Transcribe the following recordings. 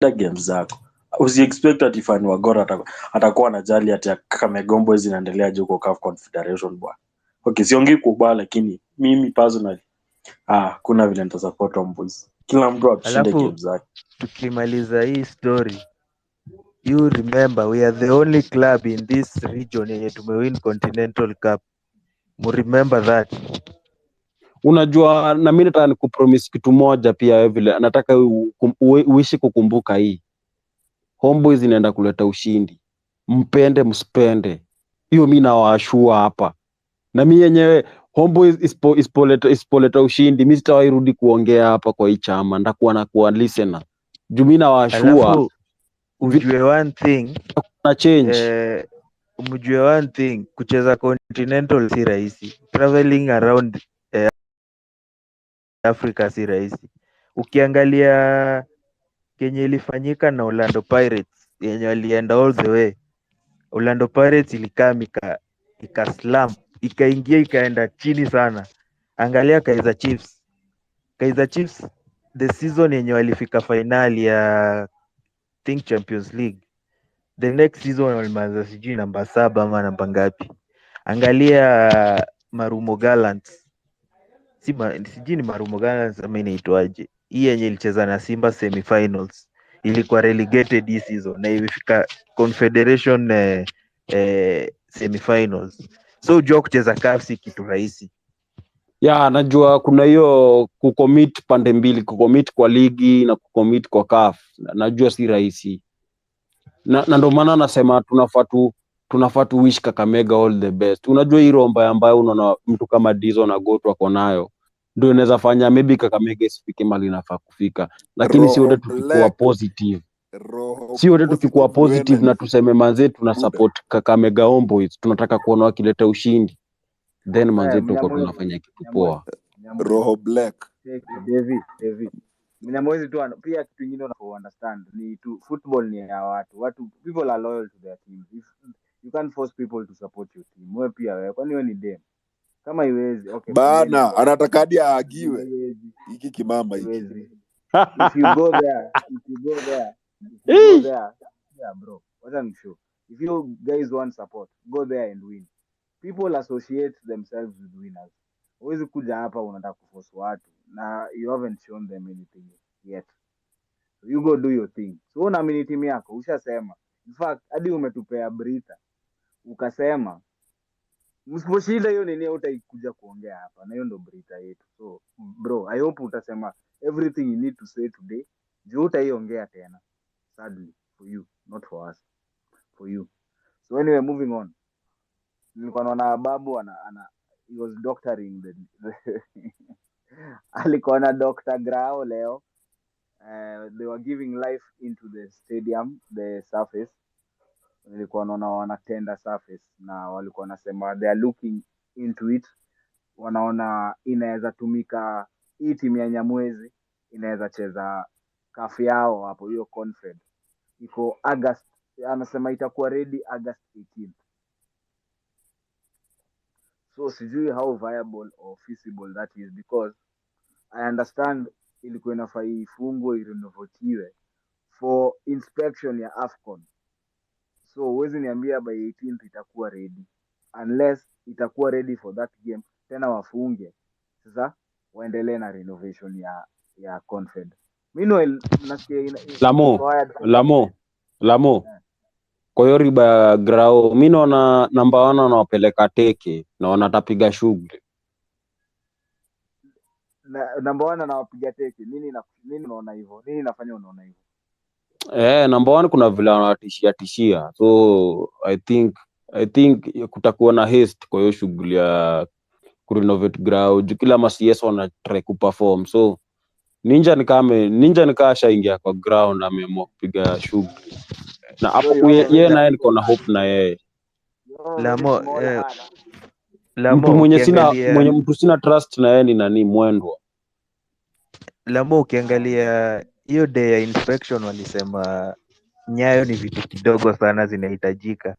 games zako. Usi expect ati fan wa Gor atakuwa anajali ati Kamegombo zinaendelea juu kwa CAF Confederation bwana. Okay, siongei kubaya lakini mimi personally kuna vile nitasupport Homeboyz. Kila mtu ashinde Alafu games zake. tukimaliza hii story, you remember we are the only club in this region yenye tumewin Continental Cup. Mu remember that. Unajua, na mimi nataka nikupromise kitu moja pia vile nataka uishi kukumbuka hii. Homeboyz inaenda kuleta ushindi. Mpende msipende. Hiyo mimi nawaashua hapa. Na mimi yenyewe Homeboyz ispoleta ushindi, mimi sitawahi kuongea hapa kwa hii chama, ndakuwa na kuwa listener. Juu mimi nawaashua. Alafu ujue one thing, na change. Mjue one thing, kucheza Continental si rahisi. Traveling around Africa si rahisi. Ukiangalia kenye ilifanyika na Orlando Pirates yenye walienda all the way. Orlando Pirates ilikaa ika ikaingia ikaenda chini sana. Angalia Kaizer Chiefs. Kaizer Chiefs the season yenye walifika finali ya think Champions League. The next season walimaliza sijui namba 7 ama namba ngapi. Angalia Marumo Gallants. Sijui ni Marumo Gallants ama inaitwaje. Hii yenye ilicheza na Simba semifinals ilikuwa relegated hii season na ilifika Confederation semifinals. So ujua kucheza CAF si kitu rahisi. Ya, najua kuna hiyo kucommit pande mbili, kucommit kwa ligi na kucommit kwa CAF. Najua si rahisi. Na ndio maana nasema tunafaa tu wish Kakamega all the best. Unajua hii romba ambayo unaona mtu kama Dizo na Goto wako nayo ndio inaweza fanya maybe Kakamega isifike mali inafaa kufika. Lakini si wote tukikuwa positive. Si wote tukikuwa positive na tuseme manze tuna support Kakamega Homeboyz, tunataka kuona wakileta ushindi. Then manze tuko tunafanya kitu poa. Roho black. David. Mnyamwezi tu pia kitu kingine una understand ni tu football ni ya watu people are loyal to their team. If you can't force people to support your team, wewe pia wewe kwani wewe ni dem kama iwezi okay bana anataka hadi aagiwe hiki kimama hiki. If you go there yeah bro, what I'm sure if you guys want support, go there and win. People associate themselves with winners. Huwezi kuja hapa unataka kuforce watu na you haven't shown them anything yet. So you go do your thing. So unaamini timu yako, ushasema. In fact, hadi umetupea Brita. Ukasema msiposhinda hiyo nini utaikuja kuongea hapa. Na hiyo ndo Brita yetu. So bro, I hope utasema everything you need to say today. Juu utaiongea tena. Sadly for you, not for us. For you. So anyway, moving on. Nilikuwa naona Ababu he was doctoring the alikuwa na Dr. Grao leo. They were giving life into the stadium, the surface. Nilikuwa naona wanatenda surface na walikuwa nasema they are looking into it. Wanaona inaweza tumika hii timu ya Nyamwezi inaweza cheza CAF yao hapo hiyo Confed. Iko August, anasema itakuwa ready August 18th. So sijui how viable or feasible that is because I understand ilikuwa inafaa ifungwe irenovotiwe for inspection ya AFCON. So huwezi niambia by 18th itakuwa ready unless itakuwa ready for that game tena wafunge. Sasa waendelee na renovation ya Confed. Meanwhile nasikia Lamo. Kwa hiyo riba Grao mimi naona namba 1 anawapeleka teke na wanatapiga shughuli. Namba 1 anawapiga teke. Nini unaona hivyo? Nini inafanya unaona hivyo? Namba 1 kuna vile wanatishia. So I think kutakuwa na haste kwa hiyo shughuli ya kurenovate Grao. Kila CS wana try kuperform. So Ninja nikashaingia kwa ground ameamua kupiga shughuli. Na hapo yeye naye niko na hope na yeye. Mtu mwenye mtu sina trust na yeye ni nani Mwendwa. Lamo ukiangalia hiyo day ya inspection walisema Nyayo ni vitu kidogo sana zinahitajika.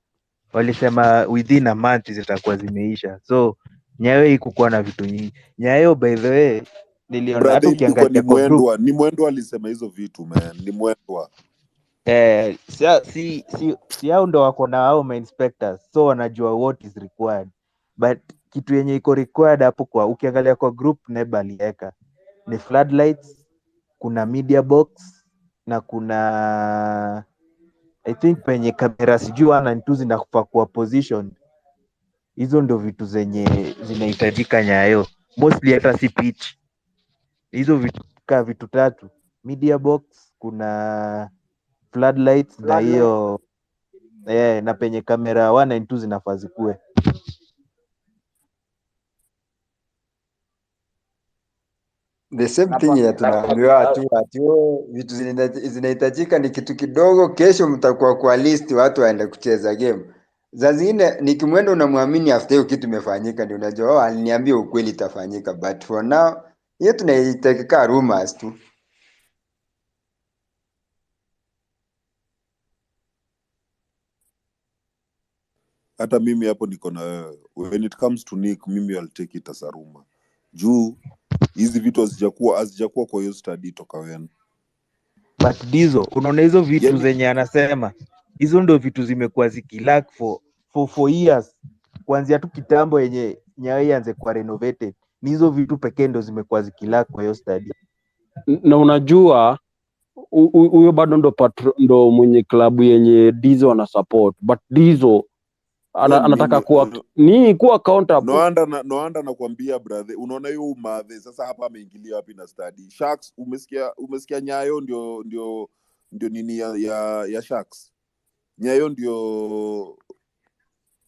Walisema within a month zitakuwa zimeisha. So Nyayo ikukuwa na vitu nyingi. Nyayo by the way niliona hata ukiangalia ni Mwendwa alisema hizo vitu man, ni Mwendwa. si hao ndo wako na hao ma inspectors, so wanajua what is required, but kitu yenye iko required hapo, kwa ukiangalia kwa group Neba aliweka ni floodlights, kuna media box na kuna I think penye kamera sijui 1 and 2 zinafaa kuwa position. Hizo ndo vitu zenye zinahitajika Nyayo mostly, hata si pitch. Hizo vitu ka vitu tatu: media box, kuna floodlights na hiyo na penye kamera 1 and 2 zinafaa zikuwe. The same Hapa thing ya mi tunaambiwa watu vitu zinahitajika ni kitu kidogo, kesho mtakuwa kwa list watu waende kucheza game. Za zingine nikimwenda unamwamini after hiyo kitu imefanyika ndio unajua aliniambia ukweli itafanyika, but for now hiyo tunaitakika rumors tu. Hata mimi hapo niko na wewe. When it comes to Nick, mimi I'll take it as a rumor. Juu hizi vitu hazijakuwa kwa hiyo study toka when. But dizo unaona hizo vitu Yani, zenye anasema, hizo ndo vitu zimekuwa zikilack for years, kuanzia tu kitambo yenye Nyayo ianze kuwa renovated. Ni hizo vitu pekee ndo zimekuwa zikilack kwa hiyo study. Na unajua huyo bado ndo mwenye klabu yenye Dizo ana support, but Dizo anataka kuwa accountable. Noanda nakwambia brother, unaona hiyo umadhe sasa hapa ameingilia wapi na study. Sharks, umesikia Nyayo ndio nini ya Sharks. Nyayo ndio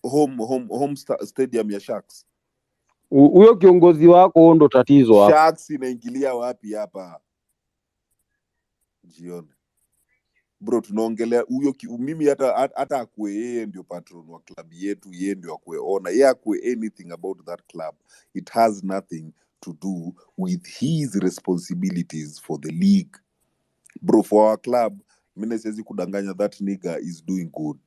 home stadium ya Sharks. Huyo kiongozi wako ndo tatizo hapa. Sharks inaingilia wapi hapa? Jione. Bro, tunaongelea huyo mimi hata akue yeye ndio patron wa club yetu, yeye ndio akue owner, yeye akue anything about that club, it has nothing to do with his responsibilities for the league. Bro, for our club, mimi siwezi kudanganya, that nigga is doing good.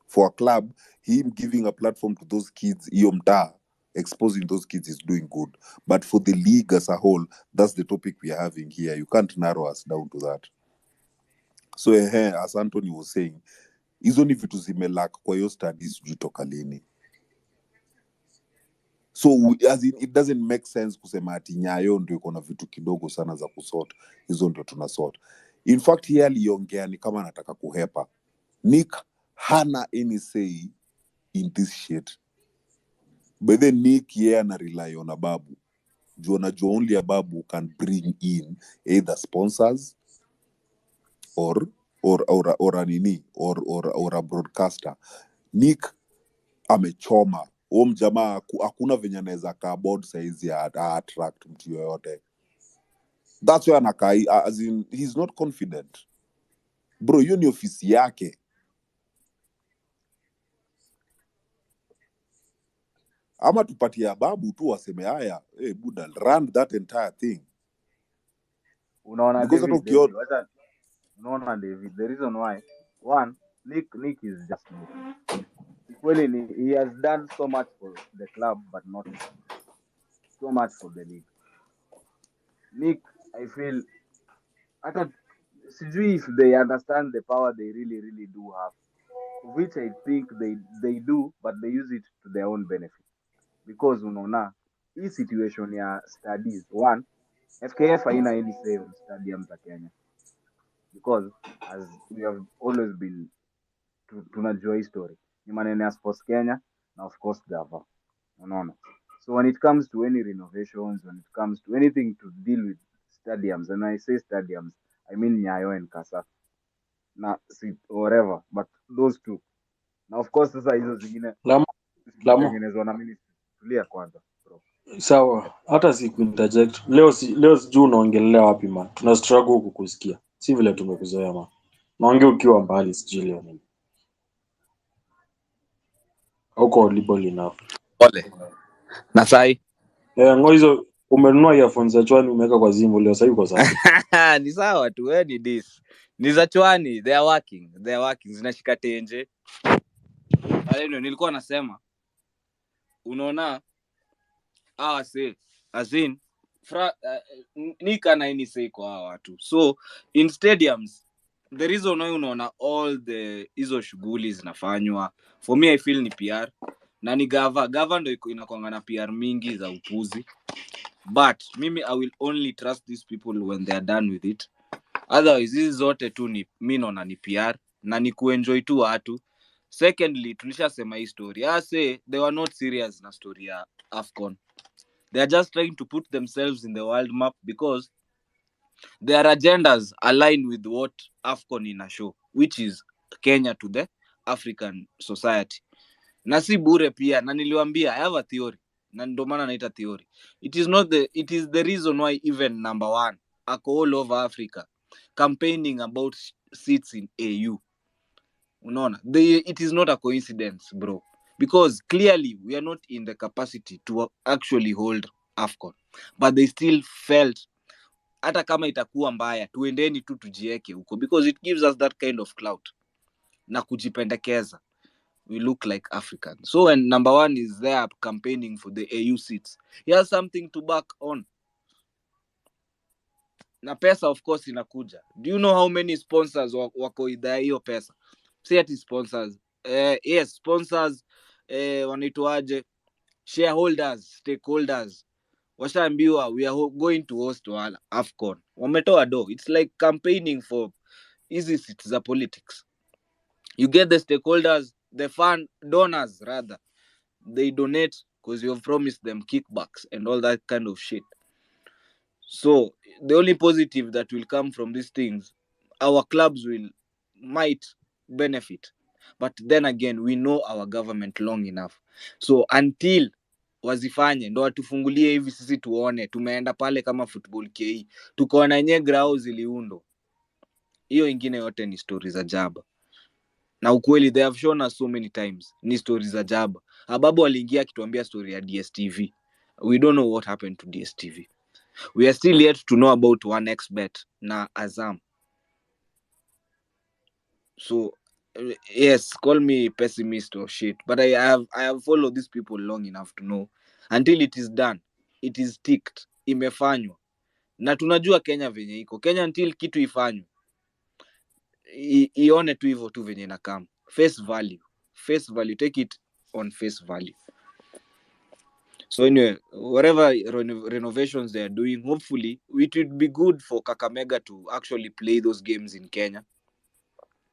For our club, him giving a platform to those kids, hiyo mtaa, exposing those kids is doing good. But for the league as a whole, that's the topic we are having here. You can't narrow us down to that. So as Anthony was saying, hizo ni vitu zimelack kwa hiyo studies sijui toka lini. So as it doesn't make sense kusema ati Nyayo ndio iko na vitu kidogo sana za kusort, hizo ndio tunasort. In fact yeye aliongea ni kama anataka kuhepa. Nick hana any say in this shit. But then Nick yeye ana rely on Ababu. Juu only Ababu can bring in either sponsors or a broadcaster. Nick amechoma. Jamaa hakuna venye anaweza kaa board saizi ya attract mtu yoyote. That's why anakai, as in he's not confident. Bro, hiyo ni ofisi yake. Ama tupatie Ababu tu waseme haya, hey Buddha, run that entire thing. unaona Because David, unaona David, the reason why, one, Nick is just Nick. Equally, he has done so much for the club, but not so much for the league. Nick, I feel, sijui if they understand the power they really do have, which I think they do, but they use it to their own benefit. Because unaona hii situation ya studies, one, FKF haina any say on stadiums za Kenya, because as we have always been tunajua history ni maneno ya Sports Kenya na of course gava, unaona. So when it comes to any renovations, when it comes to anything to deal with stadiums, and when I say stadiums, I mean Nyayo and Kasa na whatever, but those two. Na of course sasa hizo zingine zitengenezwa na ministry. Tulia kwanza bro. Sawa, hata si interject. Leo sijui unaongelea wapi man. Tuna struggle kukusikia. Si vile tumekuzoea man. Naongea ukiwa mbali sijui leo nini. Hauko audible enough. Pole. Na sai. Hizo umenunua earphones za chwani umeweka kwa simu leo, sasa uko sawa. Ni sawa tu, ni this. Ni za chwani, they are working. Zinashika tenje. Ndio nilikuwa nasema. Unaona say as in Nika na ini say kwa hawa watu. So in stadiums the reason why unaona all the hizo shughuli zinafanywa, for me I feel ni PR na ni gava ndo inakuanga na PR mingi za upuzi, but mimi I will only trust these people when they are done with it. Otherwise hizi zote tu ni mimi naona ni PR na ni kuenjoy tu watu. Secondly, tulishasema hii story, say they were not serious na story ya AFCON. They are just trying to put themselves in the world map because their agendas align with what AFCON ina show, which is Kenya to the African society. Na si bure pia, na niliwaambia I have a theory, na ndio maana naita theory. It is the reason why even number 1 ako all over Africa campaigning about seats in AU. Unaona, it is not a coincidence, bro, because clearly we are not in the capacity to actually hold AFCON, but they still felt hata kama itakuwa mbaya tuendeni tu tujieke huko, because it gives us that kind of clout na kujipendekeza, we look like Africans. So when number 1 is there campaigning for the AU seats, he has something to back on, na pesa of course inakuja. Do you know how many sponsors wako idhaa hiyo pesa? Si ati sponsors, yes sponsors, wanaitwaje, shareholders, stakeholders, washaambiwa we are going to host AFCON, wametoa do. It's like campaigning for easy seats za politics. You get the stakeholders, the fund donors rather, they donate because you have promised them kickbacks and all that kind of shit. So the only positive that will come from these things, our clubs might benefit, but then again we know our government long enough, so until wazifanye ndo watufungulie hivi sisi tuone tumeenda pale kama football KE tukaona yenyewe grau ziliundo, hiyo ingine yote ni stories za jaba. Na ukweli they have shown us so many times ni stories za jaba. Ababu aliingia akituambia story ya DSTV. We don't know what happened to DSTV. We are still yet to know about 1xBet na Azam. So yes, call me pessimist or shit, but I have followed these people long enough to know until it is done, it is ticked, imefanywa. Na tunajua Kenya venye iko. Kenya until kitu ifanywe, ione tu hivyo tu venye inakam. Face value, take it on face value. So anyway, whatever renovations they are doing, hopefully it will be good for Kakamega to actually play those games in Kenya.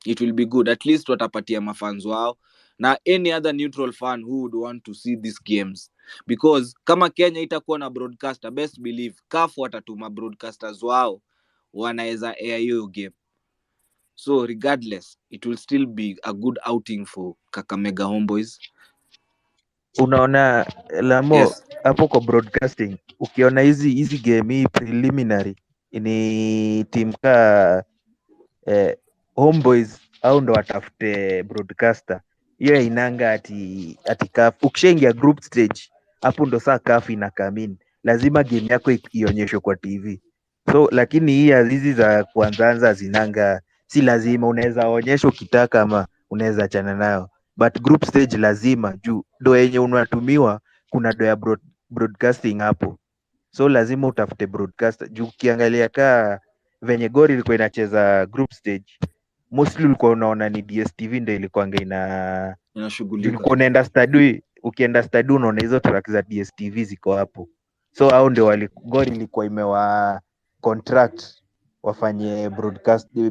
It will be good, at least watapatia mafans wao na any other neutral fan who would want to see these games, because kama Kenya itakuwa na broadcaster, best believe CAF watatuma broadcasters wao wanaweza air hiyo game. So regardless, it will still be a good outing for Kakamega Homeboys. Unaona Lamo, Yes. hapo kwa broadcasting ukiona hizi game hii preliminary ni team ka Homeboys au ndo watafute broadcaster, hiyo inanga ati CAF. Ukishaingia group stage hapo ndo saa CAF inakamini, lazima game yako ionyeshwe kwa TV. So lakini hii hizi za kuanzaanza zinanga, si lazima, unaweza onyesha ukitaka ama unaweza achana nayo, but group stage lazima, juu ndo yenye unatumiwa, kuna do ya broadcasting hapo, so lazima utafute broadcaster. Juu ukiangalia kaa venye Gor ilikuwa inacheza group stage, mostly ulikuwa unaona ni DSTV ndio ilikuwanga Inashughulika. ulikuwa unaenda stadi, ukienda stadi unaona hizo track za DSTV ziko hapo, so hao ndio Gor ilikuwa imewa contract wafanye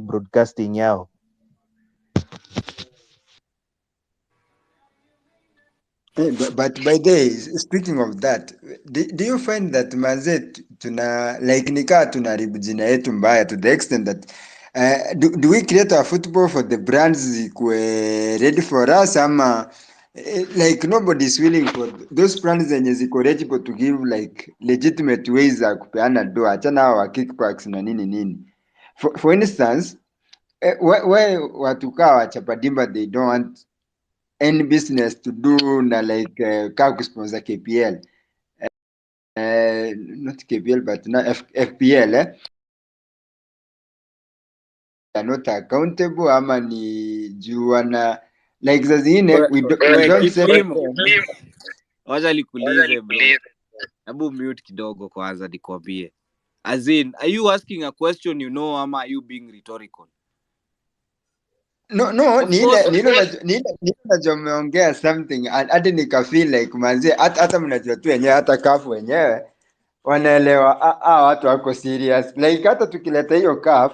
broadcasting yao. But by the way, speaking of that, do you find that manze tuna like nikaa tunaharibu jina yetu mbaya to the extent that do we create our football for the brands zikuwe ready for us ama like nobody is willing for those brands zenye ziko ready to give like legitimate ways za kupeana do, achana hao wa kickbacks na nini. For instance, why watu kaa wachapadimba they don't want any business to do na like kaa kusponsor KPL, not KPL but na FPL are not accountable ama ni juu wana like za zingine we don't say Wacha nikuulize bro. Hebu mute kidogo kwanza nikwambie. As in, are you asking a question you know ama are you being rhetorical? No, Of course, ni ile unajua umeongea something hadi nika feel like manzi hata mnajua tu wenyewe hata kafu wenyewe wanaelewa watu wako serious like hata tukileta hiyo CAF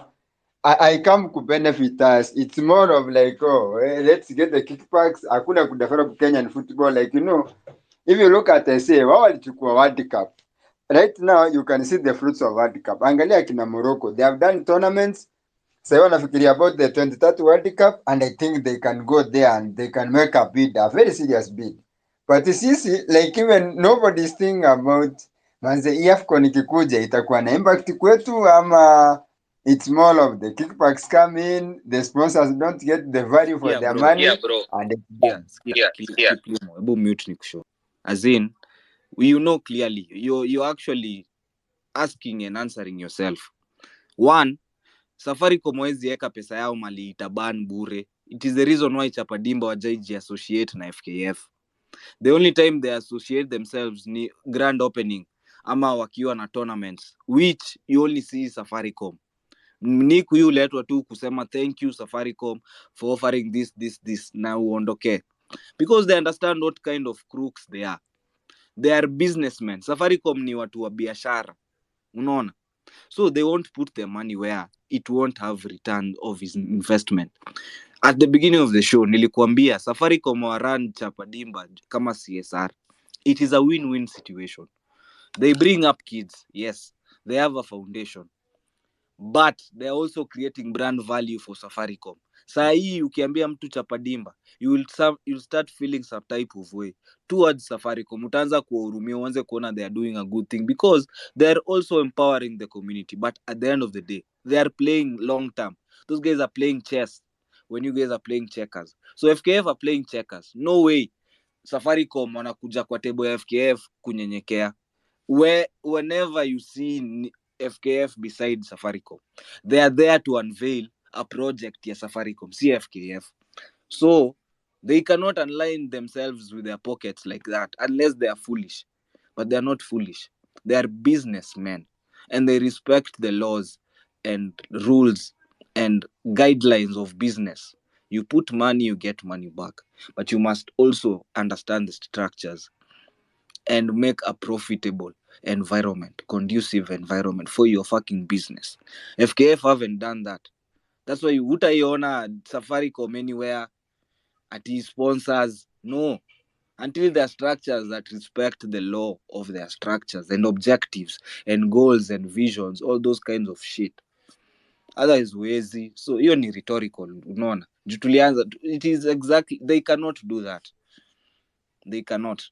I come to benefit us. It's more of like, let's get the kickbacks. Hakuna kudevelop Kenyan football. Like, if you look at SA, wao walichukua World Cup. Right now, you can see the fruits of World Cup. Angalia kina Morocco. They have done tournaments. Sasa wanafikiria about the 2030 World Cup, and I think they can go there and they can make a bid, a very serious bid. But sisi, like even nobody's thinking about manze hii AFCON ikikuja itakuwa na impact kwetu ama it's more of the kickbacks come in, the sponsors don't get the value for yeah, their bro. money, and it's Yeah, done. Kiplimo. Hebu mute nikushow. As in, you know clearly, you're actually asking and answering yourself. One, Safaricom hawezi eka pesa yao mali itaban bure. It is the reason why Chapadimba wajaiji associate na FKF. The only time they associate themselves ni grand opening ama wakiwa na tournaments, which you only see Safaricom. Niku yu letwa tu kusema thank you Safaricom for offering this na uondoke. Because they understand what kind of crooks they are. They are businessmen. Safaricom ni watu wa biashara. Unaona? So they won't put their money where it won't have return of his investment. At the beginning of the show, nilikuambia Safaricom wa run Chapadimba kama CSR. It is a win-win situation. They bring up kids. Yes, they have a foundation. But they are also creating brand value for Safaricom. Saa hii ukiambia mtu Chapadimba, you'll start feeling some type of way towards Safaricom. Utaanza kuwahurumia, uanze kuona they are doing a good thing because they are also empowering the community. But at the end of the day, they are playing long term. Those guys are playing chess when you guys are playing checkers. So FKF are playing checkers. No way Safaricom wanakuja kwa table ya FKF kunyenyekea. Whenever you see FKF beside Safaricom, they are there to unveil a project ya Safaricom, CFKF. So they cannot align themselves with their pockets like that unless they are foolish. But they are not foolish. They are businessmen and they respect the laws and rules and guidelines of business. You put money, you get money back. But you must also understand the structures and make a profitable environment, conducive environment for your fucking business. FKF haven't done that. That's why utaiona Safaricom anywhere at his sponsors. No. Until there are structures that respect the law of their structures and objectives and goals and visions, all those kinds of shit. Otherwise wezi. So hiyo ni rhetorical, unaona. Tulianza, it is exactly, they cannot do that. They cannot.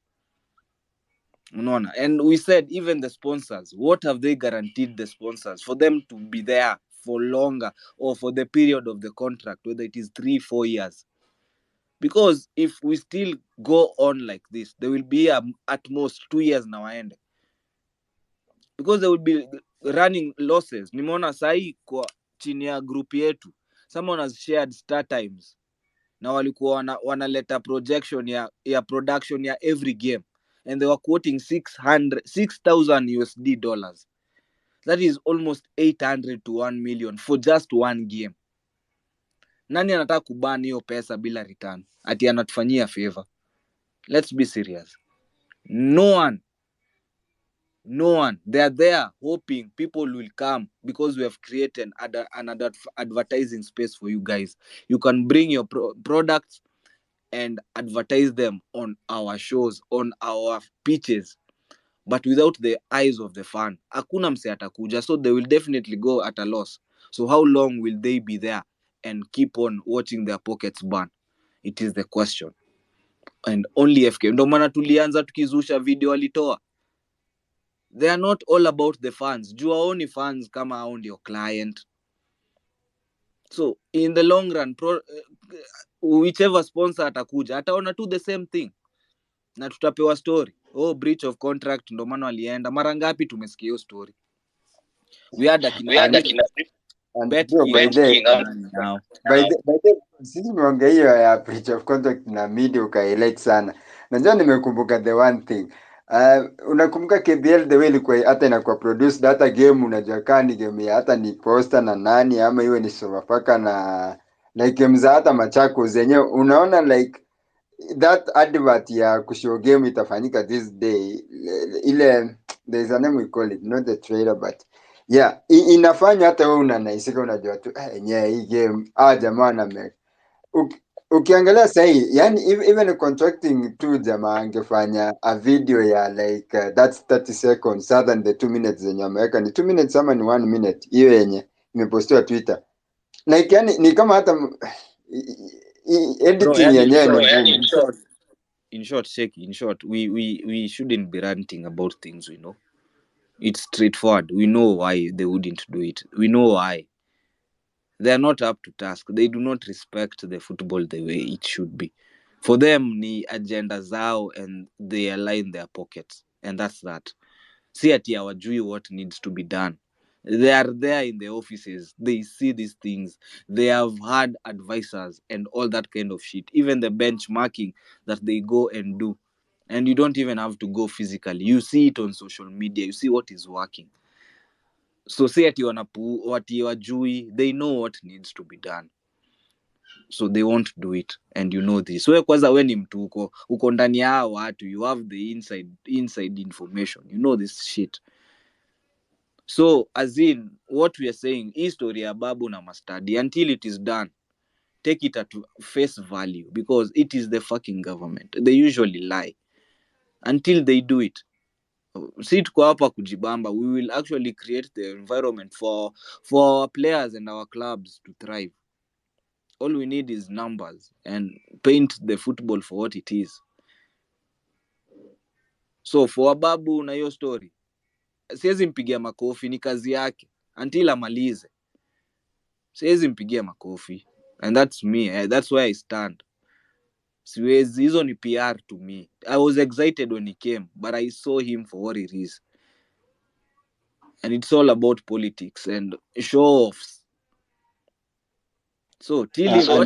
Unaona? And we said even the sponsors, what have they guaranteed the sponsors for them to be there for longer or for the period of the contract, whether it is 3-4 years? Because if we still go on like this, there will be at most 2 years now end. Because they will be running losses. Nimeona sahi kwa chini ya group yetu, someone has shared start times na walikuwa wanaleta projection ya production ya every game, and they were quoting 6,000 USD dollars. That is almost 800 to 1 million for just one game. Nani anataka kubani hiyo pesa bila return? Ati anatufanyia favor. Let's be serious. No one. They are there hoping people will come because we have created another advertising space for you guys. You can bring your products and advertise them on our shows, on our pitches, but without the eyes of the fan, hakuna mse atakuja. So they will definitely go at a loss. So how long will they be there and keep on watching their pockets burn? It is the question. And only FK. Ndo maana tulianza tukizusha video walitoa. They are not all about the fans. Juu haoni fans kama hao ndio client. So in the long run, whichever sponsor atakuja ataona tu the same thing. Na tutapewa story. Oh, breach of contract, ndo maana walienda. Mara ngapi tumesikia hiyo story? We had bet Bro, king. by the Now. sisi tumeongea hiyo ya breach of contract na media ukaelect sana. Najua nimekumbuka the one thing. Unakumbuka KBL the way ilikuwa hata inakuwa produced hata game unajua kama ni game ya hata ni Posta na nani ama iwe ni Sofapaka like game za hata Machakos zenyewe unaona like that advert ya kushow game itafanyika this day, ile there is a name we call it, not the trailer but yeah, inafanya hata wewe unanaisika, unajua tu yenyewe hii game jamaa na ukiangalia sahii, yani even contracting tu jamaa angefanya a video ya like that's 30 seconds other than the 2 minutes zenye ameweka, ni 2 minutes ama ni 1 minute hiyo yenye imepostiwa Twitter, like yani ni kama hata Bro, editing yani yenyewe ni ngumu. in short, Sheki, in short, we shouldn't be ranting about things we know. It's straightforward. We know why they wouldn't do it. We know why. They are not up to task. They do not respect the football the way it should be. For them, ni agenda zao and they align their pockets. And that's that. See ati hawajui what needs to be done. They are there in the offices. They see these things. They have had advisors and all that kind of shit. Even the benchmarking that they go and do. And you don't even have to go physically. You see it on social media. You see what is working. So say ati wati wajui, they know what needs to be done. So they won't do it, and you know this. So kwanza we ni mtu uko ndani ya hao watu, you have the inside information. You know this shit. So as in what we are saying, history ya Ababu na Mustadi, until it is done, take it at face value, because it is the fucking government. They usually lie until they do it. Si tuko hapa kujibamba, we will actually create the environment for our players and our clubs to thrive. All we need is numbers and paint the football for what it is. So for Ababu na hiyo story, siwezi mpigia makofi, ni kazi yake until amalize. Siwezi mpigia makofi, and that's me. That's where I stand. Siwezi, hizo ni PR to me. I was excited when he came, but I saw him for what it is. And it's all about politics and show-offs. So till him,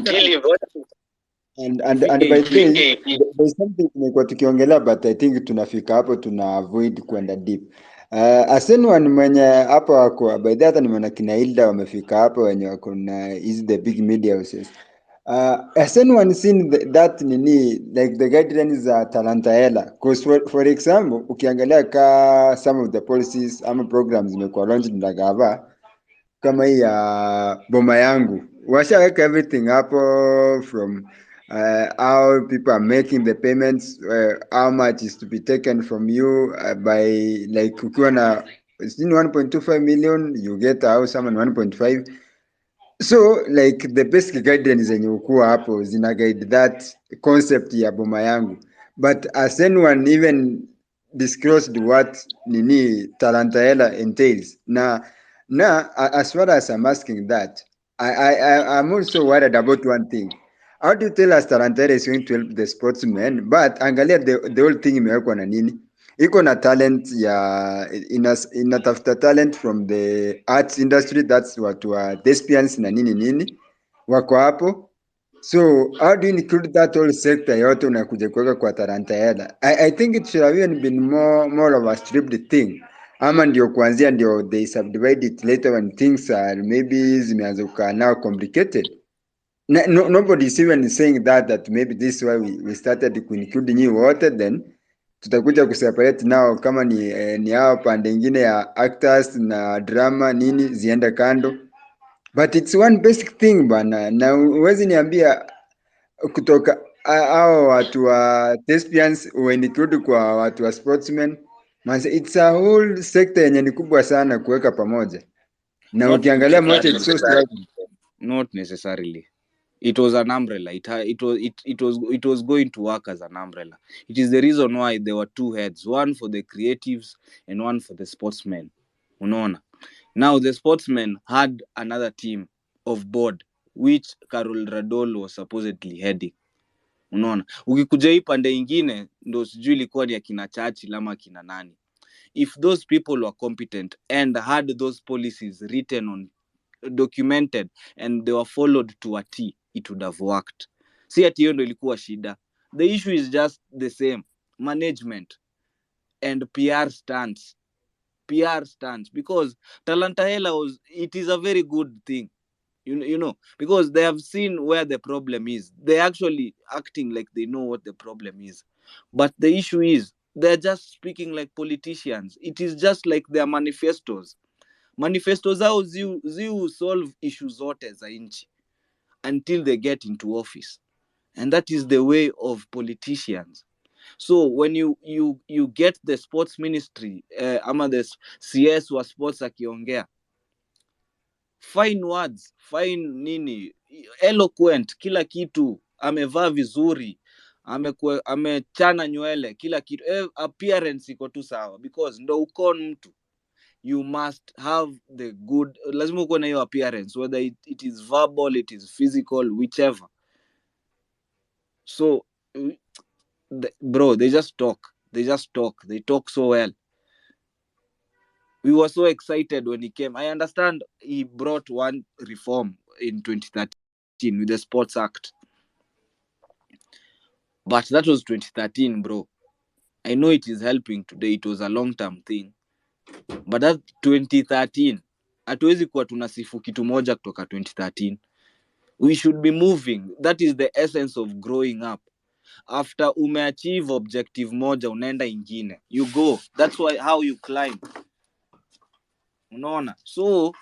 and by the way, there's something tumekuwa tukiongelea but I think tunafika hapo tuna avoid kwenda deep. Asenwan mwenye hapo wako by the hata nimeona kina Hilda wamefika hapo wenye wako na is the big media houses. Has anyone seen that nini like the guidelines za Talantaela? Because for example ukiangalia ka some of the policies ama programs zimekuwa launched na gava kama hii ya boma yangu, washaweka everything hapo from how people are making the payments, how much is to be taken from you by like ukiwa na 1.25 million you get a house ama 1.5. So like the basic guidelines zenye ukuwa hapo zina guide that concept ya boma yangu, but as anyone even disclosed what nini Talantaela entails na as far as I'm asking that, I'm also worried about one thing. How do you tell us Talantaela is going to help the sportsmen, but angalia the whole thing imewekwa na nini, iko na talent ya inatafuta talent from the arts industry, that's watu wa thespians na nini wako hapo. So how do you include that whole sector yote unakuja kuweka kwa Talantaela? I think it should have even been more of a stripped thing, ama ndio kuanzia ndio they subdivide it later when things are maybe zimeanza kukaa now complicated. Nobody is even saying that maybe this is why we started to include new water, then tutakuja kuseparate nao kama ni hao pande ingine ya actors na drama nini ziende kando, but it's one basic thing bana, na uwezi niambia kutoka hao watu wa thespians uinclude kwa watu wa sportsmen. It's a whole sector yenye ni kubwa sana kuweka pamoja, na ukiangalia moja it's so struggling. Not necessarily. It was an umbrella. It was going to work as an umbrella. It is the reason why there were two heads, one for the creatives and one for the sportsmen. Unaona? Now the sportsmen had another team of board which Carol Radol was supposedly heading. Unaona? Ukikuja hii pande ingine ndo sijui ilikuwa ni akina Churchill ama akina nani. If those people were competent and had those policies written on, documented, and they were followed to a T, it would have worked. Si ati hiyo ndo ilikuwa shida. The issue is just the same, management and PR stance, because Talantaela it is a very good thing. You know, because they have seen where the problem is. They're actually acting like they know what the problem is. But the issue is they're just speaking like politicians. It is just like their manifestos. Manifesto zao ziu solve issues zote za nchi until they get into office. And that is the way of politicians. So when you get the sports ministry, ama the CS wa sports akiongea, fine words, fine nini, eloquent, kila kitu, amevaa vizuri, amechana nywele, kila kitu, appearance iko tu sawa, because ndo ukon mtu, you must have the good, lazima uko na hiyo appearance, whether it is verbal, it is physical, whichever. So bro, they just talk, they talk so well. We were so excited when he came. I understand he brought one reform in 2013 with the Sports Act. But that was 2013, bro. I know it is helping today. It was a long-term thing. But that 2013, hatuwezi kuwa tunasifu kitu moja kutoka 2013. We should be moving. That is the essence of growing up. After umeachieve objective moja, unaenda ingine. You go. That's how you climb. Unaona? So,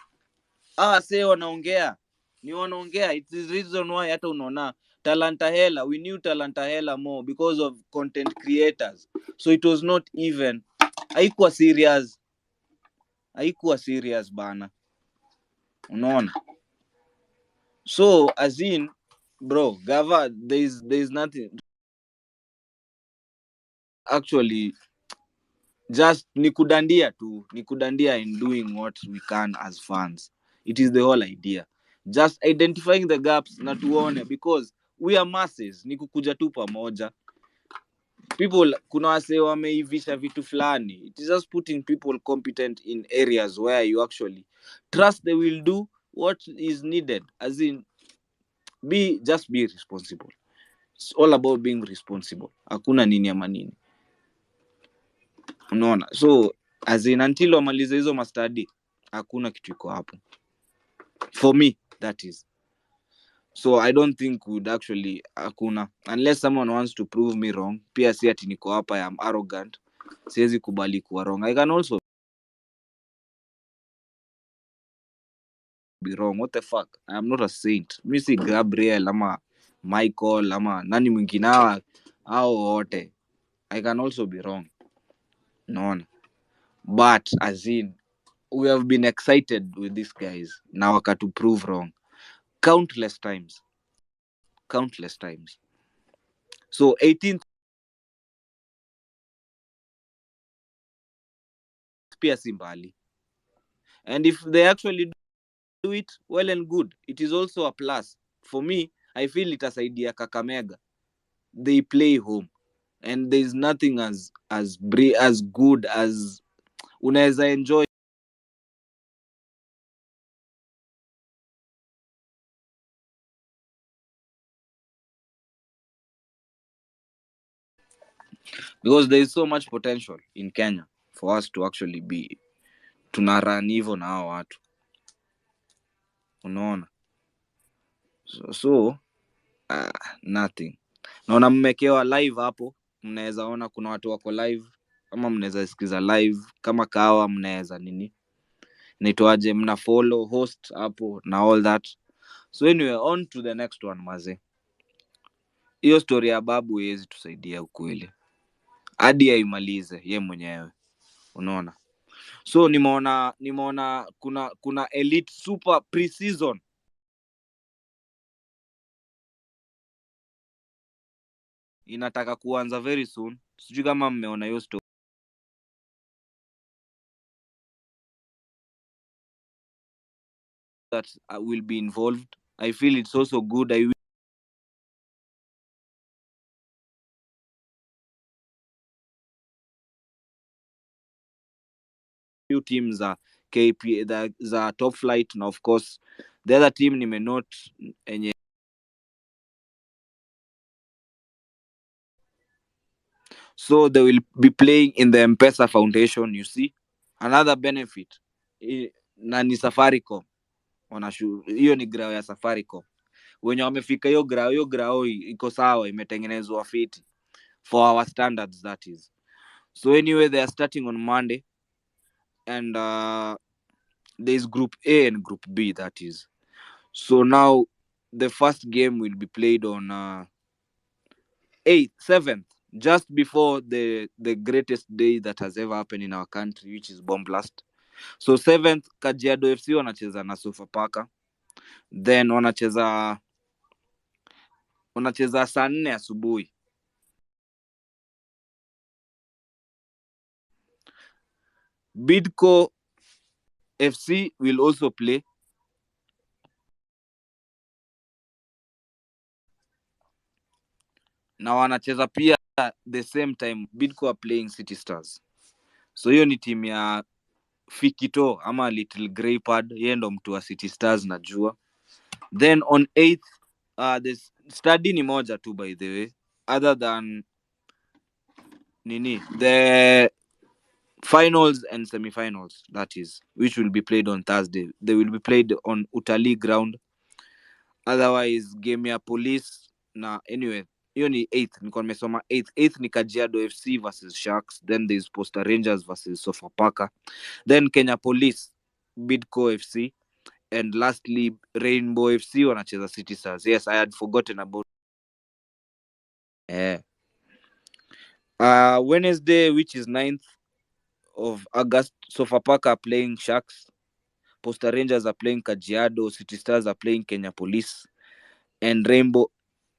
say wanaongea. Ni wanaongea. It is reason why hata unaona Talanta Hela, we knew Talanta Hela more because of content creators. So it was not even, haikuwa serious bana. Unaona? So as in, bro, Gava, there's nothing actually, just nikudandia and doing what we can as fans. It is the whole idea, just identifying the gaps na tuone, because we are masses, ni kukuja tu pamoja. People, kuna wase wameivisha vitu fulani. It is just putting people competent in areas where you actually trust they will do what is needed. As in, be responsible. It's all about being responsible. Hakuna nini ama nini. Unaona? So as in, until wamalize hizo mastadi, hakuna kitu iko hapo. For me, that is. So I don't think would actually hakuna, unless someone wants to prove me wrong. Pia si ati niko hapa, I am arrogant. Siwezi kubali kuwa wrong. I can also be wrong. What the fuck? I am not a saint. Mi si Gabriel ama Michael ama nani mwingine hao wote. I can also be wrong. No. But as in, we have been excited with these guys. Now wakatu prove wrong. Countless times. So 18th pia si mbali. And if they actually do it, well and good. It is also a plus. For me, I feel itasaidia Kakamega. They play home. And there's nothing as good as unaweza enjoy because there is so much potential in Kenya for us to actually be tunarun hivyo na hao watu. Unaona? So nothing. Naona mmekewa live hapo, mnaweza ona kuna watu wako live, ama mnaweza sikiza live kama kawa, mnaweza nini naitwaje, mna follow host hapo na all that. So anyway, on to the next one maze. Hiyo story ya Ababu haiwezi tusaidia ukweli hadi aimalize ye mwenyewe. Unaona? So nimeona kuna elite super pre-season inataka kuanza very soon. Sijui kama mmeona hiyo story that will be involved. I feel it's also good. Few teams are KP, the top flight, and of course the other team nimenote enye. So they will be playing in the M-Pesa Foundation, you see. Another benefit na ni Safaricom. hiyo ni grao ya Safaricom. Wenye wamefika hiyo grao iko sawa, imetengenezwa fiti for our standards, that is. So anyway, they are starting on Monday, and there is group A and group B, that is. So now the first game will be played on 7th, just before the greatest day that has ever happened in our country, which is Bomb Blast. So 7th, Kajiado FC wanacheza na Sofapaka, then wanacheza saa 4 asubuhi. Bidco FC will also play, na wanacheza pia the same time. Bidco are playing City Stars. So hiyo ni timu ya Fikito ama Little Grey Pad, yeye ndo mtu wa City Stars najua. Then on 8th, the study ni moja tu, by the way, other than the finals and semi-finals, that is, which will be played on Thursday. They will be played on Utalii ground. Otherwise game ya Police na anyway, hiyo ni 8th, niko nimesoma 8th ni Kajiado FC versus Sharks, then there is Posta Rangers versus Sofapaka, then Kenya Police Bidco FC, and lastly Rainbow FC wanacheza City Stars. Yes, I had forgotten about Wednesday, which is 9th of August, Sofapaka are playing Sharks, Posta Rangers are playing Kajiado, City Stars are playing Kenya Police, and Rainbow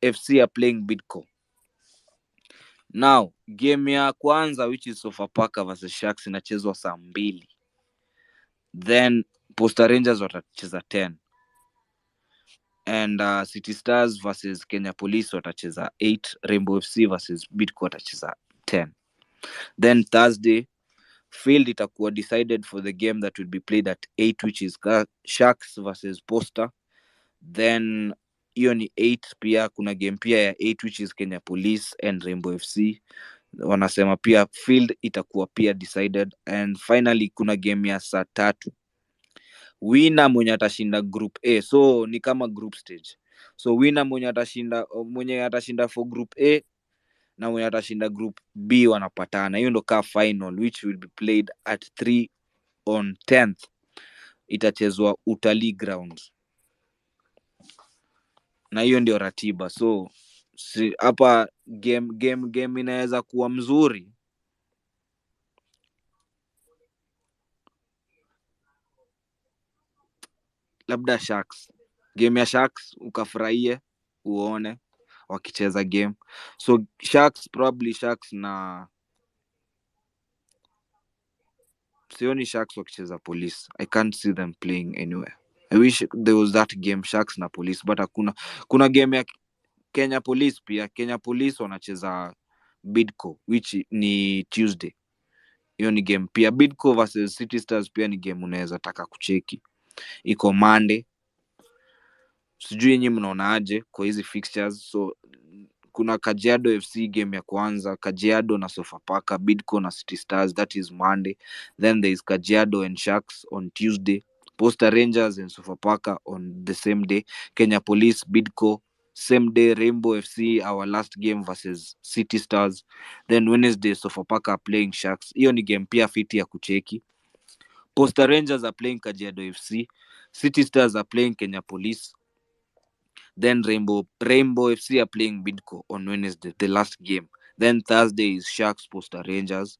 FC are playing Bidco. Now game ya kwanza, which is Sofapaka versus Sharks, inachezwa saa 2, then Posta Rangers watacheza 10, and City Stars versus Kenya Police watacheza 8, Rainbow FC versus Bidco watacheza 10. Then Thursday field itakuwa decided for the game that will be played at 8, which is Sharks versus Posta. Then hiyo ni 8 pia, kuna game pia ya 8 which is Kenya Police and Rainbow FC. Wanasema pia field itakuwa pia decided. And finally kuna game ya saa 3, winner mwenye atashinda group A, so ni kama group stage. So winner mwenye atashinda for group A na mwenye atashinda group B wanapatana. Hiyo ndo ka final, which will be played at 3 on 10th. Itachezwa Utalii grounds, na hiyo ndio ratiba. So hapa game inaweza kuwa mzuri. Labda Sharks, game ya Sharks ukafurahie uone wakicheza game. So probably Sharks, na sioni Sharks wakicheza Police. I can't see them playing anywhere. I wish there was that game, Sharks na Police, but kuna game ya Kenya Police pia. Kenya Police wanacheza Bidco, which ni Tuesday. Hiyo ni game pia. Bidco versus City Stars pia ni game unaweza taka kucheki. Iko Monday. Sijui nyinyi mnaonaje kwa hizi fixtures. So kuna Kajiado FC game ya kwanza, Kajiado na Sofapaka, Bidco na City Stars, that is Monday. Then there is Kajiado and Sharks on Tuesday, Posta Rangers and Sofapaka on the same day, Kenya Police, Bidco same day, Rainbow FC our last game versus City Stars. Then Wednesday Sofapaka playing Sharks. Hiyo ni game pia fiti ya kucheki. Posta Rangers are playing Kajiado FC, City Stars are playing Kenya Police. Then Rainbow FC are playing Bidco on Wednesday, the last game. Then Thursday is Sharks Posta Rangers,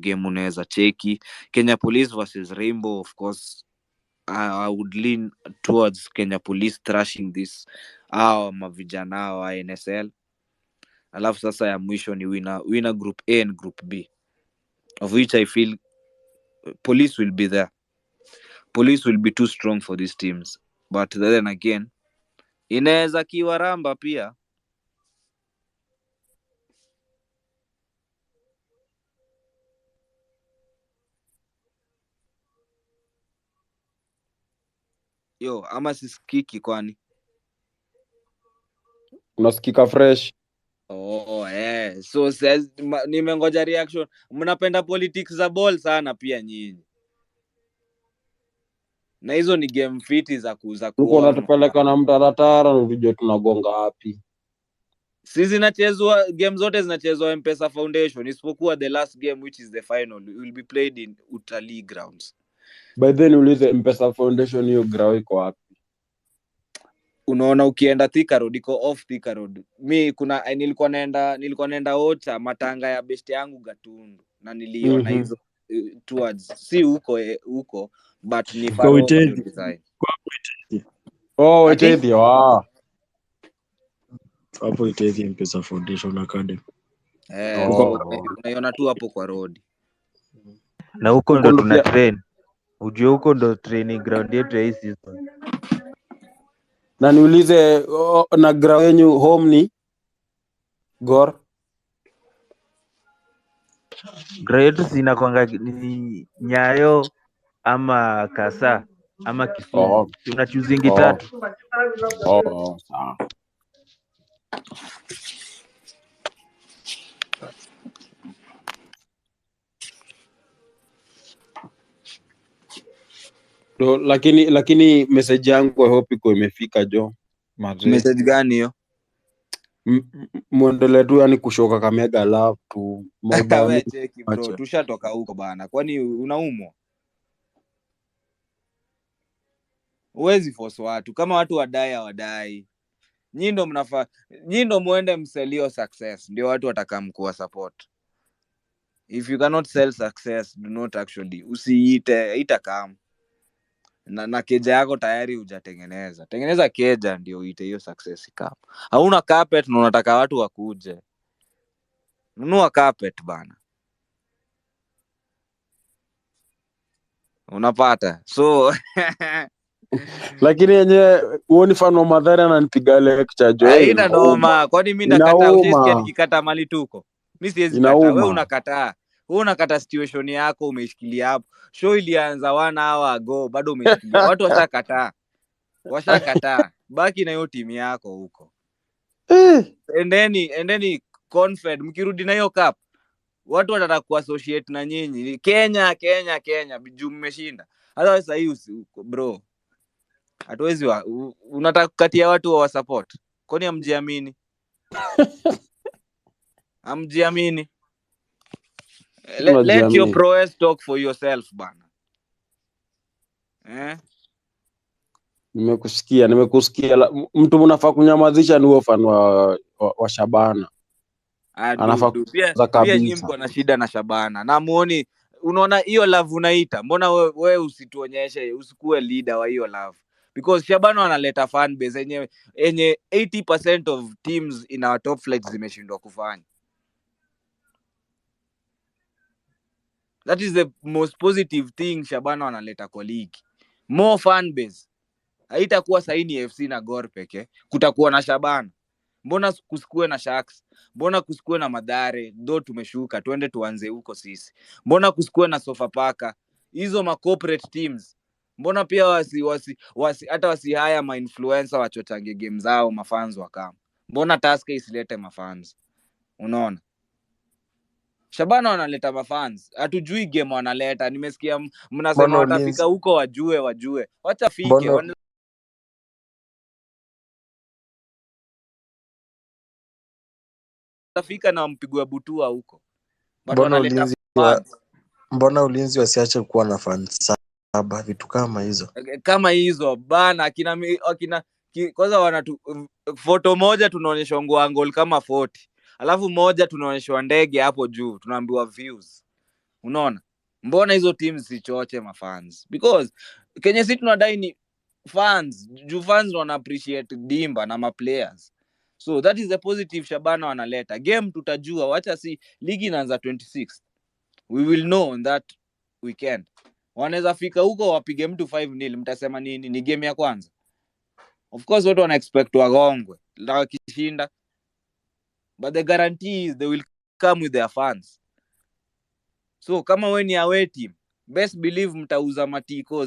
game unaweza cheki. Kenya Police versus Rainbow, of course I would lean towards Kenya Police thrashing this mavijana wa NSL. Alafu sasa ya mwisho ni winner group A and group B, of which I feel Police will be there. Police will be too strong for these teams, but then again inaweza kiwaramba pia. Yo, ama sisikiki kwani? Unasikika fresh. So nimengoja reaction. Mnapenda politics za ball sana pia nyinyi. na hizo ni game fiti za Uko kuonwa. unatupeleka na mtaratara na tujue tunagonga wapi. Si zinachezwa game zote zinachezwa M-Pesa Foundation isipokuwa the last game which is the final will be played in Utalii grounds. By then ulize M-Pesa Foundation hiyo grao iko wapi? Unaona, ukienda Thika Road, iko off Thika Road. Mi nilikuwa naenda Ocha matanga ya best yangu Gatundu na niliona hizo towards si huko but ni Kwa Farofa hiyo Witezi. design. Oh, Ati? Witezi. Hapo Witezi M-Pesa Foundation Academy. So unaiona tu hapo kwa road. Na huko Huko ndo ndo tuna pia- train. Ujue huko ndo training ground yetu ya hii season. Na niulize na grao yenyu home ni Gor? Ground yetu zinakwanga ni Nyayo ama Kasa ama Kisumu. Tuna chuzingi tatu. Sawa. Do, lakini message yangu I hope iko imefika jo. Mazee. Message gani hiyo? Muendelee tu yani kushoka Kamega love tu. Wewe cheki bro, tushatoka huko bana. Kwani unaumwa? Huwezi force watu. Kama watu wadai. Nyinyi ndo muende mselio success. Ndio watu watakamkuwa support. If you cannot sell success, do not actually. Usiite itakam. Na keja yako tayari hujatengeneza. Tengeneza keja ndio uite hiyo success ikam. Hauna carpet na unataka watu wakuje. Nunua carpet bana. Unapata. So lakini yenyewe huoni fano Mathare ananipiga lecture jo. Haina noma. Kwani mimi ndakataa? Usisikia nikikata mali tuko. Mimi siwezi kataa. Wewe unakataa. Wewe unakata situation yako umeishikilia hapo. Show ilianza 1 hour ago bado umeshikilia. Watu washakataa. Baki na hiyo timu yako huko. Endeni confed mkirudi na hiyo cup. Watu watataka kuassociate na nyinyi. Kenya juu mmeshinda. Hata sasa hii bro. Hatuwezi unataka kukatia watu wa support. Kwani hamjiamini? Hamjiamini? Let your prowess talk for yourself bana. Nimekusikia. Mtu mnafaa kunyamazisha ni huo fan wa Shabana. Anafaa pia nyinyi mko na shida na Shabana. Na muoni, unaona hiyo love unaita. Mbona wewe usituonyeshe, usikue leader wa hiyo love? Because Shabana wanaleta fan base yenye 80% of teams in our top flight zimeshindwa kufanya. That is the most positive thing Shabana wanaleta kwa league. More fan base. Haitakuwa saini FC na Gor peke. Kutakuwa na Shabana. Mbona kusikue na Sharks? Mbona kusikue na Mathare? Ndo tumeshuka, twende tuanze huko sisi. Mbona kusikue na Sofapaka? Hizo ma corporate teams. Mbona pia hata wasihaya ma influencer wachochange game zao mafans wakama. Mbona Tusker isilete mafans? Unaona? Shabana wanaleta mafans. Hatujui game wanaleta. Nimesikia mnasema watafika huko wajue. Wacha fike. Watafika na mpigwe butua huko. Mbona ulinzi wasiache kuwa na fans 7 vitu kama hizo? Kama hizo bana kwanza photo moja tunaonyeshwa angle kama 40. Alafu moja tunaonyeshwa ndege hapo juu, tunaambiwa views. Unaona? Mbona hizo teams sichoche mafans? Because Kenya sisi tunadai ni fans. Juu fans wana appreciate dimba na ma players. So that is the positive Shabana wanaleta. Game tutajua, wacha si ligi inaanza 26th. We will know on that weekend. Wanaweza fika huko wapige mtu 5-0, mtasema nini? Ni game ya kwanza. Of course watu wana expect wagongwe na wakishinda. But the guarantee is they will come with their fans. So kama wewe ni away team, best believe mtauza matiko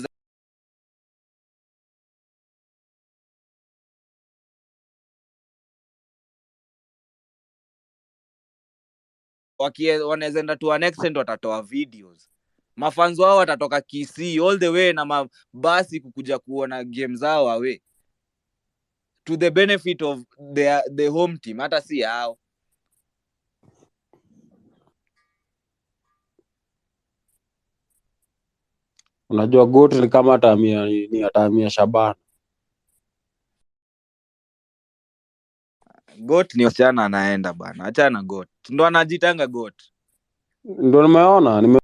wanaweza enda to an extent watatoa videos. Mafans wao watatoka Kisii all the way na mabasi kukuja kuona game zao away to the benefit of the home team, hata si hao. Unajua goat ni kama atahamia Shabana. Goat ni wasichana anaenda bana, achana goat ndo anajitanga goat. Ndio nimeona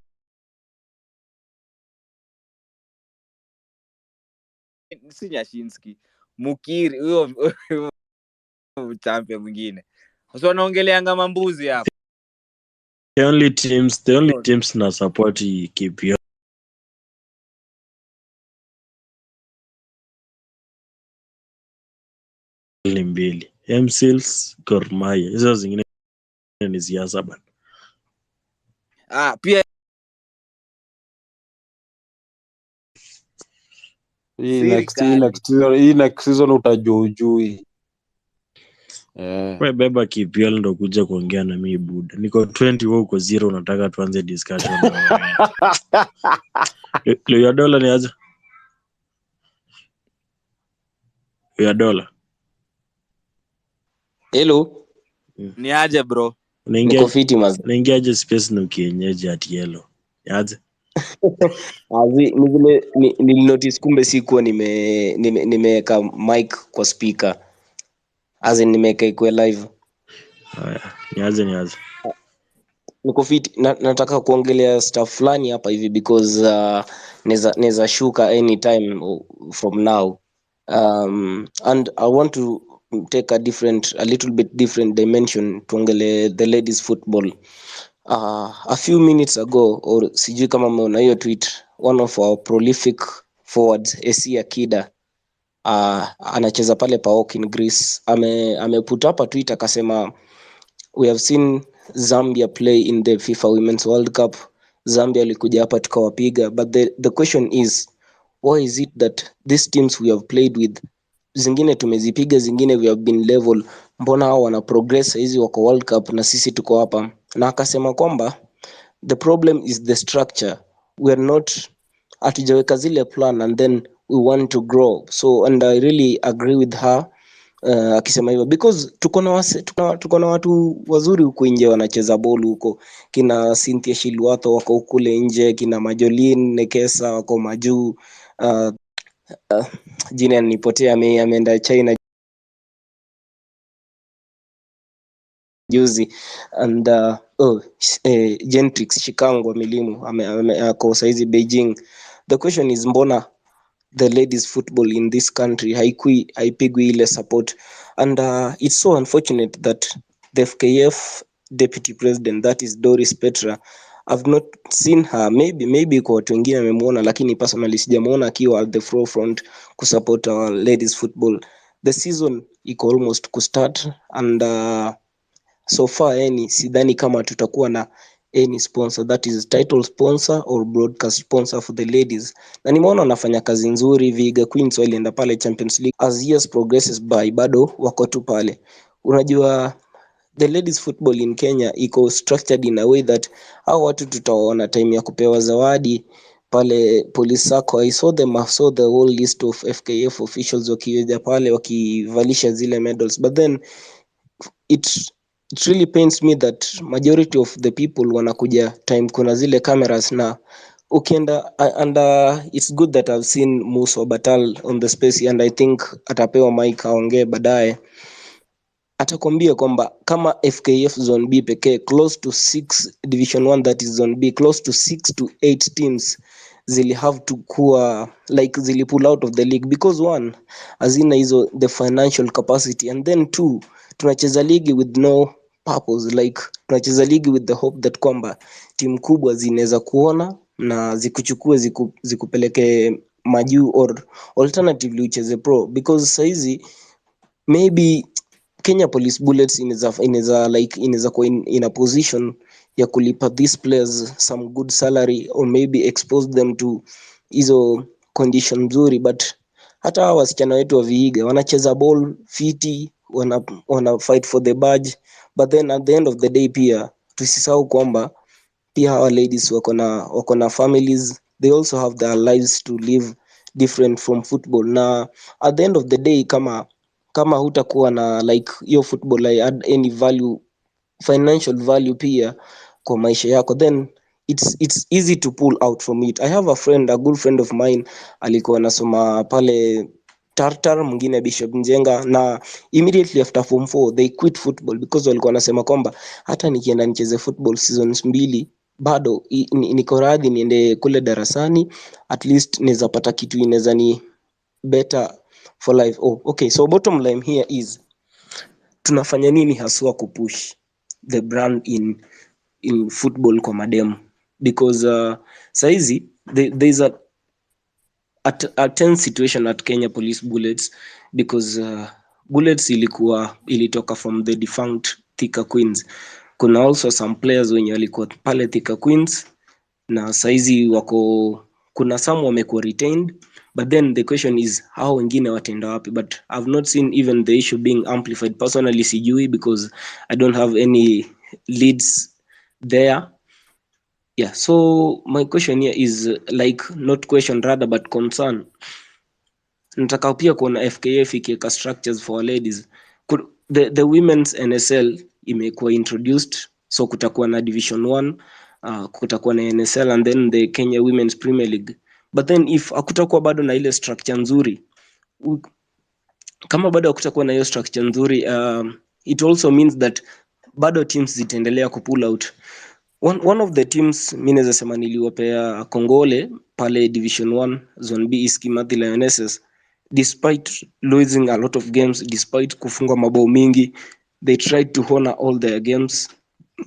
si Nyashinski Mukiri huyo champion mwingine, sio wanaongeleanga mambuzi hapa. The only teams na support KPL ni mbili, MSils, Gor Mahia. Hizo zingine ni siasa bana. Pia hii next season utajua ujui. Wewe beba KPL ndo kuja kuongea na mimi buda. Niko 20 wewe uko 0, unataka tuanze discussion. Leo ya dola ni aje? Ya dola. Hello. Ni aje bro? Niko fiti mazi. Unaingiaje space na kienyeji at yellow? Aje? Ni vile nilinotice kumbe sikuwa nimeweka mic kwa speaker. Nimeweka iko live. Haya, ni aje? Niko fiti. Nataka kuongelea stuff fulani hapa hivi because neza shuka anytime from now. And I want to take a little bit different dimension tuongele the ladies football. A few minutes ago, or sijui kama mmeona hiyo tweet, one of our prolific forwards AC Akida anacheza pale PAOK in Greece, ame put up a tweet akasema, we have seen Zambia play in the FIFA Women's World Cup. Zambia walikuja hapa tukawapiga, but the question is, why is it that these teams we have played with, zingine tumezipiga, zingine we have been level, mbona hao wana progress hizi wako World Cup na sisi tuko hapa? Na akasema kwamba the problem is the structure, we are not, hatujaweka zile plan and then we want to grow. So and I really agree with her akisema hivyo because tuko na watu wazuri huko nje wanacheza ball huko, kina Cynthia Shilwato wako kule nje, kina Majolin Nekesa wako majuu, jina nipotea, ameenda China juzi, and Gentrix Shikangwa Milimu ako saizi Beijing. The question is, mbona the ladies football in this country haipigwi ile support? And it's so unfortunate that the FKF deputy president, that is Doris Petra, I've not seen her, maybe kwa watu wengine amemuona, lakini personally sijamuona akiwa at the forefront kusupport our ladies football. The season iko almost kustart and so far sidhani kama tutakuwa na any sponsor, that is title sponsor or broadcast sponsor for the ladies. Na nimeona wanafanya kazi nzuri, Viga Queens walienda pale Champions League. As years progresses by, bado wako tu pale. Unajua the ladies football in Kenya iko structured in a way that hao watu tutaona time ya kupewa zawadi pale Police Sacco. I saw the whole list of FKF officials wakiweza pale wakivalisha zile medals, but then it really pains me that majority of the people wanakuja time kuna zile cameras, na ukienda and it's good that I've seen Musa Batal on the space, and I think atapewa mic aongee baadaye, atakwambia kwamba kama FKF zone B pekee close to 6 division 1, that is zone B, close to 6 to 8 teams zili have to kuwa like zili pull out of the league because one, hazina hizo the financial capacity, and then two, tunacheza ligi with no purpose, like tunacheza ligi with the hope that kwamba timu kubwa zinaweza kuona na zikuchukue zikupeleke majuu, or alternatively ucheze pro, because saizi maybe Kenya Police Bullets inaweza kuwa in a position ya kulipa these players some good salary, or maybe expose them to hizo condition nzuri, but hata hawa wasichana wetu wa Vihiga wanacheza ball fiti, wana fight for the badge, but then at the end of the day pia tusisahau kwamba pia hawa ladies wako na families, they also have their lives to live different from football. Na at the end of the day, kama hutakuwa na like hiyo football I add any value, financial value pia kwa maisha yako, then it's easy to pull out from it. I have a good friend of mine, alikuwa anasoma pale Tartar, mwingine Bishop Njenga, na immediately after form 4 they quit football because walikuwa wanasema kwamba hata nikienda nicheze football seasons 2 bado niko radhi niende kule darasani, at least naweza pata kitu inaweza ni better for life. Oh, okay, so bottom line here is tunafanya nini haswa kupush the brand in football kwa madem, because saizi there's a tense situation at Kenya Police Bullets, because Bullets ilitoka from the defunct Thika Queens. Kuna also some players wenye walikuwa pale Thika Queens na saizi kuna some wamekuwa retained, but then the question is how wengine wataenda wapi, but I've not seen even the issue being amplified. Personally sijui because I don't have any leads there. Yeah, so my question here is like not question rather but concern. Nataka pia kuona FKF ikiweka structures for ladies. The women's NSL imekuwa introduced, so kutakuwa na division 1, kutakuwa na NSL and then the Kenya Women's Premier League. But then if hakutakuwa bado na ile structure nzuri, kama bado hakutakuwa na hiyo structure nzuri, it also means that bado teams zitaendelea kupull out. One of the teams mimi naweza sema niliwapea kongole pale division 1 zone B is Kimathi Lionesses. Despite losing a lot of games, despite kufungwa mabao mingi, they tried to honor all their games,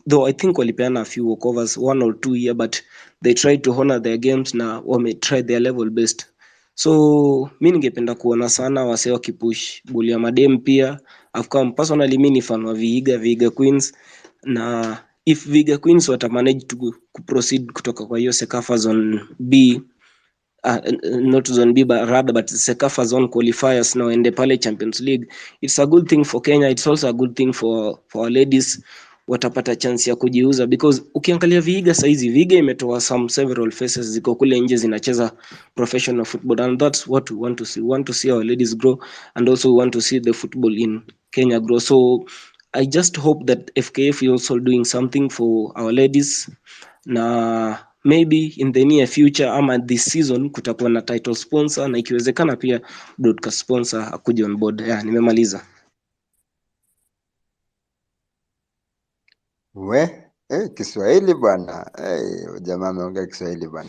though I think walipeana a few walkovers, 1 or 2 here, but they tried to honor their games na wame try their level best. So mi ningependa kuona sana wase wakipush boli ya madem pia. I've come personally, mi ni fan wa Vihiga Queens, na if Vihiga Queens wata manage to proceed kutoka kwa hiyo Sekafa zone B, not zone B but rather but Sekafa zone qualifiers na waende pale Champions League, it's a good thing for Kenya, it's also a good thing for our ladies. Watapata chance ya kujiuza, because ukiangalia Vihiga saizi, Vihiga imetoa several faces ziko kule nje zinacheza professional football, and that's what we want to see. We want to see our ladies grow, and also we want to see the football in Kenya grow. So I just hope that FKF is also doing something for our ladies, na maybe in the near future ama this season kutakuwa na title sponsor, na ikiwezekana pia broadcast sponsor akuje on board. Yeah, nimemaliza. Kiswahili bwana. Jamaa ameongea Kiswahili bwana.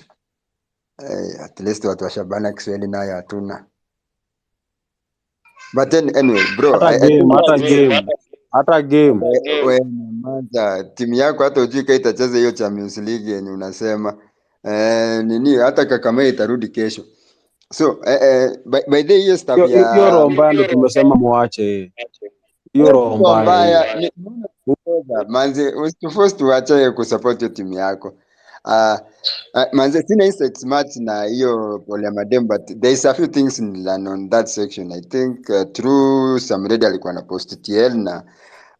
At least watu wa Shabana Kiswahili nayo hatuna. But then anyway bro, hata game wewe mwanza timu yako hata ujui kama itacheza hiyo Champions League yenye unasema. Nini hata Kakamega itarudi kesho. So by the hiyo stuff ya hiyo roho mbaya ndio tumesema muache hiyo roho mbaya. Manze usituforce tuache kusupport hiyo timu yako. Manze sina insights much na hiyo pole madem, but there is a few things in learn on that section. I think through some read alikuwa na post TL na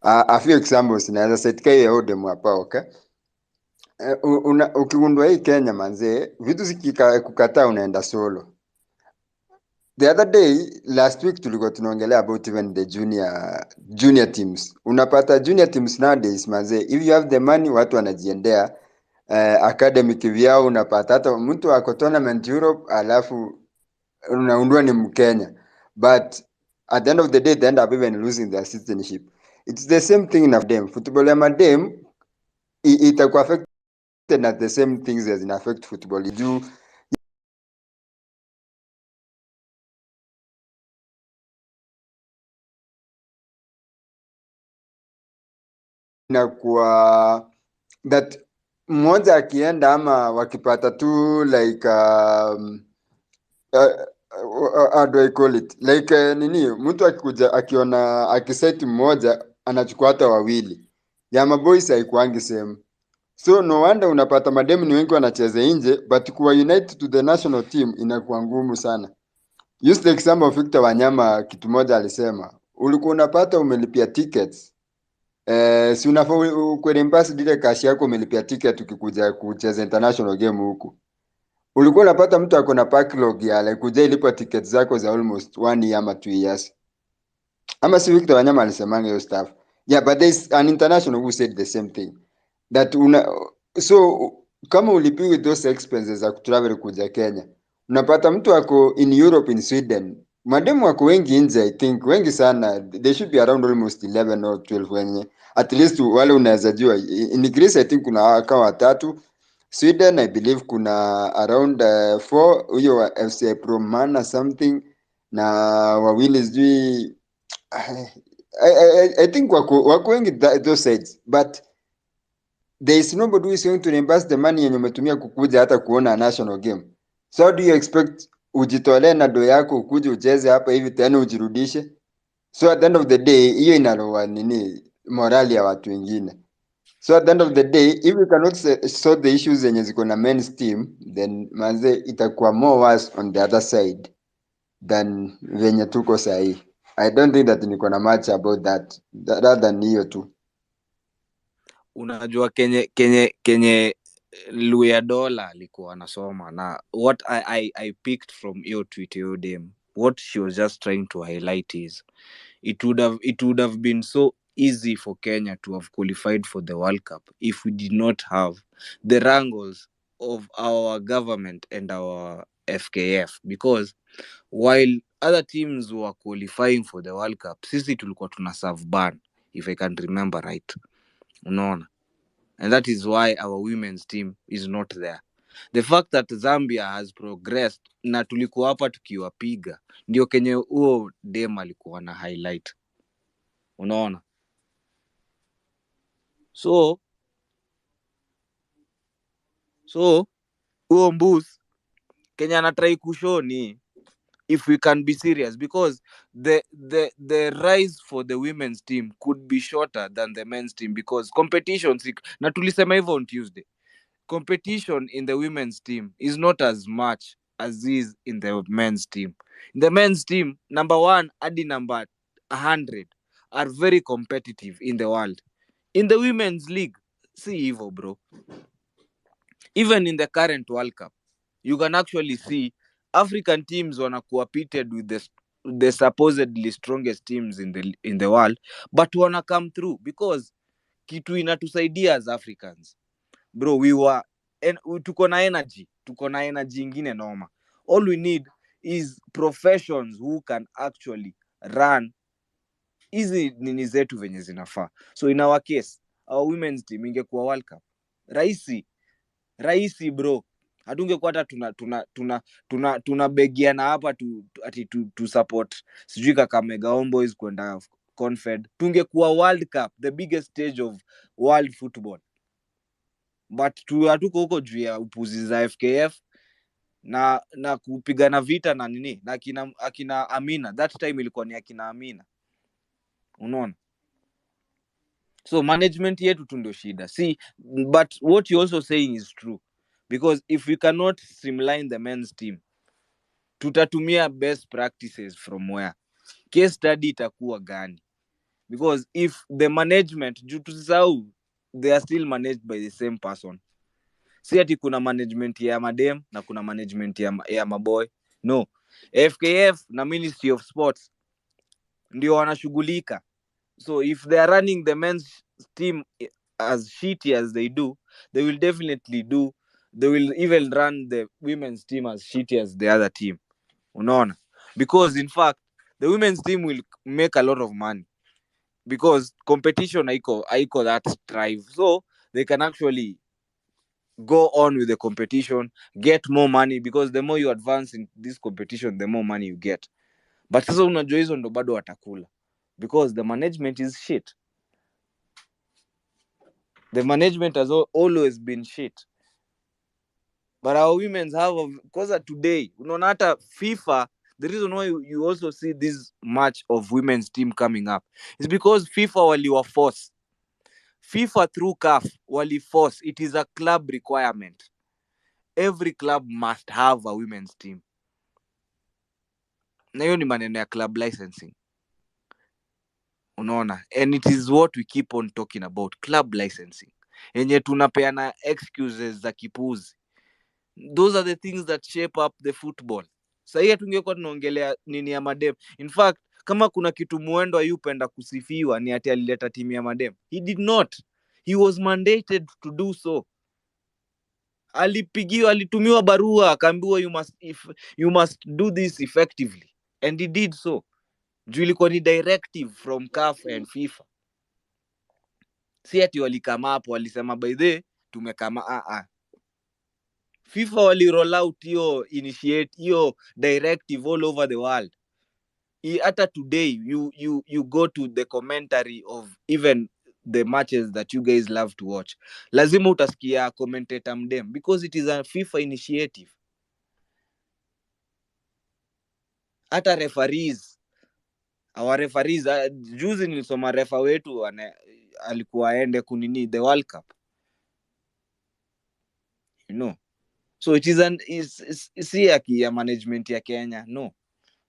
a few examples naweza setika hiyo demo hapa. Okay, ukigundua hii Kenya manze vitu zikikukataa unaenda solo. The other day, last week tulikuwa tunaongelea about even the junior teams. Unapata junior teams nowadays manze, if you have the money watu wanajiendea academic vyao, unapata hata mtu ako tournament Europe alafu unaundua ni Mkenya, but at the end of the day they end up even losing their citizenship. It's the same thing na madem. Football ya madem itakuwa affected na the same things as in affect football juu inakuwa that mmoja akienda ama wakipata tu like how do I call it, like nini, mtu akikuja akiona akiseti mmoja anachukua hata wawili. Ya maboys haikuangi same, so no wonder unapata mademu ni wengi wanacheza nje, but kuwa unite to the national team inakuwa ngumu sana. Use the example of Victor Wanyama, kitu moja alisema, ulikuwa unapata umelipia tickets Si unafaa kwenye mbasi dile kashi yako umelipia ticket ukikuja kucheza international game huku. Ulikuwa unapata mtu ako na backlog ya like kuja ilipa ticket zako za almost 1 year ama 2 years. Ama si Victor Wanyama alisemanga hiyo stuff. Yeah, but there's an international who said the same thing. That so kama ulipi with those expenses za kutravel kuja Kenya, unapata mtu ako in Europe, in Sweden, mademu wako wengi nje, I think wengi sana, they should be around almost 11 or 12 wenye at least wale unaweza jua. In Greece I think kuna kama 3, Sweden I believe kuna around 4, huyo wa FC Promana something, na wawili sijui I think wako wengi those sides, but there is nobody who is going to reimburse the money yenye umetumia kukuja hata kuona a national game. So how do you expect ujitolee na do yako ukuje ucheze hapa hivi tena ujirudishe? So at the end of the day hiyo inaloa nini morali ya watu wengine. So at the end of the day if we cannot sort the issues zenye ziko na men's team, then manze itakuwa more worse on the other side than venye tuko sahi. I don't think that niko na much about that rather than hiyo tu. Unajua kenye Luya Dola alikuwa anasoma na what I picked from hiyo tweet hiyo dem, what she was just trying to highlight is it would have been so easy for Kenya to have qualified for the World Cup if we did not have the wrangles of our government and our FKF, because while other teams were qualifying for the World Cup, sisi tulikuwa tuna serve ban, if I can remember right. Unaona? And that is why our women's team is not there. The fact that Zambia has progressed na tulikuwa hapa tukiwapiga ndio kenye huo dem alikuwa na highlight. Unaona? So huo Mbus Kenya anatry kushow ni if we can be serious, because the rise for the women's team could be shorter than the men's team, because competition, na tulisema hivyo on Tuesday, competition in the women's team is not as much as is in the men's team. In the men's team, number 1 hadi number 100 are very competitive in the world. In the women's league, see hivyo bro. Even in the current World Cup, you can actually see African teams wanakuwa pitted with the supposedly strongest teams in the world, but wana come through because kitu inatusaidia as Africans bro, tuko na energy ingine noma. All we need is professions who can actually run hizi nini zetu venye zinafaa. So in our case, our women's team ingekuwa World Cup rahisi bro, hatungekuwa hata tunabegiana hapa tu support sijui Kakamega Homeboys kwenda Confed. Tungekuwa World Cup, the biggest stage of world football, but hatuko huko juu ya upuzi za FKF na kupigana vita na nini na akina Amina. That time ilikuwa ni akina Amina, unaona? So management yetu tu ndio shida. See, but what you also saying is true, because if we cannot streamline the men's team, tutatumia best practices from where? Case study itakuwa gani? Because if the management, juu tusisahau, they are still managed by the same person. Si ati kuna management ya madem na kuna management ya maboy. No. FKF na Ministry of Sports ndio wanashughulika. So if they are running the men's team as shitty as they do, they will even run the women's team as shitty as the other team. Unaona? Because in fact, the women's team will make a lot of money because competition haiko that strive. So they can actually go on with the competition, get more money, because the more you advance in this competition, the more money you get. But sasa unajua hizo ndo bado watakula, because the management is shit. The management has always been shit. But our women's have, because today, unaona hata FIFA, the reason why you also see this match of women's team coming up is because FIFA waliwa force. FIFA through CAF wali force. It is a club requirement. Every club must have a women's team. Na hiyo ni maneno ya club licensing. Unaona, and it is what we keep on talking about, club licensing, yenye tunapeana excuses za kipuzi. Those are the things that shape up the football. Sahii hatungekuwa tunaongelea nini ya madem. In fact, kama kuna kitu Mwendo ayupenda kusifiwa ni ati alileta timu ya madem. He did not. He was mandated to do so. Alitumiwa barua akaambiwa you must do this effectively, and he did so. Juu ilikuwa ni directive from CAF and FIFA. Si ati walikama hapo walisema by the tumekama FIFA wali roll out hiyo directive all over the world. Hata today you go to the commentary of even the matches that you guys love to watch, lazima utasikia commentator mdem, because it is a FIFA initiative. Hata referees, our referees, juzi nilisoma refa wetu alikuwa aende kunini the World Cup, you know. So it is si ya management ya Kenya, no,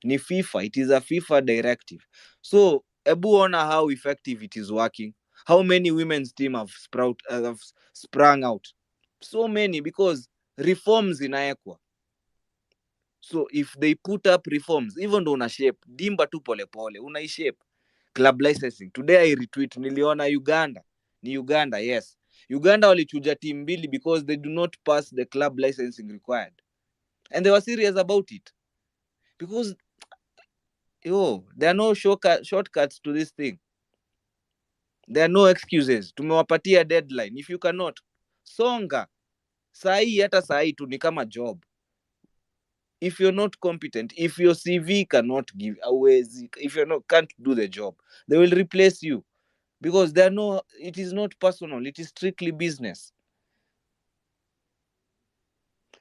ni FIFA. It is a FIFA directive. So ebu ona how effective it is working. How many women's team have sprung out? So many, because reforms inaekwa. So if they put up reforms, even though una shape dimba tu pole pole, una shape club licensing. Today I retweet, niliona Uganda, yes, Uganda walichuja team mbili because they do not pass the club licensing required, and they were serious about it, because there are no shortcuts to this thing. There are no excuses. Tumewapatia deadline. If you cannot, songa. Hata sahi tu ni kama job. If you're not competent, if your CV cannot give away, if can't do the job, they will replace you, because it is not personal, it is strictly business.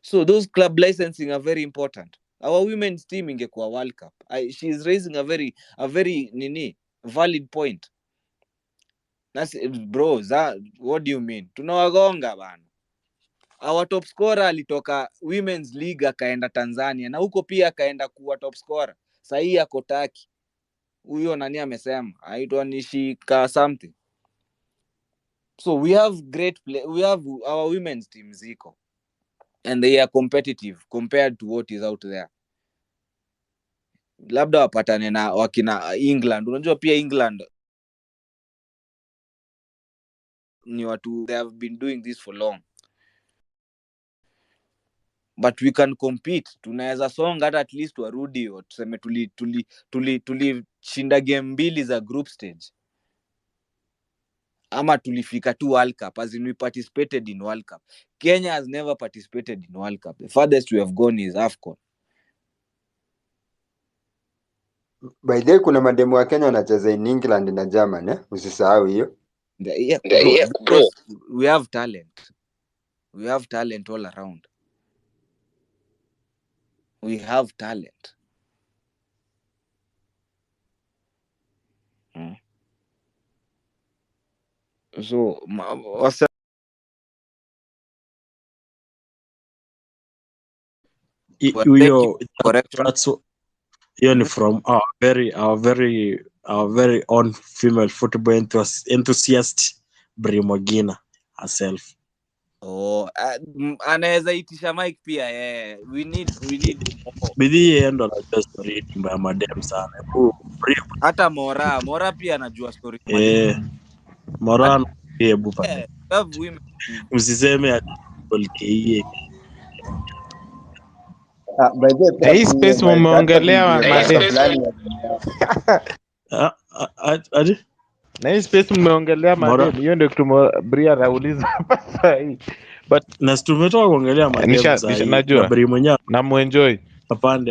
So those club licensing are very important. Our women's team ingekuwa World Cup. She is raising a very valid point. Bro, what do you mean? Tunawagonga bana. Our top scorer alitoka Women's League akaenda Tanzania, na huko pia akaenda kuwa top scorer. Sahii ako Turkey. Huyo nani amesema? Aitwa Nishika something. So we have we have our women's team ziko, and they are competitive compared to what is out there. Labda wapatane na wakina England. Unajua pia England ni watu, they have been doing this for long, but we can compete. Tunaweza songa hata at least warudi tuseme tulishinda game mbili za group stage, ama tulifika tu World Cup, as in we participated in World Cup. Kenya has never participated in World Cup. The farthest we have gone is AFCON. By the way, kuna mademu wa Kenya wanacheza in England na Germany, usisahau hiyo. Because we have talent. We have talent all around. We have talent. So hiyo ni from our very own female football enthusiast Brimogina herself. Anaweza itisha mic pia. We need bidii endo anajua story timba ya madem sana. Hata Mora pia anajua story Mora hebu pale. Usiseme ati by the hii space mumeongelea madem. Na hii space mumeongelea madem. Hiyo ndio kitu Bria anauliza hapa sasa hii. But na tumetoka kuongelea madem sasa hii. Najua. Bria mwenyewe na muenjoy. Hapa.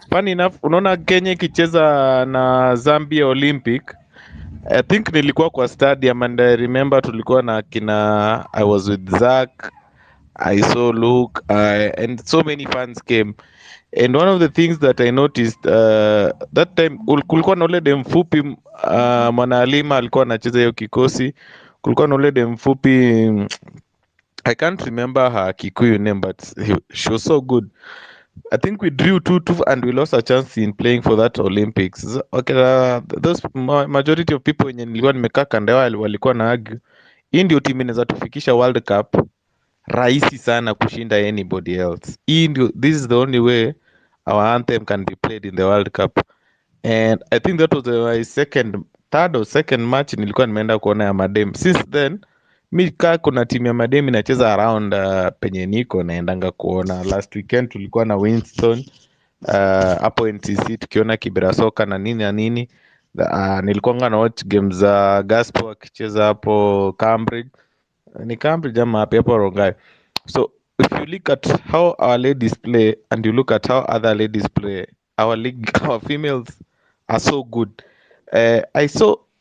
Funny enough, unaona Kenya ikicheza na Zambia Olympic. I think nilikuwa kwa stadium and I remember tulikuwa na I was with Zach, I saw Luke, and so many fans came. And one of the things that I noticed that time kulikuwa na ule dem mfupi Mwanaalima alikuwa anacheza hiyo kikosi. Kulikuwa na ule dem mfupi, I can't remember her Kikuyu name, but she was so good. I think we drew 2-2 and we lost a chance in playing for that Olympics. Okay, those majority of people wenye nilikuwa nimekaa kando yao walikuwa na argue hii ndio timu inaweza tufikisha World Cup rahisi sana kushinda anybody else. This is the only way our anthem can be played in the World Cup. And I think that was my third or second match nilikuwa nimeenda kuona ya madem. Since then mi kaa kuna timu ya madem inacheza around penye niko naendanga kuona. Last weekend tulikuwa na Winston hapo NTC tukiona Kibera soka na nini na nini. Nilikuwanga na watch games za Gaspo akicheza hapo Cambridge. Ni Cambridge ama hapo Rongai. So if you look at how our ladies play and you look at how other ladies play, our league, our females are so good.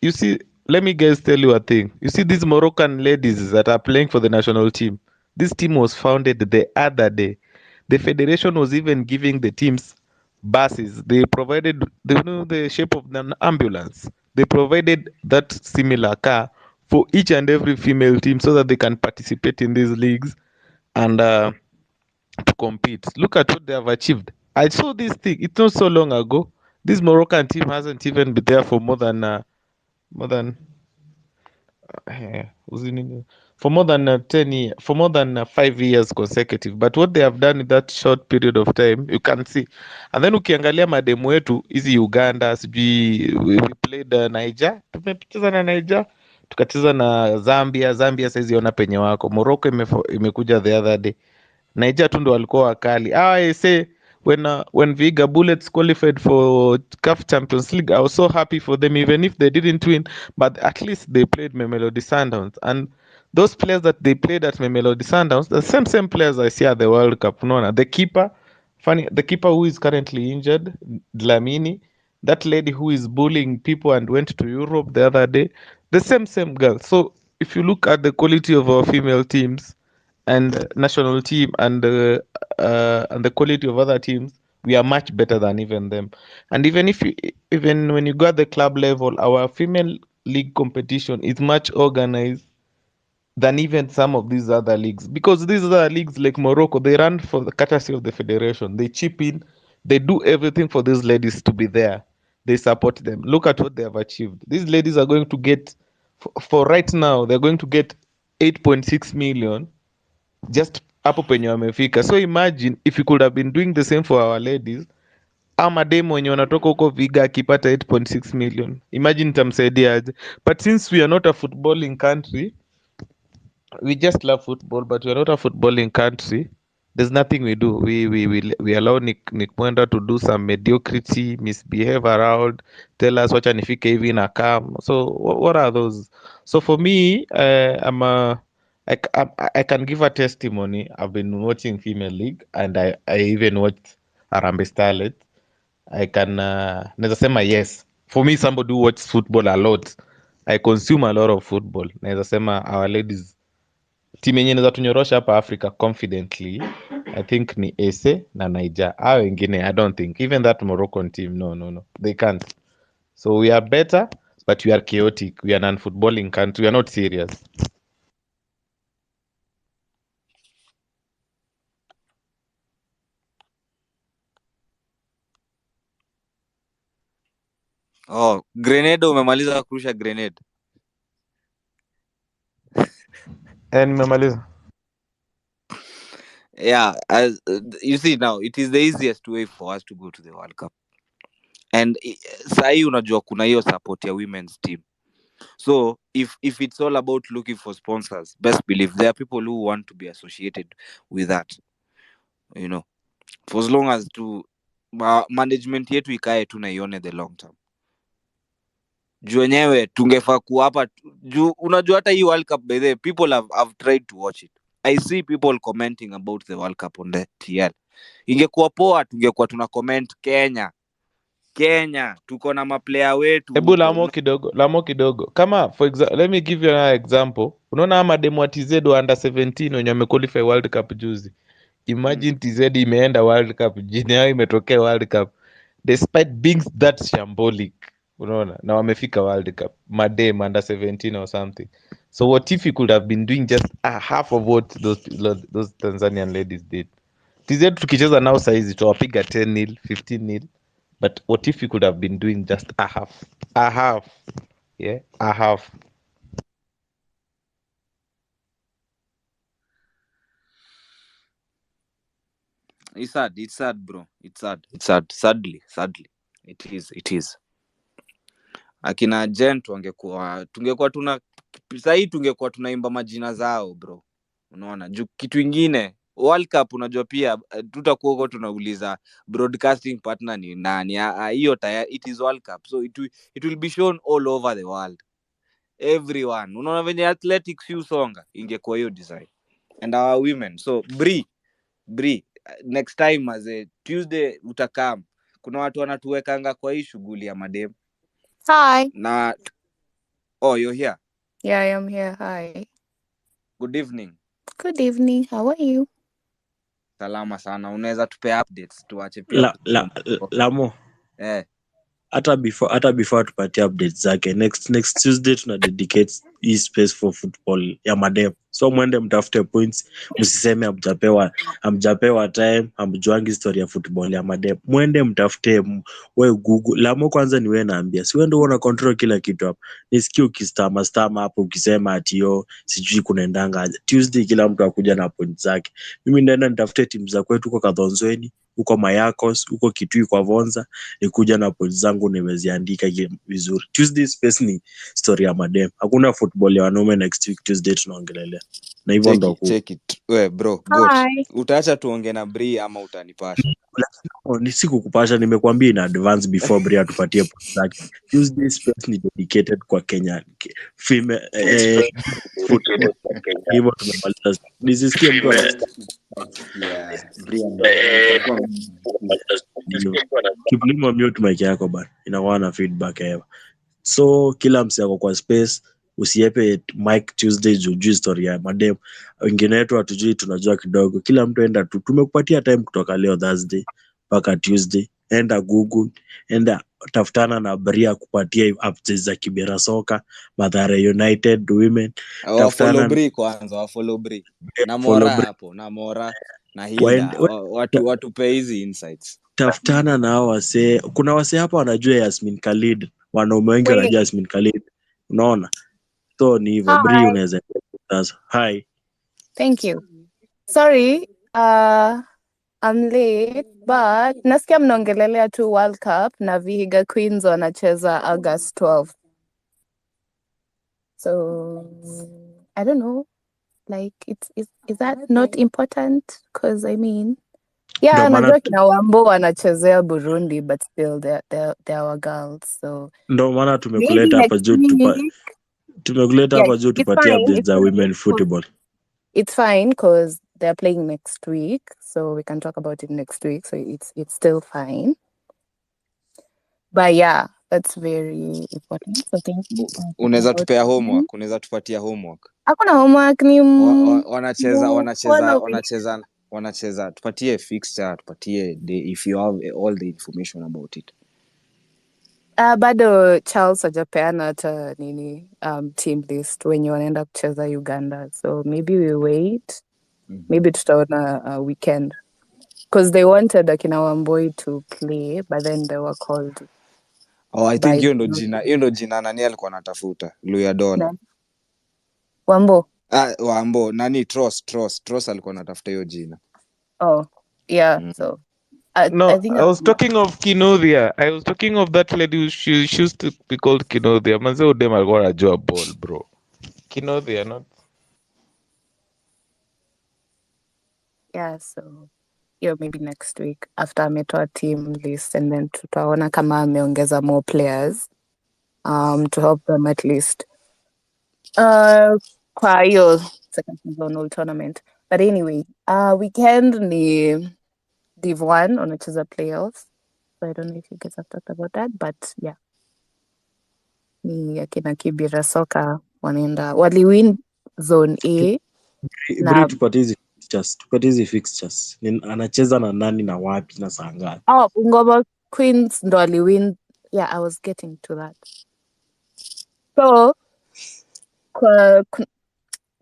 You see, let me guys tell you a thing. You see these Moroccan ladies that are playing for the national team. This team was founded the other day. The federation was even giving the teams buses. They provided, you know, the shape of an ambulance. They provided that similar car for each and every female team so that they can participate in these leagues and to compete. Look at what they have achieved. I saw this thing. It's not so long ago. This Moroccan team hasn't even been there for more than for more than 10 years, for more than 5 years consecutive. But what they have done in that short period of time, you can see. And then ukiangalia mademu wetu hizi Uganda, sijui we played Niger, tumecheza na Niger, tukacheza na Zambia saizi ona penye wako. Morocco imekuja the other day. Niger tu ndo walikuwa wakali. I say when Viga Bullets qualified for CAF Champions League, I was so happy for them, even if they didn't win, but at least they played Mamelodi Sundowns. And those players that they played at Mamelodi Sundowns, the same players I see at the World Cup. No, the keeper, the keeper who is currently injured, Dlamini, that lady who is bullying people and went to Europe the other day, the same girl. So if you look at the quality of our female teams, and national team and the quality of other teams, we are much better than even them. And even when you go at the club level, our female league competition is much organized than even some of these other leagues, because these other leagues like Morocco, they run for the courtesy of the federation. They chip in, they do everything for these ladies to be there. They support them. Look at what they have achieved. These ladies are going to get, for right now, they're going to get 8.6 million just hapo penye wamefika. So imagine if you could have been doing the same for our ladies, ama demo wenye wanatoka huko Viga akipata 8.6 million, imagine itamsaidia aje. But since we are not a footballing country, we just love football, but we are not a footballing country, there's nothing we do. We allow Nick Mwenda to do some mediocrity, misbehave around, tell us wacha nifike hivi na come. So what are those? So for me, I can give a testimony. I've been watching Female League and I even watched Harambee Starlet. I can naweza sema yes. For me, somebody who watches football a lot, I consume a lot of football. Naweza sema our ladies, timu yenye inaweza tunyorosha hapa Africa confidently, I think ni Ese na Niger. Hao wengine I don't think, even that Moroccan team, no, they can't. So we are better, but we are chaotic. We are non-footballing country. We are not serious. Oh, grenade umemaliza kurusha grenade. Nimemaliza. Yeah, as you see now, it is the easiest way for us to go to the World Cup. And sahi unajua kuna hiyo support ya women's team. So if it's all about looking for sponsors, best believe there are people who want to be associated with that. You know, for as long as to management yetu ikae tu na ione the long term. Juu wenyewe tungefaa kuwa hapa juu unajua hata hii World Cup by the way, people have tried to watch it. I see people commenting about the World Cup on the TL. Ingekuwa poa tungekuwa tuna comment Kenya tuko na maplayer wetu. Hebu lamo kidogo. Kama for example, let me give you another example. Unaona ama demo wa TZ wa under 17 wenye wamequalify World Cup juzi. Imagine TZ imeenda World Cup, jini yao imetokea World Cup despite being that shambolic. Unaona, na wamefika World Cup. Madem under 17 or something. So what if you could have been doing just a half of what those Tanzanian ladies did? TZ tukicheza nao saizi tuwapiga 10-0, 15-0. But what if we could have been doing just a half? A half. Yeah, a half. It's sad, bro. It's sad. Sadly. It is. Akina Gent tungekuwa tungekuwa tunaimba majina zao, bro. Unaona? Juu kitu ingine World Cup unajua pia tutakuwa huko tunauliza broadcasting partner ni nani. Hiyo tayari it is World Cup. So it will be shown all over the world. Everyone. Unaona venye athletics songa ingekuwa hiyo design. And our women. So Bri, next time as a Tuesday utakam. Kuna watu wanatuwekanga kwa hii shughuli ya madem. Hi. Na you're here. Yeah, I am here. Hi. Good evening. Good evening. How are you? Salama sana. Unaweza tupe updates tuache pia Lamo. Hata before tupatie updates zake, next Tuesday tuna dedicate hii space for football ya madem. So mwende mtafute points, msiseme hamjapewa time, hamjuangi story ya football ya madem. Mwende mtafute, we Google. Lamo kwanza ni wewe naambia. Si wewe ndio una control kila kitu hapa. Nisikie ukistama hapo ukisema ati sijui kunaendanga aje. Tuesday kila mtu akuja na points zake. Mimi ndaenda nitafute timu za kwetu huko Kadhonzweni, huko Mayakos, huko Kitui kwa Vonza, nikuja na points zangu nimeziandika vizuri. Tuesday space ni story ya madem. Hakuna football ya wanaume next week Tuesday tunaongelelea. Na hivyo ndo check it. We bro, goat. Utaacha tuonge na Bri ama utanipasha? Ni siku kupasha, nimekuambia in advance before Bri atupatie points zake. Tuesday space ni dedicated kwa Kenya female football. Hivyo tumemaliza. Nisisikie mtu Kiplimo mute mic yako bana. Inakuwa na feedback hewa. So kila msi yako kwa space, usiepe mic Tuesday juu story ya madem. Wengine wetu hatujui, tunajua kidogo. Kila mtu enda tu. Tumekupatia time kutoka leo Thursday mpaka Tuesday. Enda Google, enda tafutana na Bria kupatia updates za Kibera Soka, Mathare United Women. Follow Bri kwanza, follow Bri. Na Mora hapo, na Mora na Hilda. Watu pay hizi insights. Tafutana na hao wasee. Kuna wasee hapa wanajua Yasmin Khalid. Wanaume wengi wanajua Yasmin Khalid. Unaona? So ni hivyo. Bri unaweza sasa. Hi. Thank you. Sorry, I'm late, but nasikia mnaongelelea tu World Cup na Vihiga Queens wanacheza August 12. So I don't know. Like is that not important? Because I mean, yeah, najua kina Wambo wanachezea Burundi, but still they're our girls. So ndo maana tumekuleta hapa juu tupatie updates za women football. It's fine because they're playing next week, so we can talk about it next week. So it's still fine. But yeah, that's very important. So thank you. Unaweza tupea homework, unaweza tupatia homework. Hakuna homework ni wanacheza tupatie fixture, tupatie if you have all the information about it. Bado Charles hajapeana hata nini team list wenye wanaenda kucheza Uganda, so maybe we wait. Maybe tutaona weekend because they wanted akina Wamboi to play, but then they were called. I think hiyo ndo jina nani alikuwa anatafuta Luyadona. Wambo Wambo nani Tross alikuwa anatafuta hiyo jina. Yeah. So I think I was talking of Kinodhia. I was talking of that lady who she used to be called Kinodhia. Manze udem alikuwa anajua ball, bro. Kinodhia, not. Yeah, so maybe next week after ametoa team list, and then tutaona kama ameongeza more players to help them at least kwa hiyo second zonal tournament. But anyway, weekend ni Div 1 wanacheza playoffs. So I don't know if you guys have talked about that, but yeah. Ni akina Kibera Soka waliwin zone A. Bri tupatie hizi fixtures. Anacheza na nani na wapi na saa ngapi? Bungoma Queens ndo waliwin. Yeah, I was getting to that. So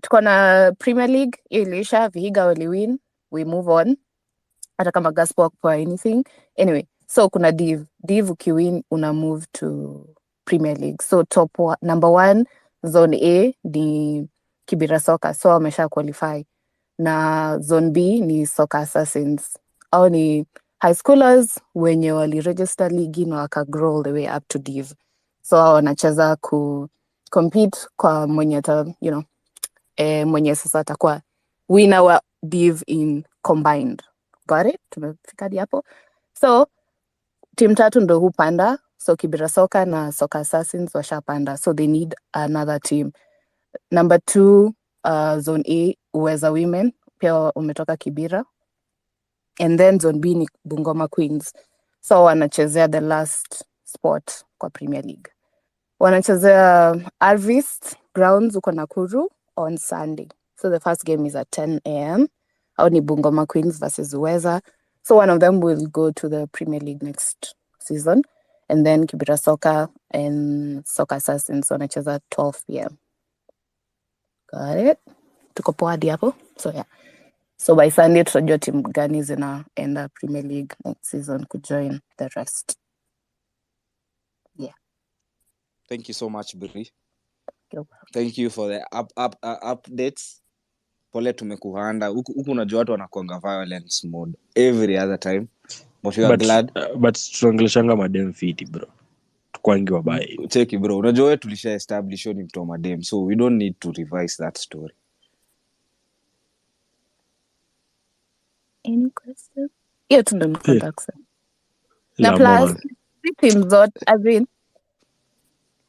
tuko na Premier League ilisha, Vihiga waliwin, we move on. hata kama Gaspok or anything. Anyway, so kuna div ukiwin una move to Premier League. So number 1 zone A ni Kibera Soka, so wamesha qualify, na zone B ni Soccer Assassins, au ni high schoolers wenye waliregister ligi na wakagrow all the way up to div, so wanacheza compete kwa mwenye mwenye sasa atakuwa winner wa div in combined. Got it? Tumefika hadi hapo. So team 3 ndo hupanda, so Kibera Soka na Soccer Assassins washapanda, so they need another team. Number 2 zone A Uweza Women pia umetoka Kibera, and then zone B ni Bungoma Queens, so wanachezea the last spot kwa Premier League. Wanachezea Arvist Grounds uko Nakuru on Sunday. So the first game is at 10 a.m. Au ni Bungoma Queens versus Uweza. So one of them will go to the Premier League next season. And then Kibera Soka and Soccer Assassins wanacheza 12 p.m. Got it? Tuko poa hadi hapo? So yeah. So by Sunday tutajua timu gani zinaenda Premier League next season kujoin the rest. Yeah. Thank you so much, Bri. You're Thank you for the updates. Pole tumekuhanda. Huku unajua watu wanakuanga violence mode every other time. But we are glad. But tunaongeleshanga madem fiti bro. Tukwangi wabaya. Cheki bro. Unajua wewe tulisha establish ni mtu wa madem. So we don't need to revise that story. Any questions? Yeah, to the contact. La Na plus, moral.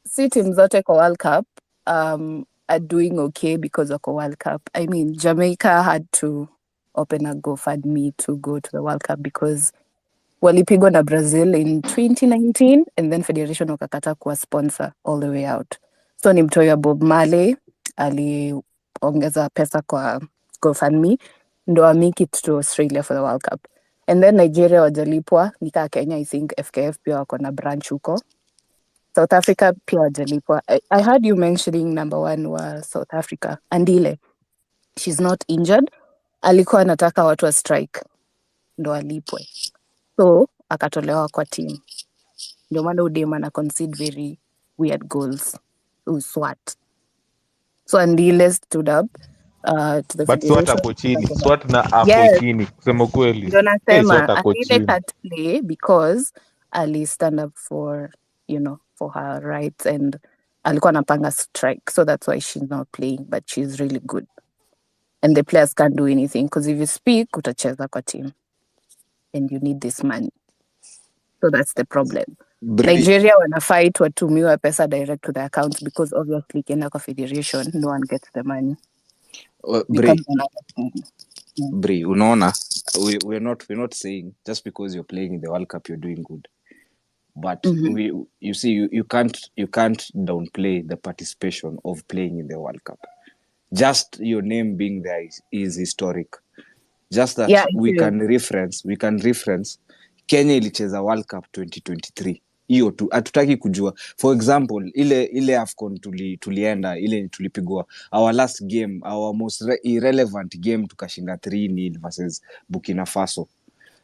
si team zote kwa World Cup are doing okay because of the World Cup. I mean, Jamaica had to open a GoFundMe to go to the World Cup because walipigwa na Brazil in 2019 and then Federation wakakata kuwa sponsor all the way out. So ni mtoyo Bob Marley aliongeza pesa kwa GoFundMe ndo make it to Australia for the World Cup. And then Nigeria wajalipwa, nika Kenya I think FKF pia wako na branch huko. South Africa pia wajalipwa. I heard you mentioning number 1 wa South Africa, Andile. She's not injured. Alikuwa anataka watu wa strike ndo alipwe. So akatolewa kwa team. Ndio maana udema na concede very weird goals. Swat. So Andile stood up to the But Swat federation. hapo chini, Swat na hapo Yes. chini kusema kweli. Ndio Swat nasema hapo Andile chini. can't play because ali stand up for for her rights and alikuwa anapanga strike, so that's why she's not playing, but she's really good and the players can't do anything because if you speak utacheza kwa team and you need this money, so that's the problem. Nigeria wana fight watumiwa pesa direct to the accounts because obviously ikienda kwa federation no one gets the money. Bri, unaona, we're not saying just because you're playing in the World Cup you're doing good, but you see you can't downplay the participation of playing in the World Cup. Just your name being there is historic. Just that we can reference Kenya ilicheza World Cup 2023. Hiyo tu hatutaki kujua. For example, ile AFCON tulienda, ile tulipigwa our last game, our most irrelevant game tukashinda 3-0 versus Burkina Faso.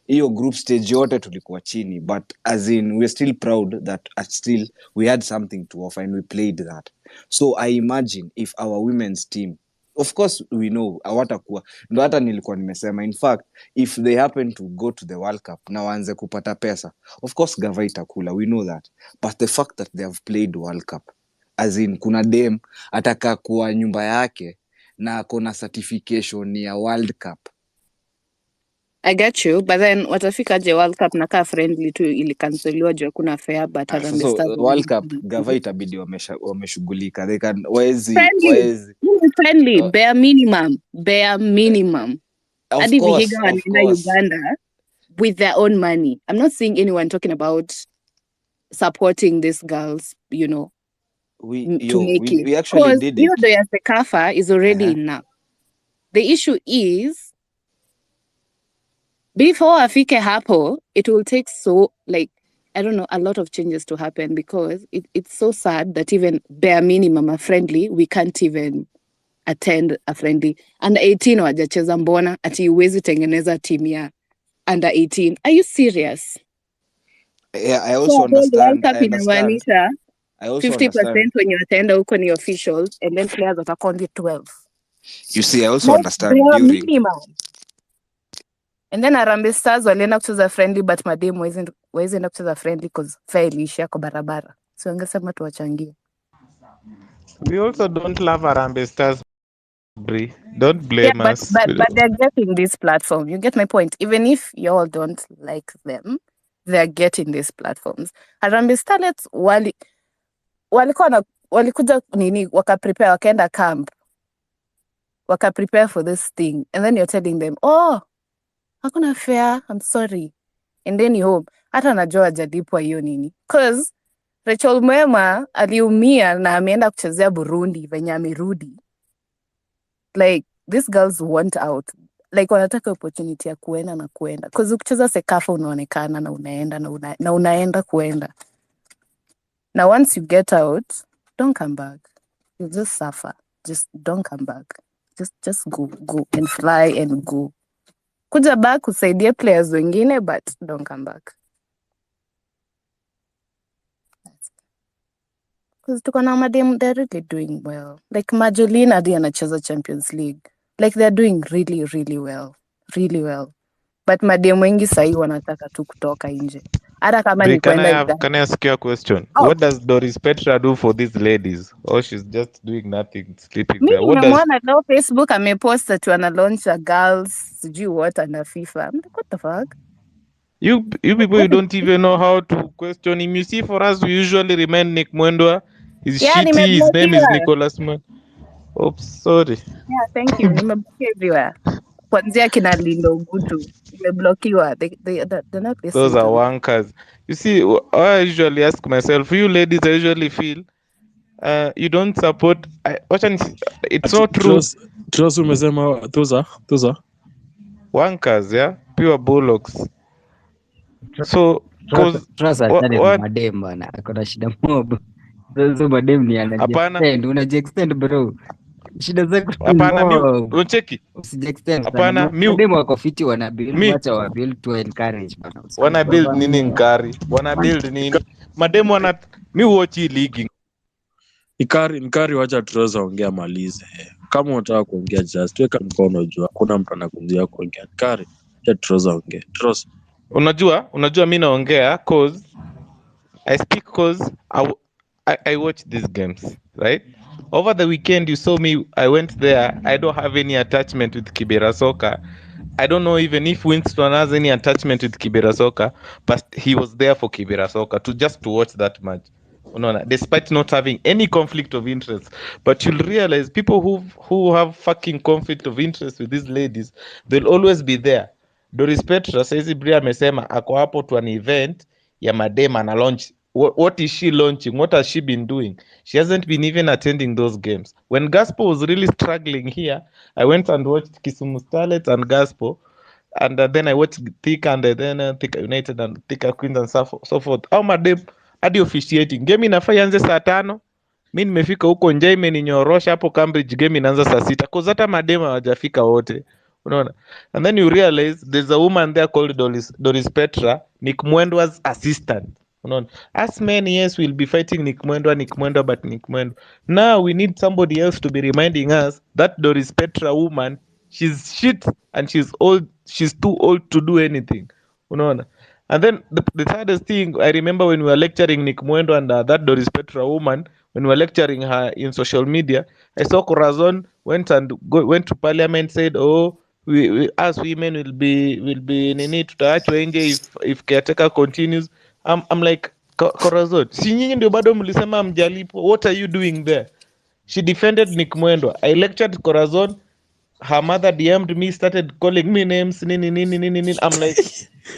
Hiyo group stage yote tulikuwa chini, but as in we're still proud that still we had something to offer and we played that. So I imagine if our women's team, of course we know hawatakuwa, ndo hata nilikuwa nimesema, in fact if they happen to go to the World Cup na waanze kupata pesa, of course gava itakula, we know that, but the fact that they have played World Cup, as in kuna dem ataka kuwa nyumba yake na akona certification ya World Cup. I get you, but then watafika je World Cup na kaa friendly tu ilikanseliwa juu kuna fair, but Harambee So Stars World Cup gava itabidi wameshughulika, they can friendly bare minimum hadi Vihiga wanaenda Uganda with their own money. I'm not seeing anyone talking about supporting these girls, to make it. We actually did it. The Sekafa is already enough. The issue is before afike hapo, it will take a lot of changes to happen because it's so sad that even bare minimum a friendly, we can't even attend a friendly. Under 18 wajacheza mbona ati uwezi tengeneza team ya under 18. Are you serious? Yeah, I So also a whole World understand. Cup I understand. inamaanisha I also 50% understand. wenye wataenda huko ni officials and then players watakuwa only 12. You see, I also Like understand bare during. minimum. And then Harambee Stars walienda kucheza friendly but mademu wawezi enda kucheza friendly because fare iliishia kwa barabara. So wangesema tuwachangie. We also don't love Harambee Stars, Bri. Don't Yeah, blame but us. but but they're getting this platform. You get my point. Even if y'all don't like them, they're getting these platforms. Harambee Starlets walikuja nini wakaprepare wakaenda camp. Wakaprepare for this thing and then you're telling them, "Oh, hakuna fare, I'm sorry." And then you home. Hata najua hajalipwa hiyo nini. Cause Rachel Mwema aliumia na ameenda kuchezea Burundi venye amerudi. Like these girls want out. Like wanataka opportunity ya kuenda na kuenda. Cause ukicheza Sekafa unaonekana na unaenda na unaenda kuenda. Now once you get out, don't come back. You just suffer. Just don't come back. Just go and fly and go. Kuja back usaidie players wengine but don't come back. Because tuko na madem, they're really doing well. Like Majolina hadi anacheza Champions League. Like they're doing really, really well. Really well. But madem wengi sahi wanataka tu kutoka nje. Hata kama Bri, ni kwenda Uganda. can I ask you a question? Oh, What does Doris Petra do for these ladies? Or she's just doing nothing, sleeping mimi there? What does nimemwona leo Facebook amepost ati wana launch a girls sijui what under FIFA. I'm like, what the fuck? you people, you don't even know how to question him. You see, for us, we usually remind Nick Mwendwa. He's Yeah, shitty. His name is nimeblokiwa. Nicholas Man. Oops, sorry. Yeah, thank you. Nimeblokiwa everywhere. Kuanzia kina Lindo Gutu. Nimeblokiwa. They're not listening Those are to me. wankers. You see, I usually ask myself, you ladies, I usually feel you don't support. It's not true. Trust umesema those are Wankers, yeah, pure bullocks. So, cause Trust achane na what? madem bana, akona shida mob. Sasa madem ni Hapana, anajiextend, unajiextend bro. Shida zako ni hapana, mob. uncheki. Usijiextend sana. Hapana, Madem wako fiti wana build, mi wacha wa build to encourage bana. wana build Usijibamba. nini nkari? Wana build nini? Mademu mi watch hii ligi. Nkari, wacha Troza ongea malize. Kama unataka kuongea just weka mkono juu, hakuna mtu anakuzia kuongea. Nkari, wacha Troza ongea. Troza. Unajua mi naongea cause I speak cause I watch these games, right? Over the weekend, you saw me. I went there. I don't have any attachment with Kibera Soccer. I don't know even if Winston has any attachment with Kibera Soccer, but he was there for Kibera Soccer to watch that match. Unaona, despite not having any conflict of interest. But you'll realize people who have fucking conflict of interest with these ladies, they'll always be there. Doris Petra saizi Bria amesema ako hapo to an event ya madem ana launch. What is she launching? What has she been doing? She hasn't been even attending those games. When Gaspo was really struggling here, I went and watched Kisumu Starlets and Gaspo, and then I watched Thika and then Thika United and Thika Queens and so forth. Au madem hadi officiating game inafaa ianze saa 5. Mi nimefika huko njaa imeninyorosha hapo Cambridge, game inaanza saa 6 cause hata madema hawajafika wote, unaona. And then you realize there's a woman there called Doris Petra, Nick Mwendwa's assistant, unaona. As men, yes, we'll be fighting Nick Mwendwa, but Nick Mwendwa, now we need somebody else to be reminding us that Doris Petra woman, she's shit and she's too old to do anything, unaona. And then the saddest thing, I remember when we were lecturing Nick Mwendo and that Doris Petra woman, when we were lecturing her in social media, I saw Corazon went to parliament, said, "Oh, we us women will be nini tutaachwa nje if caretaker continues." I'm like, Corazon, si nyinyi ndio bado mlisema mjalipo? What are you doing there? She defended Nick Mwendo. I lectured Corazon. Her mother DM'd me, started calling me names. Nini, nini, nini, nini. I'm like,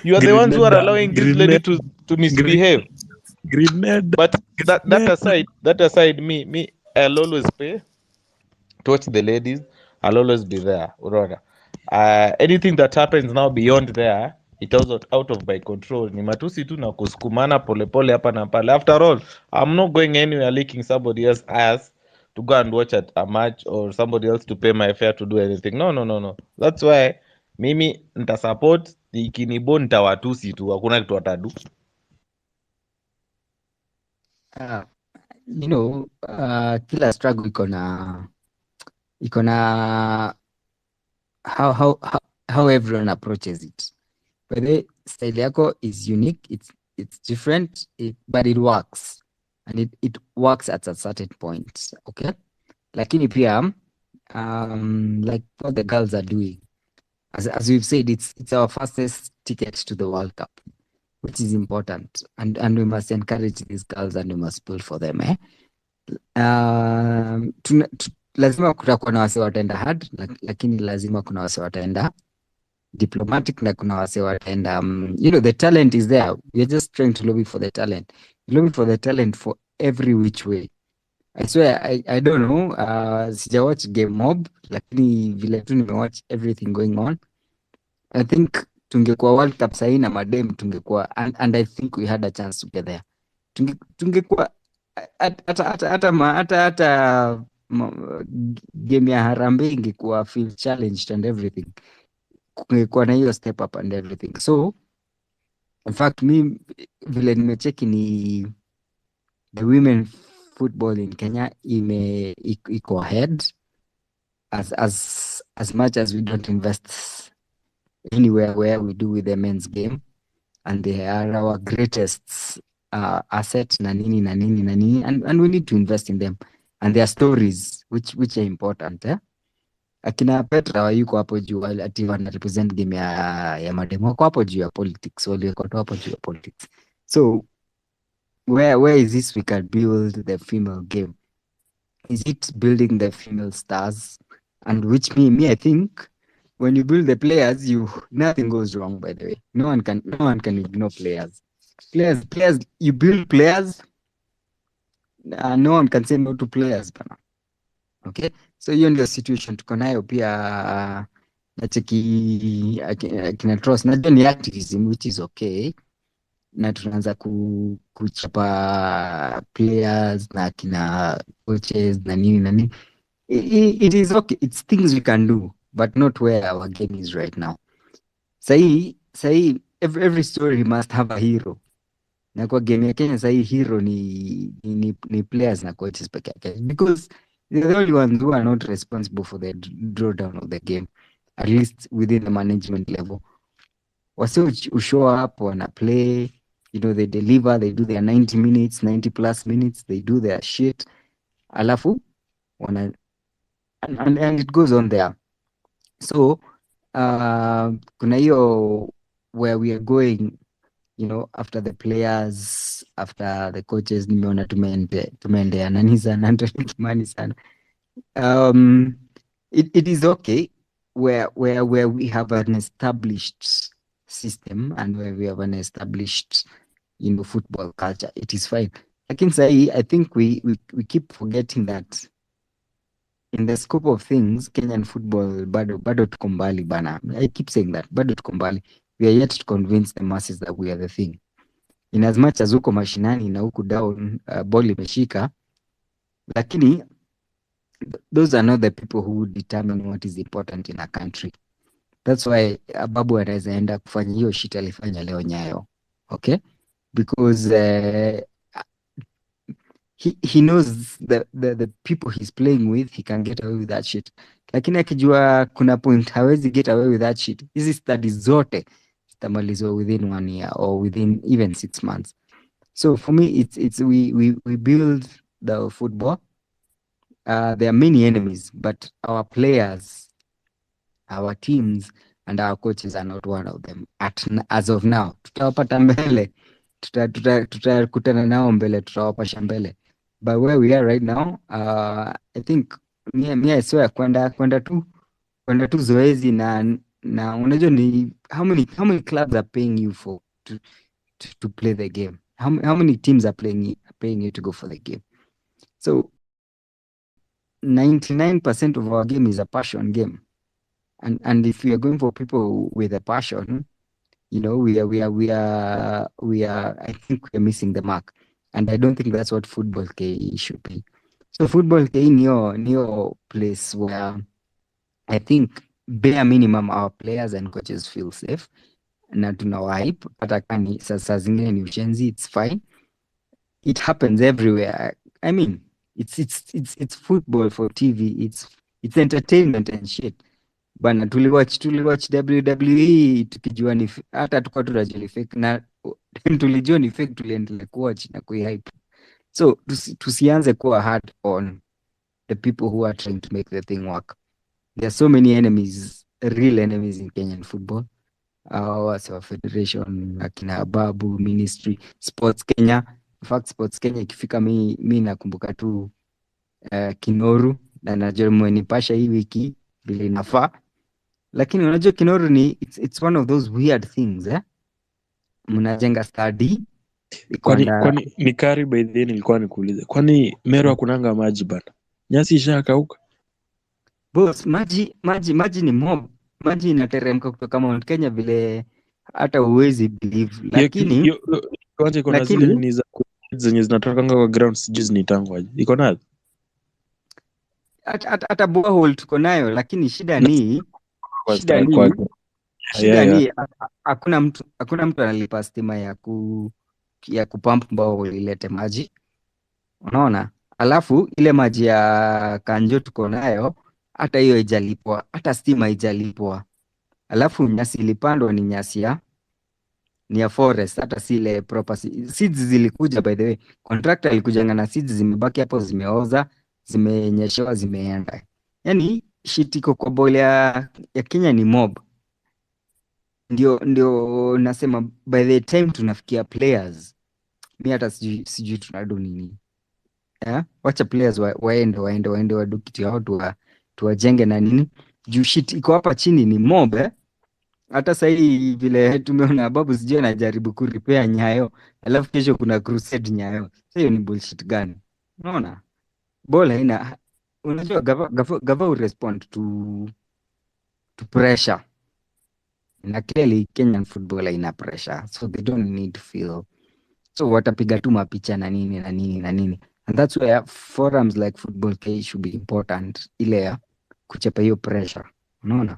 you are the ones who are allowing this lady to misbehave. But that aside, me, I'll always pay to watch the ladies. I'll always be there. Unaona. Anything that happens now beyond there, it was out of my control. Ni matusi tu na kusukumana polepole hapa na pale. After all, I'm not going anywhere licking somebody else's ass to go and watch a match or somebody else to pay my fare to do anything. No. That's why Mimi nitasupport, ikinibo nitawatusi tu, hakuna kitu watadu. Kila struggle iko na how everyone approaches it. By the way, style yako is unique, it's different, but it works, and it works at a certain point, okay? Lakini pia like what the girls are doing, as we've said, it's our fastest ticket to the World Cup, which is important, and we must encourage these girls and we must pull for them, eh? Lazima kutakuwa na wase wataenda hard, lakini lazima kuna wase wataenda diplomatic na kuna wase wataenda the talent is there. We're just trying to lobby for the talent. Lobby for the talent for every which way. I swear, I don't know, sijawatch game mob, lakini vile tu nimewatch everything going on, I think tungekuwa World Cup sahii na madem tungekuwa, and I think we had a chance to get there. Tungekuwa hata game ya Harambee ingekuwa feel challenged and everything, kungekuwa na hiyo step up and everything. So in fact mi vile nimecheki ni the women football in Kenya iko ahead, as much as we don't invest anywhere where we do with the men's game, and they are our greatest asset na nini, and we need to invest in them and their stories which are important, eh? Akina Petra wayuko hapo juu ati wana represent game ya mademo, wako hapo juu ya politics, waliwekwa tu hapo juu ya politics. So where is this we can build the female game? Is it building the female stars? And which me I think when you build the players, nothing goes wrong, by the way. No one can ignore players. Players, you build players, no one can say no to players bana. Okay, so hiyo ndio situation tuko nayo pia. Nacheki akina Tross, najua ni activism which is okay, na tunaanza kuchapa players na akina coaches na nini. It is okay, it's things we can do, but not where our game is right now. Sahi every story must have a hero, na kwa game ya Kenya sahi hero ni players na coaches peke yake, because they're the only ones who are not responsible for the drawdown of the game, at least within the management level. Wase ushow up, wana play, they deliver, they do their 90 minutes, 90 plus minutes, they do their shit, alafu wana and it goes on there. So kuna hiyo where we are going, after the players, after the coaches. Nimeona tumeendea nani sana, Anthony Kimani sana. It is okay where we have an established system and where we have an established football culture, it is fine. Lakini sahi I think we keep forgetting that in the scope of things, Kenyan football bado tuko mbali bana. I keep saying that, bado tuko mbali. We are yet to convince the masses that we are the thing. In as much as huko mashinani na huku down, ball imeshika, lakini those are not the people who determine what is important in a country. That's why Ababu anaweza enda kufanya hiyo shit alifanya leo Nyayo, okay? Because he knows the people he's playing with, he can get away with that shit. Lakini akijua kuna point hawezi get away with that shit, hizi studies zote zitamalizwa within 1 year or within even 6 months. So for me, it's we build the football. There are many enemies, but our players, our teams, and our coaches are not one of them as of now. Tutawapata mbele, tutakutana nao mbele, tutawapasha mbele. But where we are right now, I think me I swear kwenda tu zoezi na unajua ni how many clubs are paying you for to play the game? How many teams are paying you to go for the game? So 99% of our game is a passion game, and if we are going for people with a passion, we are I think we are missing the mark, and I don't think that's what football K should be. So football K niyo place where I think bare minimum our players and coaches feel safe na tunawahype hata kani saa zingine ni ushenzi, it's fine, it happens everywhere. I mean, it's football for TV, it's entertainment and shit bana. Tuliwatch WWE tukijua ni hata tukua tunajua ni fake na tulijua ni fake, tuliendelea kuwatch na kuihype. So tusianze kuwa hard on the people who are trying to make the thing work. There are so many enemies, real enemies in Kenyan football. Our federation, akina Ababu, ministry, Sports Kenya. In fact, Sports Kenya ikifika mi nakumbuka tu Kinoru na najua mwenipasha hii wiki vile inafaa, lakini unajua Kinoru ni it's one of those weird things mnajenga study kwani ni kari by the way, nilikuwa nikuulize, kwani Meru hakunanga maji bana? Nyasi ishakauka boss. Maji ni mob, maji inateremka kutoka Mount Kenya vile hata uwezi believe, lakini kiwanja iko na zile nini za zenye zinatokanga kwa ground, sijui zinaitangwaje, iko nazo hata borehole tuko nayo, lakini shida ni hakuna mtu analipa stima ya kupump borehole ilete maji, unaona. Alafu ile maji ya Kanjo tuko nayo, hata hiyo haijalipwa, hata stima haijalipwa. Alafu nyasi ilipandwa ni nyasi ya forest, hata si ile proper seeds zilikuja. By the way, contractor alikujanga na seeds zimebaki hapo, zimeoza, zimenyeshewa, zimeenda. Yani shit iko kwa boil ya Kenya ni mob. Ndio nasema by the time tunafikia players, mi hata sijui tunado nini. Wacha players waende wadu kitu yao, tuwajenge na nini, juu shit iko hapa chini ni mob. Hata sahii vile tumeona Ababu sijui anajaribu kuripea Nyayo, alafu kesho kuna crusade Nyayo. So hiyo ni bullshit gani? Unaona, ball haina, unajua gava respond to pressure, na clearly Kenyan football haina pressure, so they don't need to feel, so watapiga tu mapicha na nini na nini na nini, and that's where forums like Football K should be important, ile ya kuchapa hiyo pressure. Unaona,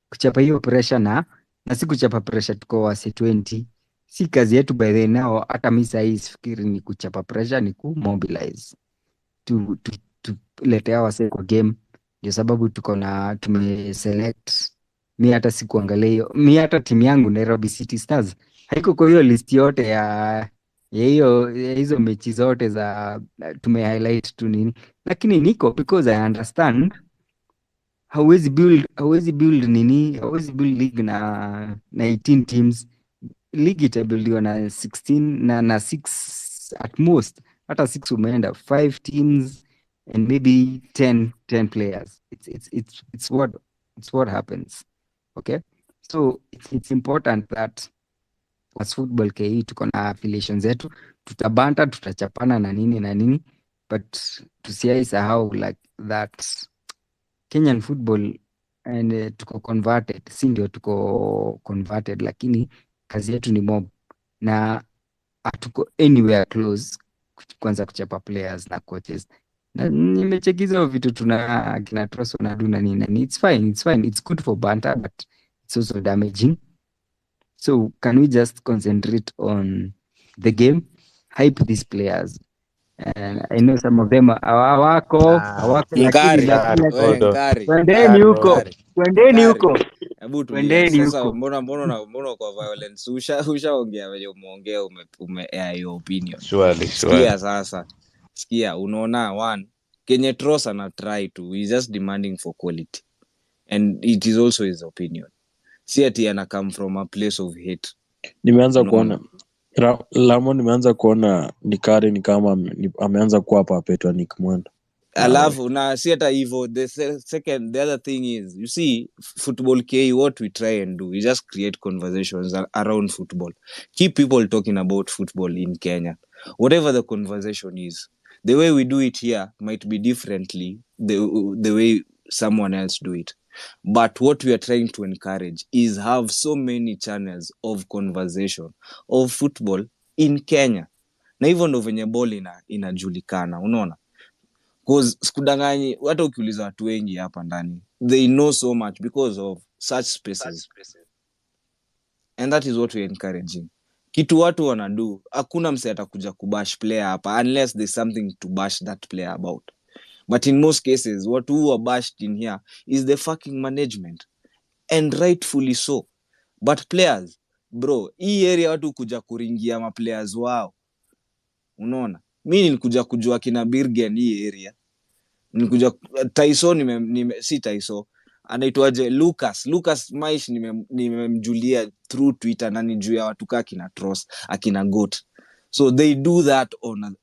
kuchapa hiyo pressure na si kuchapa pressure tuko wase 20, si kazi yetu by the now. Hata mimi sahii sifikiri ni kuchapa pressure, ni kumobilize tuletea wase kwa game. Ndio sababu tumeselect, mi hata sikuangalia hiyo, mi hata timu yangu Nairobi City Stars haiko kwa hiyo list yote ya hizo mechi zote za tumehighlight tu nini, lakini niko because I understand hauwezi build league na 18 teams. League itabuildiwa na 16 na 6 at most, hata 6 umeenda 5 teams and maybe 10 players. It's what happens. Okay, so it's important that as Football KE tuko na affiliations zetu, tutabanta, tutachapana na nini, but tusiaisahau like that Kenyan football and tuko converted, si ndio tuko converted, lakini kazi yetu ni mob na hatuko anywhere close kwanza kuchapa players na coaches. Na nimechekiza vitu kina Trosso na Duna nini, it's fine, it's good for banter, but it's also damaging. So can we just concentrate on the game, hype these players? And I know some of them hawako Nkari, twendeni huko. Hebu tulia sasa, mbona kwa violence ushaongea venye umeongea, your opinion. Sikia sasa, unaona one Kenye Tross ana try to, he's just demanding for quality, and it is also his opinion. Si ati ana come from a place of hate. Nimeanza kuona Lamo, nimeanza kuona Nikari ni kama ameanza kuwa papetwa Nick Mwendo. Alafu na si hata hivyo, the other thing is, you see, Football K, what we try and do is just create conversations around football. Keep people talking about football in Kenya. Whatever the conversation is, the way we do it here might be differently the way someone else do it. But what we are trying to encourage is have so many channels of conversation of football in Kenya. Na hivyo ndo venye ball inajulikana, unaona? Cause sikudanganyi, hata ukiuliza watu wengi hapa ndani, they know so much because of such spaces, and that is what we're encouraging. Kitu watu wanadu, hakuna mse atakuja kubash player hapa unless there's something to bash that player about. But in most cases, what who are bashed in here is the fucking management, and rightfully so. But players, bro, hii area watu kuja kuringia maplayers wao. Unaona? Mi nilikuja kujua kina Birgen hii area. Nilikuja Taiso si Taiso. Anaitwaje Lucas Maish nimemjulia through Twitter na ni juu ya watu kaa kina Tross, akina Goat. So they do that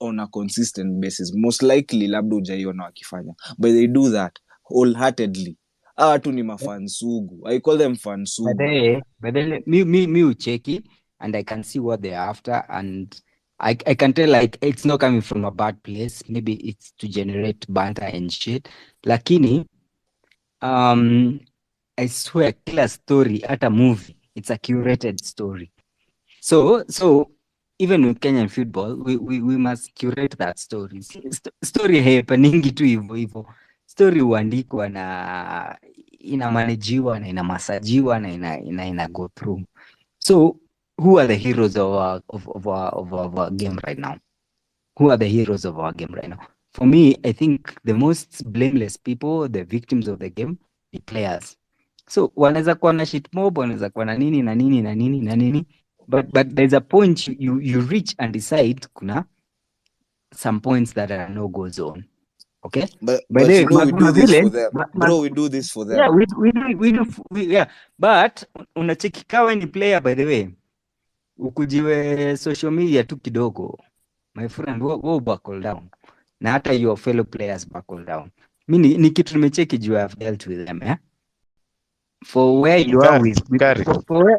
on a consistent basis. Most likely labda hujaiona wakifanya. But they do that wholeheartedly. Hawa tu ni mafansugu. I call them fansugu. But then me ucheki and I can see what they're after, and I can tell like it's not coming from a bad place. Maybe it's to generate banter and shit. Lakini I swear kila story at a movie, it's a curated story. So even with Kenyan football, we must curate that story. Story happeningi tu hivyo. Story huandikwa na inamanajiwa na inamasajiwa na ina go through. So who are the heroes of our game right now? Who are the heroes of our game right now? For me, I think the most blameless people, the victims of the game, the players. So wanaweza kuwa na shit mob, wanaweza kuwa na nini, but there's a point you reach and decide kuna some points that are no go zone. Okay? But you know we do this for them. Bro, we do this for them. Yeah, yeah. But unacheki kawa ni player, by the way, ukujiwe social media tu kidogo, my friend, go buckle down. Na hata your fellow players buckle down. Mimi ni kitu nimecheki juu I've dealt with them, yeah? For where you are with for where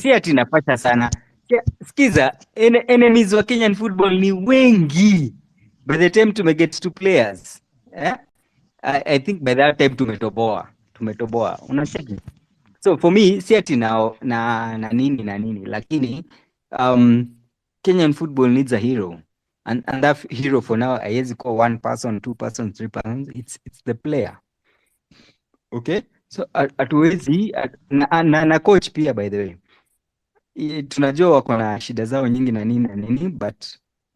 si ati napata sana. Skiza, enemies wa Kenyan football ni wengi. By the time tumeget to players, yeah? I think by that time tumetoboa. Unacheki? So for me, si ati na nini, lakini Kenyan football needs a hero. And that hero for now, haiwezi kuwa 1 person, 2 person, 3 person, it's the player. Okay? So atuwezi na coach pia, by the way. Tunajua wako na shida zao nyingi na nini, but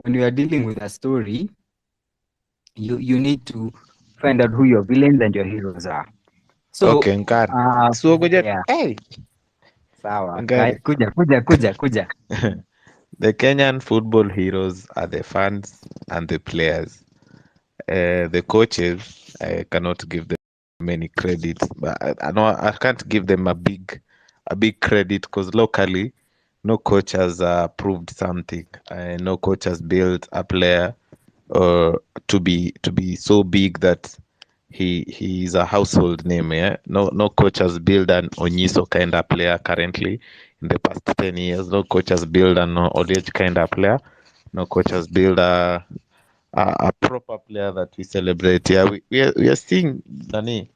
when you are dealing with a story, you need to find out who your villains and your heroes are. So okay, Nkari. So goja, yeah. hey. Sawa. Nkari. Kuja. The Kenyan football heroes are the fans and the players. The coaches, I cannot give them many credits, but I can't give them a big credit because locally, no coach has proved something. No coach has built a player to be so big that he is a household name. Yeah, no coach has built an Onyiso kind of player currently in the past 10 years. No coach has built an Oliech kind of player. No coach has built a proper player that we celebrate. Yeah, we are seeing Nani.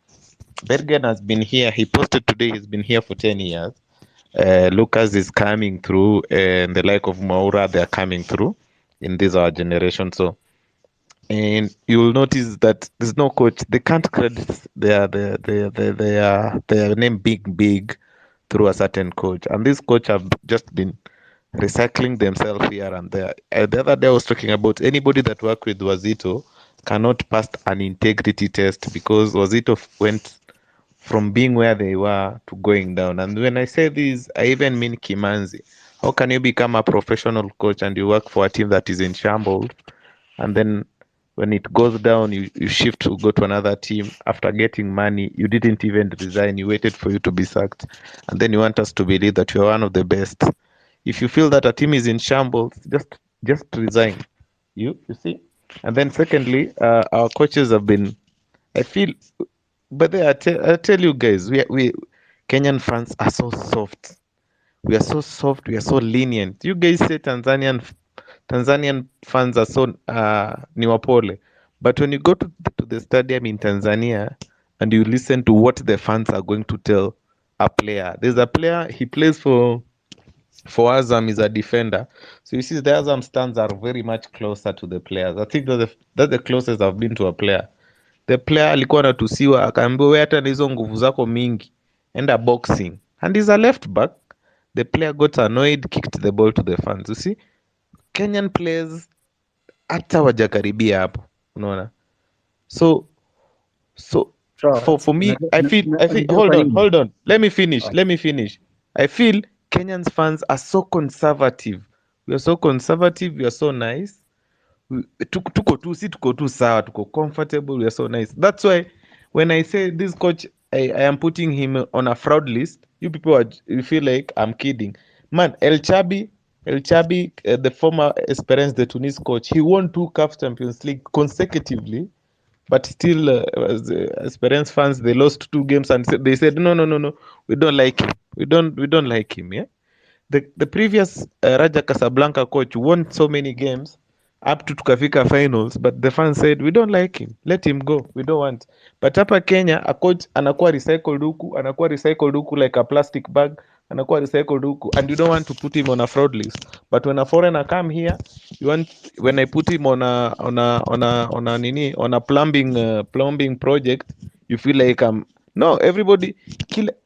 Bergen has been here. He posted today. He's been here for 10 years. Lucas is coming through, and the like of Maura, they are coming through in this our generation. So, and you'll notice that there's no coach. They can't credit their name big through a certain coach, and this coach have just been recycling themselves here and there. The other day I was talking about anybody that worked with Wazito cannot pass an integrity test because Wazito went from being where they were to going down. And when I say this, I even mean Kimanzi. How can you become a professional coach and you work for a team that is in shambles, and then when it goes down, you shift to go to another team after getting money? You didn't even resign. You waited for you to be sacked. And then you want us to believe that you're one of the best. If you feel that a team is in shambles, just resign. You see? And then secondly, our coaches have been, I feel, but I tell you guys, we Kenyan fans are so soft. We are so soft. We are so lenient. You guys say Tanzanian fans are so ni wapole, but when you go to the stadium in Tanzania and you listen to what the fans are going to tell a player, there's a player, he plays for Azam, is a defender. So you see the Azam stands are very much closer to the players. I think that's the closest I've been to a player the player alikuwa anatusiwa akaambiwa wewe hata na hizo nguvu zako mingi enda boxing, and he's a left back. The player got annoyed, kicked the ball to the fans. You see, Kenyan players hata wajakaribia hapo, unaona. So for me I feel Unajua kwa nini? hold on let me Oh, finish. I feel Kenyans fans are so conservative. We are so conservative, we are so nice. Tuko tu sawa, tuko comfortable, we are so nice. That's why when I say this coach, I am putting him on a fraud list. You people you feel like I'm kidding. Man, El Chabi, the former Esperance de Tunis coach, he won 2 CAF Champions League consecutively, but still, as Esperance fans, they lost 2 games, and they said, no, we don't like him. We don't like him. Yeah, the previous Raja Casablanca coach won so many games up to tukafika finals, but the fans said we don't like him, let him go, we don't want. But hapa Kenya a coach anakuwa recycled huku like a plastic bag, anakuwa recycled huku, and you don't want to put him on a fraud list. But when a foreigner come here, you want, when I put him on a plumbing project, you feel like no, everybody,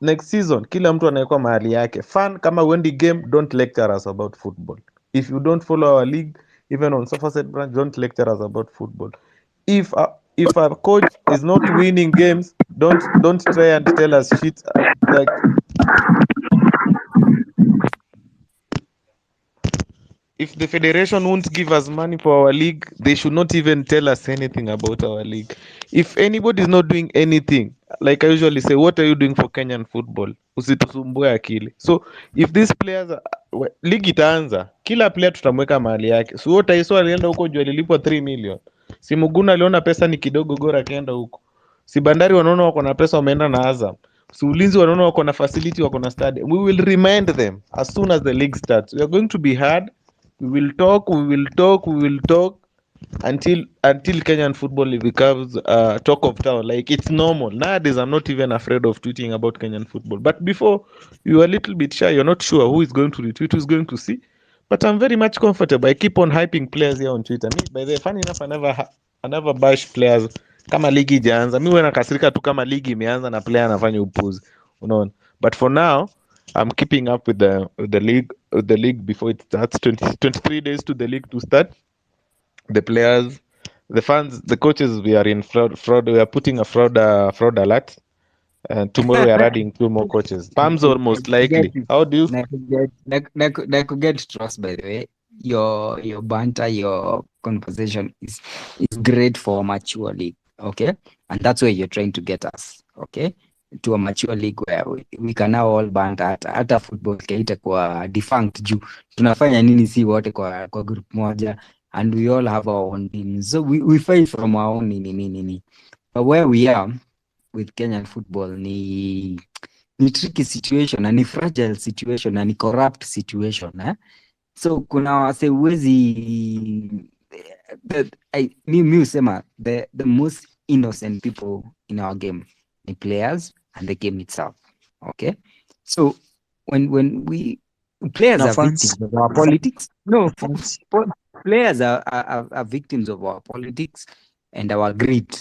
next season kila mtu anawekwa mahali yake. Fan kama Wendy game, don't lecture us about football. If you don't follow our league, even on Somerset branch, don't lecture us about football. If a coach is not winning games, don't try and tell us shit. Like, if the federation won't give us money for our league, they should not even tell us anything about our league. If anybody is not doing anything, like I usually say, what are you doing for Kenyan football? Usitusumbue akili. So if these players league itaanza, kila player tutamweka mahali yake. So Taiso alienda huko juu alilipwa 3 million. Si Muguna aliona pesa ni kidogo, Gora akaenda huko. Si Bandari wanaona wako na pesa, wameenda na Azam. Si Ulinzi wanaona wako na facility, wako na stadium. We will remind them as soon as the league starts. We are going to be hard. We will talk until Kenyan football becomes talk of town. Like, it's normal. Nowadays, I'm not even afraid of tweeting about Kenyan football. But before, you were a little bit shy. You're not sure who is going to retweet, who's going to see. But I'm very much comfortable. I keep on hyping players here on Twitter. Me, by the way, funny enough, I never bash players. Kama ligi ijaanza, mi huwa nakasirika tu kama ligi imeanza na player anafanya upuzi. Unaona? But for now, I'm keeping up with the league before it starts. 23 days to the league to start. The players, the fans, the coaches, we are in fraud. We are putting a fraud alert. And tomorrow we are adding 2 more coaches. Palms are most likely. How do you? Na kuget trust, by the way. Your banter, your conversation is great for a mature league, okay? And that's where you're trying to get us, okay? To a mature league where we can now all banter. Hata football kaita kwa defunct juu tunafanya nini si wote kwa group moja, and we all have our own teams, so we fight from our own nini. But where we are with Kenyan football ni tricky situation na ni fragile situation na ni corrupt situation, eh? So kuna wase uwezi mi usema the most innocent people in our game ni players and the game itself, okay? So when we players Na are fans, victims of our politics. No, players are victims of our politics and our greed.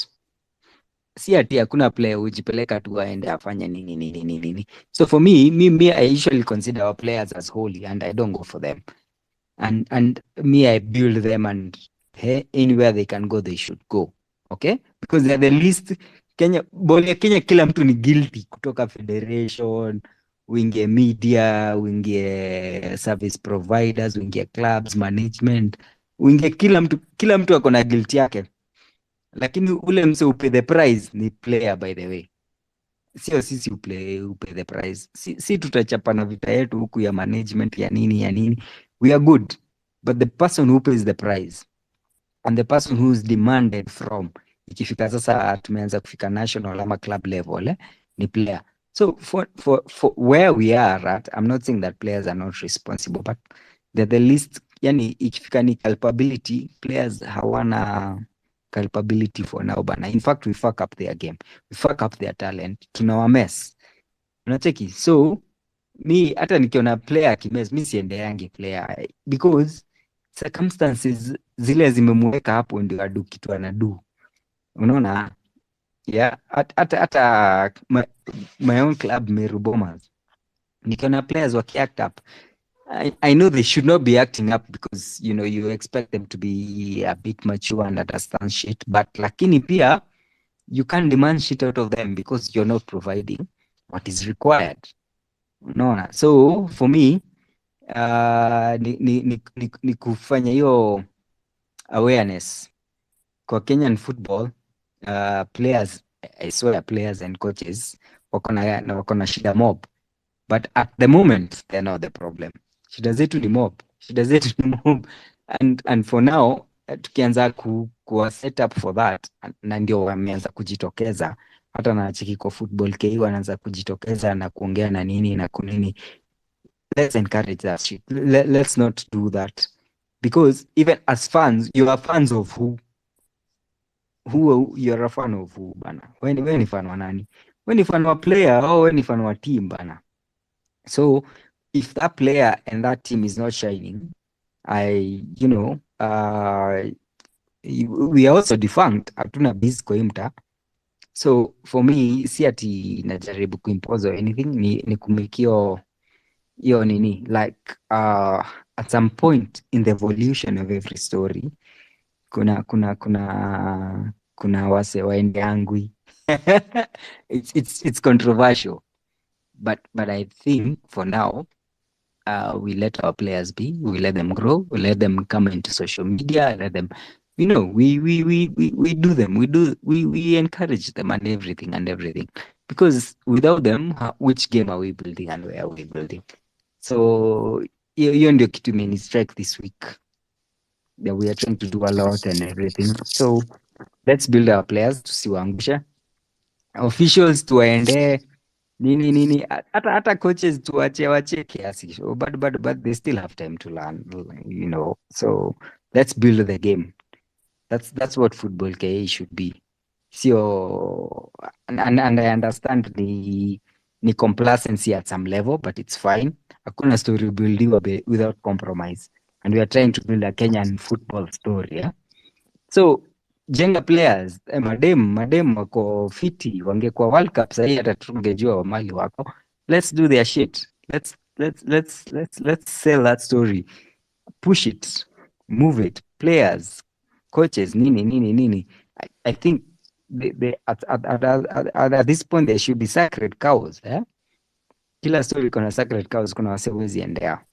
Si ati hakuna player hujipeleka tu aende afanye nini. So for me I usually consider our players as holy, and I don't go for them. And me, I build them, and anywhere they can go, they should go. Okay? Because they're the least. Kenya kila mtu ni guilty, kutoka federation, wingie media, wingie service providers, wingie clubs, management, wingie kila mtu ako na guilt yake. Lakini ule mse upe the prize ni player, by the way. Sio sisi upe the prize. Si tutachapa na vita yetu huku ya management ya nini. We are good, but the person who pays the prize and the person who is demanded from, ikifika sasa tumeanza kufika national ama club level, ni player. So for where we are at, I'm not saying that players are not responsible, but they're the least. Yani ikifika ni culpability, players hawana culpability for now bana. In fact, we fuck up their game, we fuck up their talent, tunawa mess, unacheki. So mi hata nikiona player akimess, mi siendeangi player, because circumstances zile zimemweka hapo ndio adu kitu anadu, unaona. Yeah, at my own club Meru Bombers, nikiona players wakiact up, I know they should not be acting up because you expect them to be a bit mature and understand shit, but lakini pia you can't demand shit out of them because you're not providing what is required. Unaona? So for me ni kufanya hiyo awareness kwa Kenyan football. Players, I swear, players and coaches wako na shida mob, but at the moment they're not the problem. Shida zetu ni mob, and for now tukianza kuwa set up for that, na ndio wameanza kujitokeza. Hata na Chikiko Football KU wanaanza kujitokeza na kuongea na nini na kunini. Let's encourage that shit. Let's not do that, because even as fans, you are fans of who you're a fan of who bana? Wewe ni fan wa nani? Wewe ni fan wa player au wewe ni fan wa team bana? So if that player and that team is not shining, we are also defunct. Hatuna biz kwa imta. So for me, si ati najaribu kuimpose or anything, ni kumekio hiyo nini, like at some point in the evolution of every story kuna wase waende angwi. It's controversial, but I think for now we let our players be, we let them grow, we let them come into social media, let them, we do them, we encourage them and everything, because without them, which game are we building and where are we building? So hiyo ndio kitu imeni strike this week, that we are trying to do a lot and everything. So let's build our players, tusiwaangusha. Officials tuwaende nini, hata coaches tuwache kiasi, but they still have time to learn, so let's build the game. That's what football KA should be. So and I understand ni complacency at some level, but it's fine. Hakuna story buildiwa without compromise, and we are trying to build a Kenyan football story, yeah? So jenga players, madem wako fiti, wangekuwa World Cup sahii hata tungejua wamali wako. Let's do their shit. Let's sell that story, push it, move it. Players, coaches, nini. I think at this point there should be sacred cows, eh? Kila story kuna sacred cows, kuna wase huwezi endea.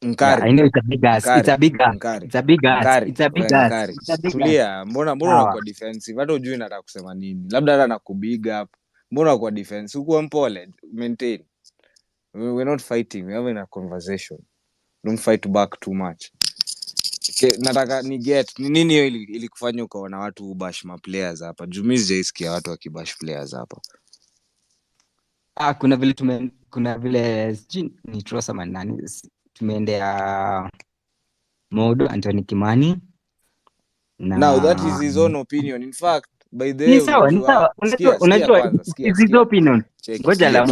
Yeah, I know it's a big ask. It's a big ask. Tulia, mbona Sawa. unakuwa defensive? Hata ujui nataka kusema nini. Labda hata nakubig up. Mbona unakuwa defensive? Ukuwa mpole, maintain. We're not fighting, we're having a conversation. Don't fight back too much. Nataka ni get ni nini hiyo ilikufanya ukaona watu ubash ma players hapa? Jumi sijaisikia watu wakibash players hapa. Kuna vile ni Trosa manani tumeendea Modo Anthony Kimani na Now that is his own opinion. In fact, by the way, ni sawa. Unajua it's his opinion. Ngoja la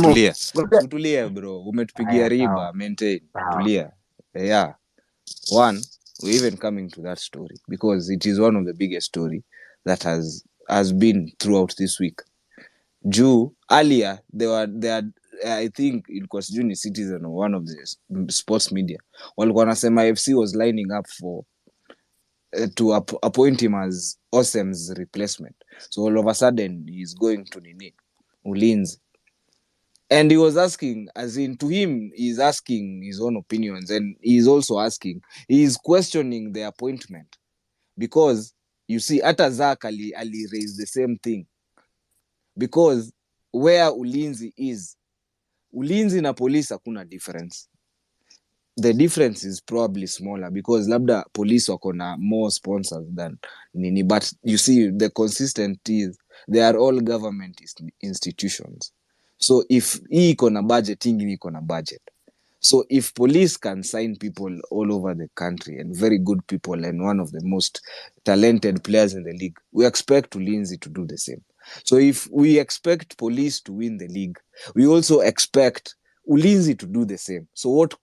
mo. Tulia bro, umetupigia riba, maintain. Tulia. Yeah. One, we're even coming to that story because it is one of the biggest story that has been throughout this week. Earlier they had I think it was Juni Citizen or one of the sports media walikuwa wanasema FC was lining up for to appoint him as Osem's replacement. So all of a sudden he's going to Ulinzi. And he was asking, as in to him, he's asking his own opinions, and he's also he's questioning the appointment. Because, you see, Ata Zak Ali raised the same thing. Because where Ulinzi is, Ulinzi na police hakuna difference. The difference is probably smaller because labda police wako na more sponsors than nini. But you see, the consistent is they are all government institutions. So if hii iko na budget, ingine iko na budget. So if police can sign people all over the country and very good people and one of the most talented players in the league, we expect Ulinzi to do the same. So if we expect police to win the league, we also expect Ulinzi to do the same. So what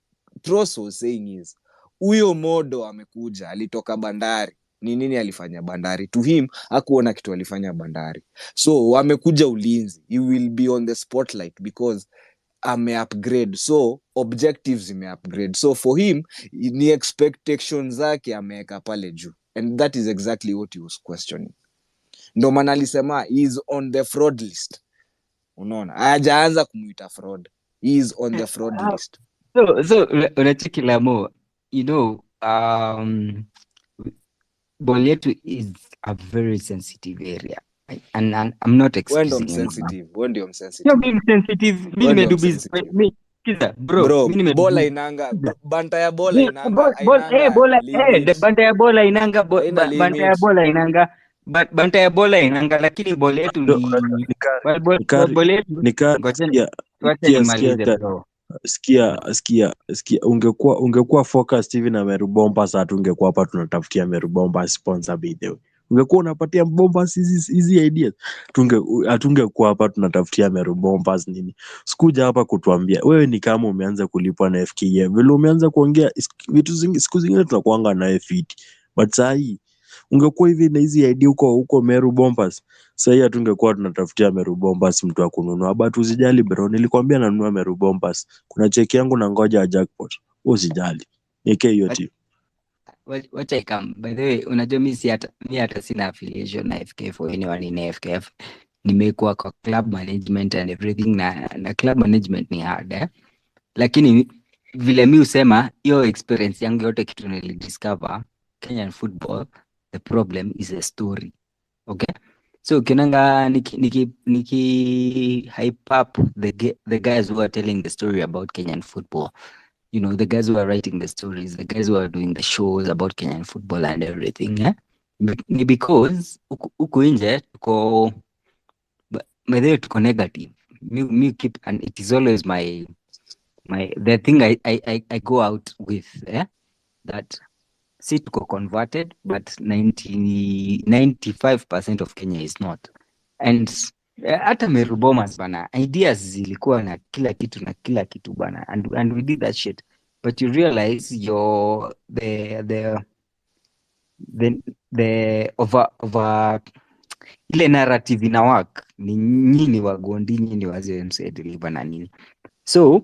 Tross was saying is, huyo Modo amekuja, alitoka Bandari, ni nini alifanya Bandari. To him hakuona kitu alifanya Bandari, so wamekuja ulinzi, he will be on the spotlight because ameupgrade, so objectives imeupgrade, so for him ni expectations zake ameweka pale juu, and that is exactly what he was questioning. Ndo maana alisema he is on the fraud list. Unaona, hajaanza kumuita fraud, he is on the fraud list. So unacheki Lamo, you know, ball yetu is a very sensitive area, and I'm not Wewe ndo excusing anyone. msensitive, wewe ndio Sio msensitive, mimi sensitive, mimi wewe ndio nimedubiz msensitive. kiza bro, Bro, mimi bola nimedubiz inanga kiza. banta ya bola inanga Bola the limit, banda ya bola inanga haina banda ya limit. bola inanga banda ya bola inanga, lakini ball yetu Bro, ni Nikari, ball yetu. Nikari, Ngojeni wacha sikia, nimalize bro. sikia, ungekuwa focused hivi na Meru Bombers, hatungekuwa hapa tunatafutia Meru Bombers sponsor by the way. Ungekuwa unapatia Bombers hizi ideas, hatungekuwa hapa tunatafutia Meru Bombers nini. Sikuja hapa kutuambia wewe ni kama umeanza kulipwa na FKF. Vile umeanza kuongea vitu siku zingine tunakuanga na fit. But saa hii ungekuwa hivi na hizi idea huko Meru Bombers, sahii hatungekuwa tunatafutia Meru Bombers mtu wa kununua. But usijali bro, nilikwambia nanunua Meru Bombers. Kuna cheki yangu na ngoja ya jackpot. Usijali. Nieke hiyo team. Wacha ikam. By the way, unajua mimi hata sina affiliation na FKF or anyone in FKF. Nimekuwa kwa club management and everything, na club management ni hard lakini vile mimi usema hiyo experience yangu yote kitu nilidiscover Kenyan football, the problem is a story. Okay, so kinanga niki hype up the guys who are telling the story about Kenyan football, you know, the guys who are writing the stories, the guys who are doing the shows about Kenyan football and everything ni because uko nje tuko by tuko negative. Me keep, and it is always the thing I go out with that si tuko converted, but 95% of Kenya is not. And hata Meru Bombers bana, ideas zilikuwa na kila kitu bana, and we did that shit, but you realize the over ile narrative ina work ni nyinyi wagondi, nyinyi wazee msaidiliva na nini. So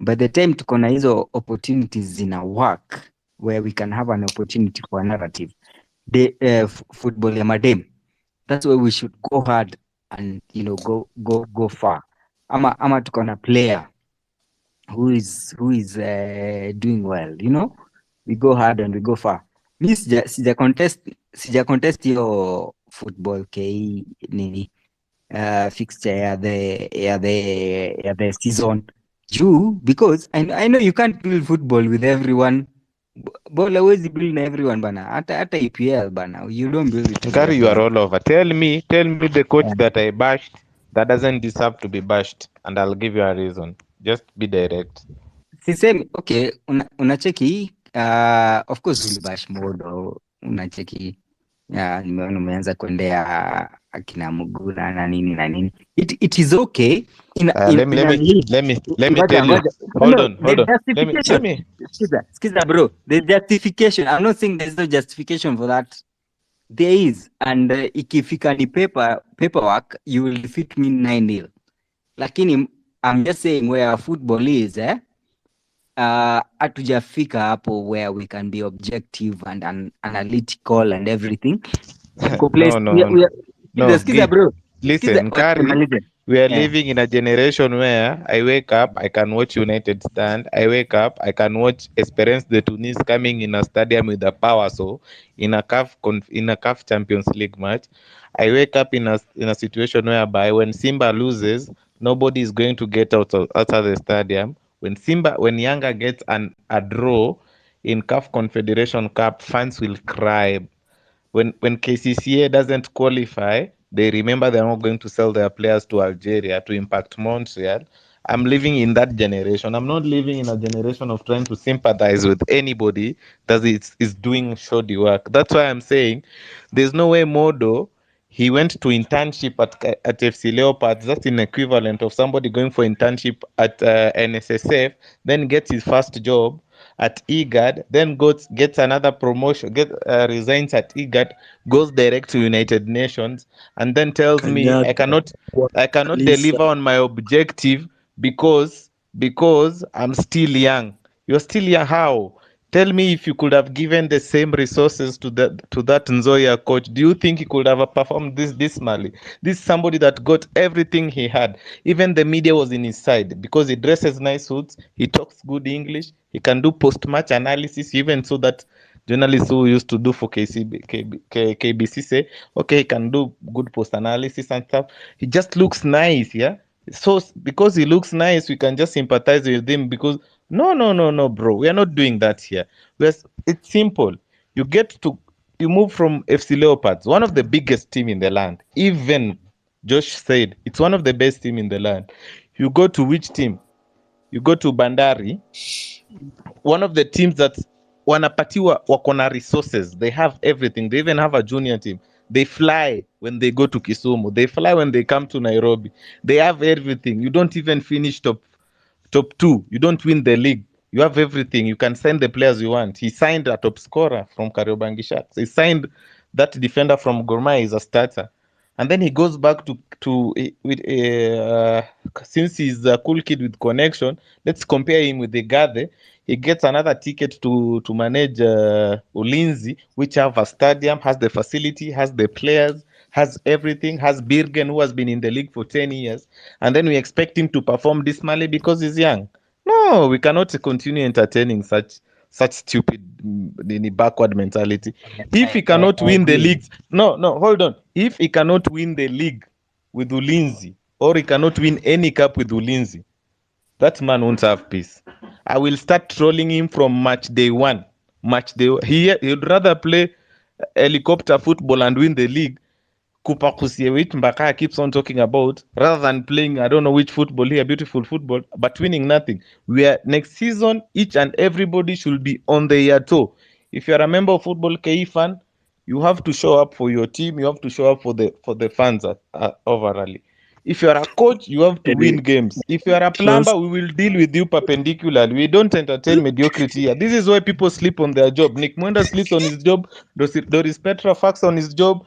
by the time tuko na hizo opportunities zina work where we can have an opportunity for a narrative, the football ya madem, that's where we should go hard and, you know, go far. Ama tuko na player who is doing well, you know, we go hard and we go far. Mi sija contest hiyo football ke nini fixture ya the season juu, because I know you can't build football with everyone. Ball hawezi build na everyone bana, hata EPL bana, you don't build it with Ngari, you are everyone. all over. Tell me the coach that I bashed that doesn't deserve to be bashed, and I'll give you a reason. Just be direct. Sisemi okay, unacheki of course ulibash modo, unacheki nimeona umeanza kuendea akina Muguna na nini. It is okay Let me tell you. Hold on. Let me. Skiza bro, the justification, I'm not saying there's no justification for that. There is, and ikifika ni paperwork, you will defeat me 9-0. Lakini I'm just saying where football is hatujafika hapo where we can be objective and analytical and everything. No. Skiza bro. Listen, Kari, we are living in a generation where I wake up, I can watch United stand. I wake up, I can watch Esperance de Tunis coming in a stadium with a power so in a CAF Champions League match. I wake up in a situation whereby when Simba loses, nobody is going to get out of the stadium. When Yanga gets a draw in CAF Confederation Cup, fans will cry. When KCCA doesn't qualify, they remember they're not going to sell their players to Algeria to Impact Montreal. I'm living in that generation. I'm not living in a generation of trying to sympathize with anybody that is doing shoddy work. That's why I'm saying there's no way Modo, he went to internship at FC Leopards. That's an equivalent of somebody going for internship at NSSF, then gets his first job at IGAD, then gets another promotion, resigns at IGAD, goes direct to United Nations, and then tells me I Kanyaga cannot Lisa. deliver on my objective because I'm still young. You're still young. How? Tell me, if you could have given the same resources to that Nzoia coach, do you think he could have performed this dismally? This is somebody that got everything he had. Even the media was in his side because he dresses nice suits, he talks good English, he can do post-match analysis, even so that journalists who used to do for KBC say, okay, he can do good post analysis and stuff. He just looks nice, yeah. So because he looks nice, we can just sympathize with him because no, bro, we are not doing that here. It's simple. You move from FC Leopards, one of the biggest team in the land. Even Josh said it's one of the best team in the land. You go to which team? You go to Bandari, one of the teams that wanapatiwa wako na resources, they have everything, they even have a junior team, they fly when they go to Kisumu, they fly when they come to Nairobi, they have everything. You don't even finish top two, you don't win the league, you have everything, you can sign the players you want. He signed a top scorer from Kariobangi Sharks, he signed that defender from Gor Mahia as a starter, and then he goes back to with since he's a cool kid with connection, let's compare him with the Gade. He gets another ticket to manage Ulinzi, which have a stadium, has the facility, has the players, has everything, has Birgen, who has been in the league for 10 years, and then we expect him to perform dismally because he's young. No, we cannot continue entertaining such stupid backward mentality. If he cannot I win the agree. leagues, no, hold on. If he cannot win the league with Ulinzi, or he cannot win any cup with Ulinzi, that man won't have peace. I will start trolling him from match day one. He'd rather play helicopter football and win the league, Kupakusie, which Mbaka keeps on talking about, rather than playing, I don't know which football here, beautiful football, but winning nothing. Where next season, each and everybody should be on their toe. If you're a member of Football KE fan, you have to show up for your team, you have to show up for the fans overall. If you're a coach, you have to win Eddie, games. If you're a trans plumber, we will deal with you perpendicularly. We don't entertain mediocrity here. This is why people sleep on their job. Nick Mwenda sleeps on his job. Doris Petra fucks on his job.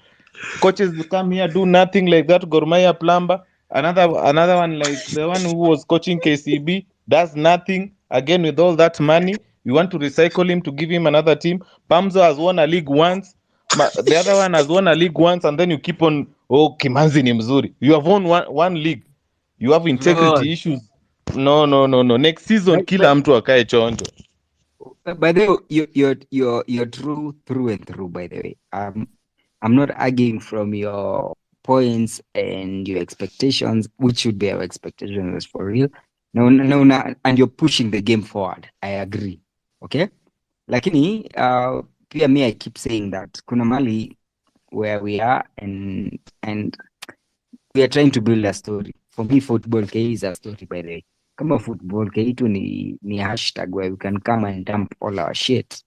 Coaches come here, do nothing, like that Gor Mahia plumber. Another one like the one who was coaching KCB does nothing. Again, with all that money, we want to recycle him to give him another team. Pamzo has won a league once. The other one has won a league once, and then you keep on, oh, Kimanzi ni mzuri. You have won one league. You have Bro, integrity issues. No. Next season, but kila mtu akae chonjo. by the way, you're true through and through. By the way, I'm not arguing from your points and your expectations, which should be our expectations for real. No, and you're pushing the game forward. I agree. Okay, lakini pia me I keep saying that kuna mali where we are and we are trying to build a story. For me, football K is a story, by the way. Kama football K tu ni hashtag where we can come and dump all our shit.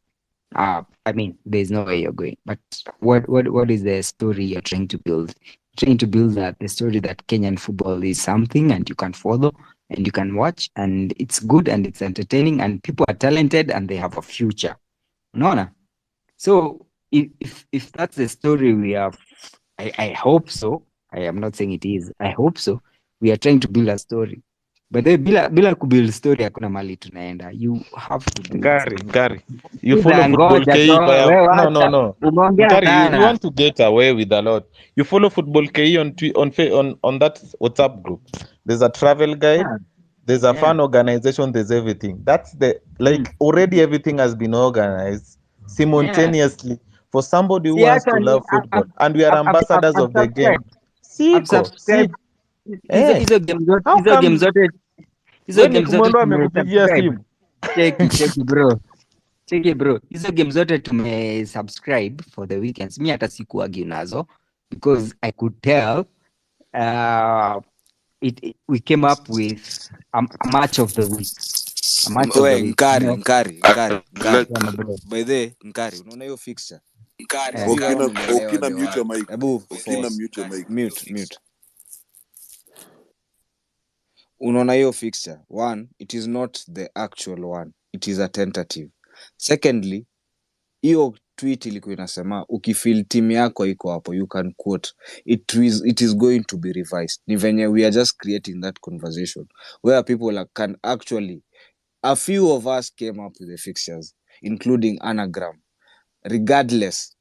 I mean, there's no way you're going. But what is the story you're trying to build? Trying to build that the story that Kenyan football is something and you can follow and you can watch and it's good and it's entertaining and people are talented and they have a future. Unaona? So if that's the story we have, I hope so. I am not saying it is. I hope so. We are trying to build a story. But then bila kubuild story hakuna mali tunaenda. You have to build a story. Ngari, you follow Sikiza, Football ngoja KE by we wacha. no. Umeongea Ngari, you sana. want to get away with a lot. You follow Football KE on that WhatsApp group. There's a travel guide, Yeah. there's a Yeah. fan organization, there's everything. That's Mm. already everything has been organized Yeah. simultaneously for somebody who See, wants to actually, love football. And we are ambassadors I've of the game. subscribed. I've Siko, subscribed. eh, how Hizo game comes zote when Nick hizo game zote Mwendo amekupigia tumesubscribe. simu? Cheki bro, hizo game zote tumesubscribe for the weekends. Mi hata sikuagi nazo because I could tell we came up with a match of the week. A match of the We, week. Nkari. Yeah, my bro. By the way, Nkari, unaona hiyo fixture? Eh. Sijui kama Okina, umenielewa Okina the mute your word. mic. Hebu Okina force. mute your mic. Mute. Unaona hiyo fixture. One, it is not the actual one. it is a tentative. Secondly, hiyo tweet ilikuwa inasema ukifeel team yako iko hapo, you can quote it is going to be revised. Ni venye we are just creating that conversation where people can actually, a few of us came up with the fixtures including anagram. Regardless,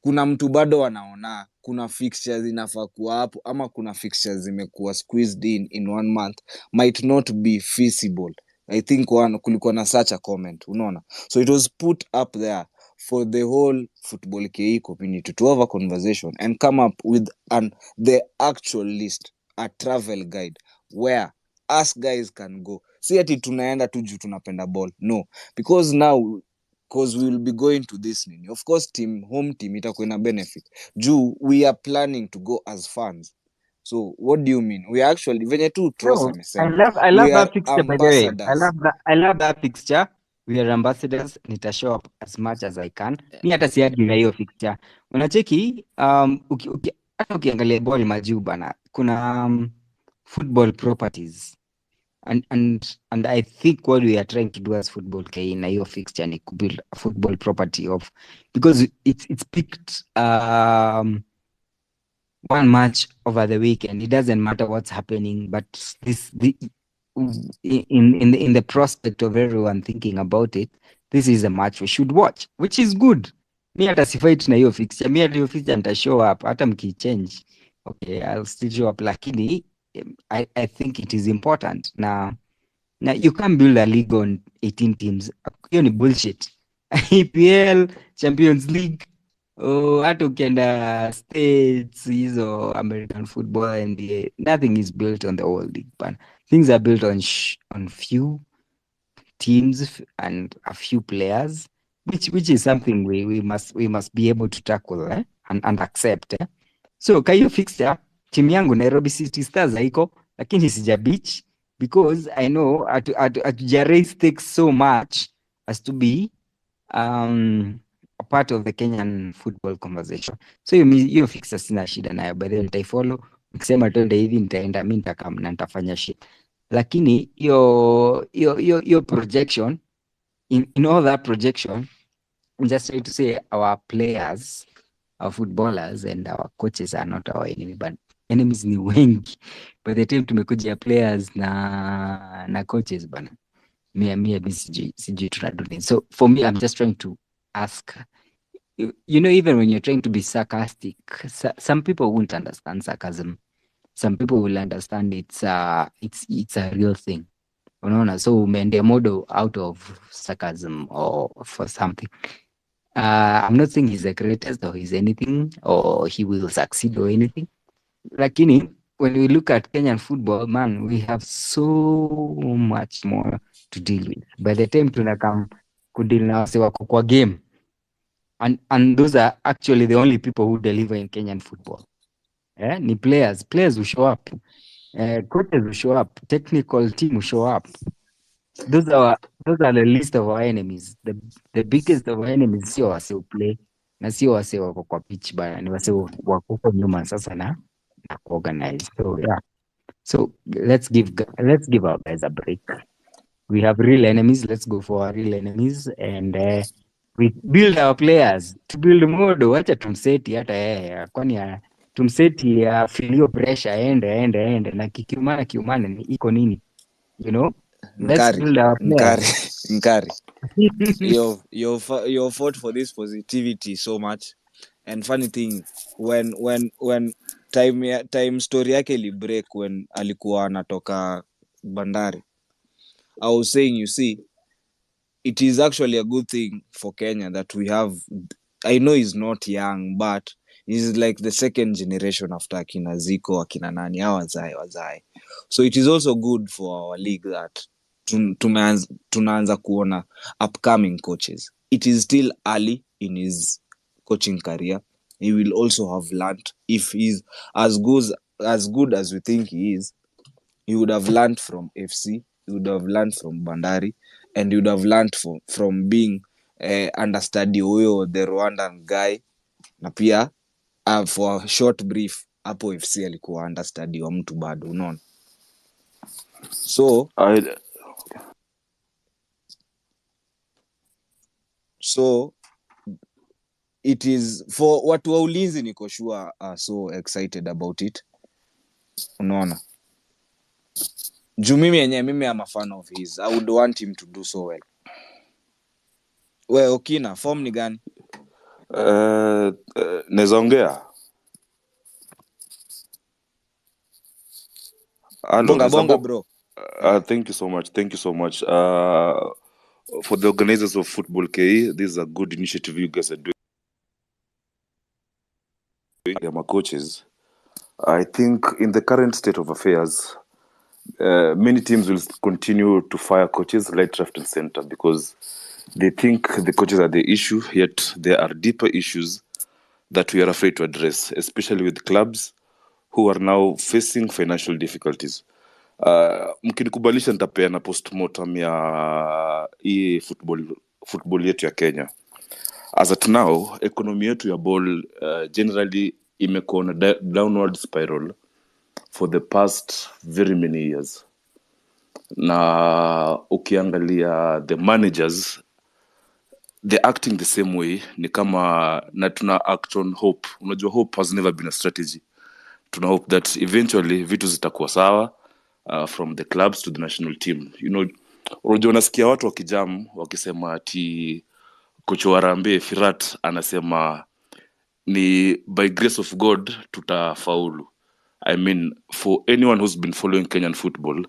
kuna mtu bado wanaona kuna fixtures inafaa kuwa hapo, ama kuna fixtures zimekuwa squeezed in 1 month, might not be feasible. I think kulikuwa na such a comment, unaona. So it was put up there for the whole football KE community to have a conversation and come up with the actual list, a travel guide where us guys can go. Si ati tunaenda tu juu tunapenda ball, no, because now we will be going to this nini, of course home team itakuwa ina benefit juu we are planning to go as fans. So what do you mean? We are actually venye tu Tross No, amesema, I love we are that fixture, by the way. ambassadors. I love that fixture. We are ambassadors. Nita show up as much as I can. Mi hata siagi na hiyo fixture. Unacheki, hata ukiangalia ball majuu bana, kuna football properties. And I think what we are trying to do as football KE na hiyo fixture ni kubuild a football property of, because it's picked one match over the weekend. It doesn't matter what's happening, but in the prospect of everyone thinking about it, this is a match we should watch, which is good. Mi hata sifight na hiyo fixture. Mi hata hiyo fixture nita show up hata mkichange. Okay, I'll still show up, lakini I think it is important. Now you can't build a league on 18 teams. Hiyo ni bullshit. EPL, Champions League, hata ukienda States, hizo American football, NBA, nothing is built on the whole league, but things are built on few teams and a few players, which is something we must be able to tackle and accept. So kayo fixture, timu yangu Nairobi City Stars haiko, lakini sija beach because I know atuja raise stakes so much as to be a part of the Kenyan football conversation. So hiyo fixture sina shida nayo, by the way nitaifollow. Ukisema twende hivi nitaenda, mi nitakam na nitafanya shit. Lakini hiyo projection, in all that projection, I'm just trying to say our players, our footballers and our coaches are not our enemy, but enemies ni wengi. By the time tumekuja players na coaches bana, mi sijui tunaduni. So for me, I'm just trying to ask, you know, even when you're trying to be sarcastic, some people won't understand sarcasm. Some people will understand it's a real thing. Unaona, so umeendea model out of sarcasm or for something. I'm not saying he's the greatest or he's anything or he will succeed or anything. Lakini when we look at Kenyan football, man, we have so much more to deal with. By the time tunakam kudeal na wase wako kwa game, and those are actually the only people who deliver in Kenyan football. Ni players who show up, coaches who show up, technical team who show up. Those are the list of our enemies. The biggest of our enemies sio wase who play na sio wase wako kwa pitch bana, ni wase wako kwa nyuma sasa na organize. So yeah, so let's give our guys a break. We have real enemies. Let's go for our real enemies and we build our players to build modo. Wacha tumseti hata kwani tumseti filio pressure ende na kiumana ni iko nini, you know. Let's build our players. Nkari. You've fought for this positivity so much, and funny thing, when time story yake ili break when alikuwa anatoka Bandari, I was saying, you see, it is actually a good thing for Kenya that we have, I know he's not young, but he's like the second generation after akina Ziko, akina nani, wazae. So it is also good for our league that tunaanza kuona upcoming coaches. It is still early in his coaching career. He will also have learned, if he's as good as we think he is, he would have learned from FC, he would have learned from Bandari, and he would have learned from being understudy huyo the Rwandan guy, na pia for a short brief hapo FC alikuwa understudy wa mtu bado, unaona. So So it is for watu wa ulinzi, niko sure are so excited about it. Unaona, juu mimi am a fan of his. I would want him to do so well. We Okina, form ni gani? Naweza ongea. Bonga bro. Thank you so much. For the organizers of Football KE, this is a good initiative you guys are doing. My coaches, I think in the current state of affairs, many teams will continue to fire coaches right, left, and center because they think the coaches are the issue, yet there are deeper issues that we are afraid to address, especially with clubs who are now facing financial difficulties. Mkinikubalisha nitapeana postmortem ya hii football yetu ya Kenya. As at now, economy yetu ya ball generally imekuwa on a downward spiral for the past very many years. Na ukiangalia the managers, they're acting the same way. Ni kama na tuna act on hope. Unajua hope has never been a strategy. Tuna hope that eventually vitu zitakuwa sawa from the clubs to the national team. You know, unajua unasikia watu wakijam wakisema ati kocha wa Harambee Firat anasema ni by grace of God tutafaulu. I mean, for anyone who's been following Kenyan football,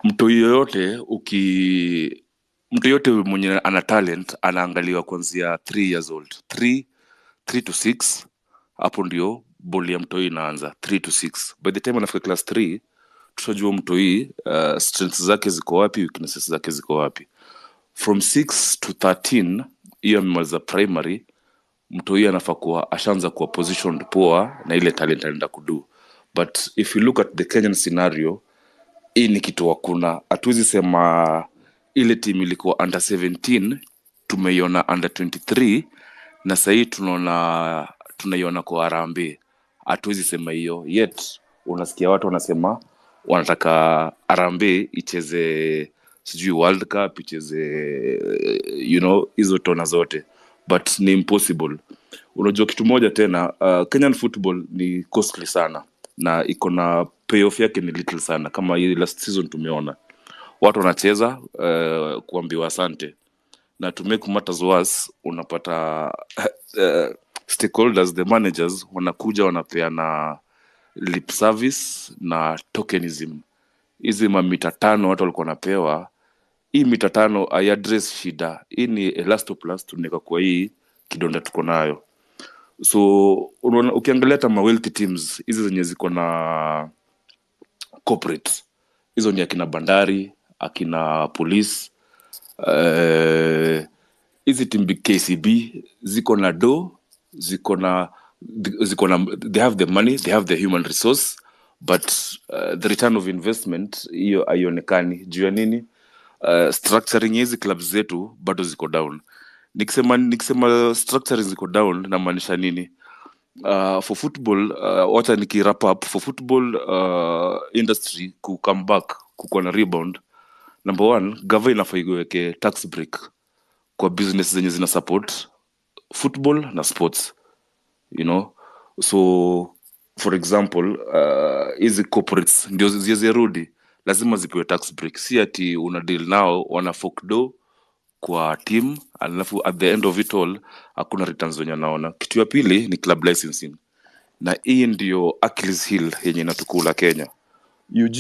mtu yoyote mwenye ana talent anaangaliwa kuanzia 3 years old. 3 to 6, hapo ndio boli ya mtoi inaanza. 3 to 6. By the time anafika class 3, tutajua mtoi strengths zake ziko wapi, weaknesses zake ziko wapi. From 6 to 13, hiyo amemaliza primary, mtoi anafaa kuwa ashaanza kuwa positioned poa na ile talent anaenda kudu. But if you look at the Kenyan scenario, hii ni kitu hakuna. Hatuwezi sema ile team ilikuwa under 17 tumeiona under 23 na sahii tunaiona kwa Harambee. Hatuwezi sema hiyo. Yet unasikia watu wanasema wanataka Harambee icheze sijui World Cup, icheze hizo tona zote, but ni impossible. Unajua kitu moja tena, Kenyan football ni costly sana na iko na payoff yake ni little sana. Kama hii last season tumeona watu wanacheza kuambiwa asante, na to make matters worse unapata stakeholders, the managers wanakuja wanapeana lip service na tokenism. Hizi mamita 5 watu walikuwa wanapewa, hii mita 5 I address shida. Hii ni elastoplast tuneka kwa hii kidonda tuko nayo. So ukiangalia hata wealthy teams hizi zenye ziko na corporate, hizo ni akina Bandari, akina Police, hizi team big KCB ziko na they have the money, they have the human resource, but the return of investment hiyo haionekani. Juu ya nini? Structuring hizi clubs zetu bado ziko down. Nikisema structuring ziko down na maanisha nini? For football, wacha niki wrap up. For football industry ku come back, kuko na rebound, number 1, gava inafaa iweke tax break kwa business zenye zina support football na sports, so for example hizi corporates ndio zirudi, lazima zipewe tax break. Si ati una deal nao wana forkdo kwa team alafu at the end of it all hakuna returns wenye naona. Kitu ya pili ni club licensing, na hii ndio Achilles heel yenye inatukula Kenya. UG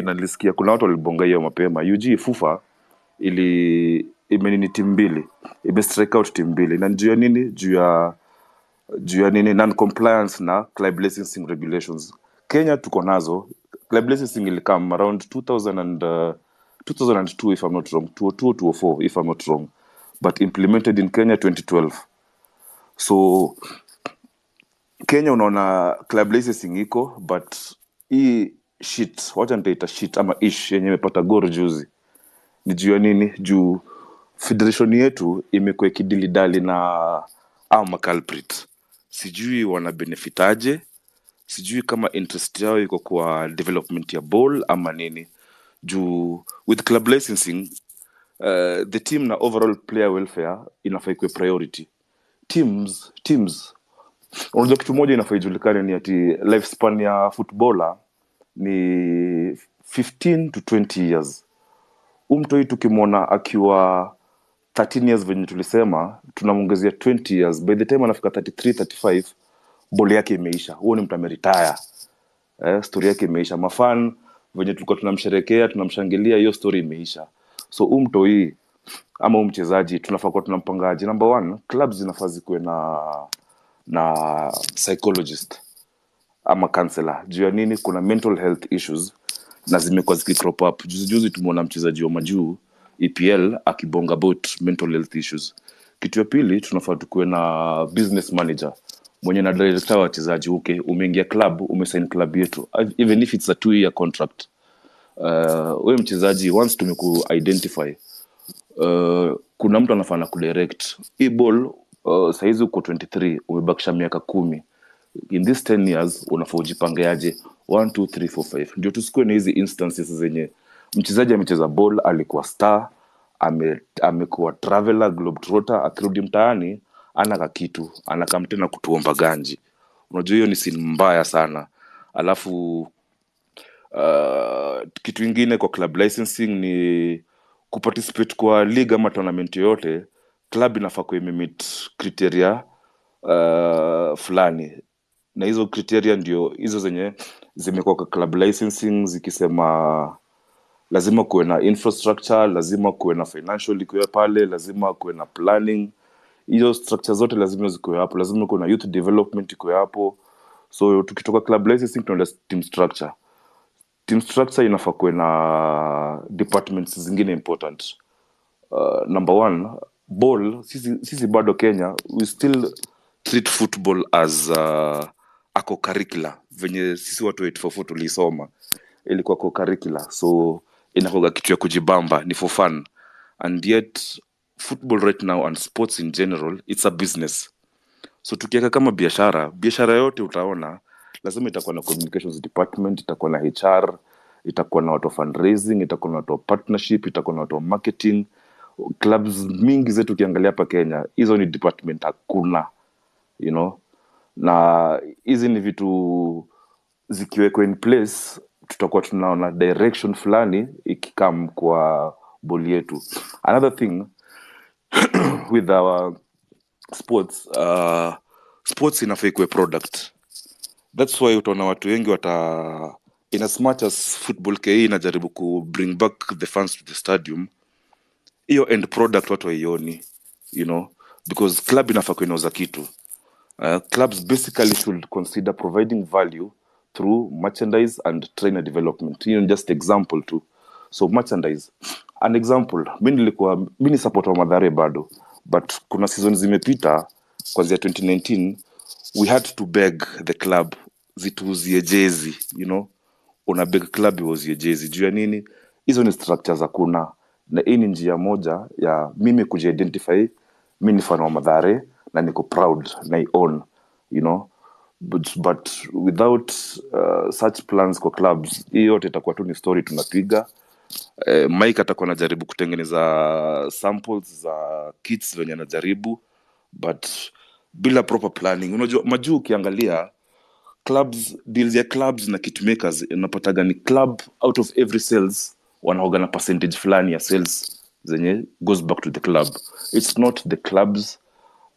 na nilisikia kuna watu walibonga hiyo mapema. UG FUFA imenini team mbili, strike out team mbili, na juu ya nini? Juu ya nini? Non compliance na club licensing regulations. Kenya tuko nazo. Club licensing ilikam around 2002 if I'm not wrong, 2004 if I'm not wrong, but implemented in Kenya 2012. So Kenya unaona club licensing iko, but hii shit, wacha nitaita shit ama ish yenye imepata goro juzi, ni juu ya nini? Juu federation yetu imekuwa kidilidali na maculprit. Sijui wana benefitaje, sijui kama interest yao iko kwa development ya ball ama nini. Juu with club licensing the team na overall player welfare inafaa ikuwe priority. Teams unajua kitu moja inafaa ijulikane ni ati lifespan ya footballer ni 15 to 20 years. Umtoi tukimwona akiwa 13 years venye tulisema, tunamwongezea 20 years. By the time anafika 33, 35, boli yake imeisha. Huo ni mtu ameretire. Story yake imeisha. Mafan venye tulikuwa tunamsherekea, tunamshangilia, hiyo story imeisha. So umtoi ama mchezaji tunafaa kuwa tunampangaje. Number one, clubs zinafaa zikuwe na psychologist ama counselor. Juu ya nini? Kuna mental health issues na zimekuwa zikicrop up. Juzi tumeona mchezaji wa majuu EPL akibonga about mental health issues. Kitu ya pili, tunafaa tukuwe na business manager mwenye na director wa wachezaji. Okay, umeingia club, umesign club yetu, even if it's a 2-year contract. Wewe mchezaji, once tumeku identify, kuna mtu anafaa na kudirect hii ball. Saizi uko 23, umebakisha miaka 10. In this 10 years unafaa ujipangeaje 1 2 3 4 5. Ndio tusikue na hizi instances zenye mchezaji amecheza ball, alikuwa star, amekuwa traveler, globetrotter, akirudi mtaani ana kitu, anakam tena kutuomba ganji. Unajua hiyo ni scene mbaya sana. Alafu kitu ingine kwa club licensing ni kuparticipate kwa league ama tournament yoyote. Club inafaa kumeet criteria fulani, na hizo criteria ndio hizo zenye zimekuwa kwa club licensing zikisema lazima kuwe na infrastructure, lazima kuwe na financial ikuwe pale, lazima kuwe na planning. Hizo structure zote lazima zikuwe hapo, lazima kuwe na youth development ikuwe hapo. So tukitoka club licensing tunaenda team structure. Team structure inafaa kuwe na departments zingine important. Number one, ball. Sisi bado Kenya, we still treat football as a co-curricular. Venye sisi watu 844 tulisoma ilikuwa co-curricular, so inakuwa kitu ya kujibamba, ni for fun. And yet football right now and sports in general, it's a business. So tukiweka kama biashara yote utaona lazima itakuwa na communications department, itakuwa na HR, itakuwa na watu wa fundraising, itakuwa na watu wa partnership, itakuwa na watu wa marketing. Clubs mingi zetu ukiangalia hapa Kenya, hizo ni department hakuna, you know. Na hizi ni vitu zikiwekwa in place, tutakuwa tunaona direction fulani ikikam kwa boli yetu. Another thing with our sports, sports inafaa ikuwe product. That's why utaona watu wengi in as much as football KE inajaribu ku bring back the fans to the stadium, hiyo end product watu waioni, you know, because club inafaa kuinauza kitu. Clubs basically should consider providing value through merchandise and trainer development. You know, just example too. So merchandise, an example, mimi ni supporter wa Mathare bado, but kuna season zimepita kuanzia 2019 we had to beg the club zituuzie jezi, you know. Una beg club iuzie jezi. Juu ya nini? Hizo ni structures hakuna. Na hii ni njia moja ya mimi kujiidentify, mimi ni fan wa Mathare na niko proud na I own, you know. But without such plans kwa clubs, hiyo yote itakuwa tu ni story tunapiga. Mike atakuwa anajaribu kutengeneza samples za kits venye anajaribu, but bila proper planning. Unajua majuu ukiangalia clubs, deals ya clubs na kit makers, unapataga ni club out of every sales wanaoga na percentage fulani ya sales zenye goes back to the club. It's not the clubs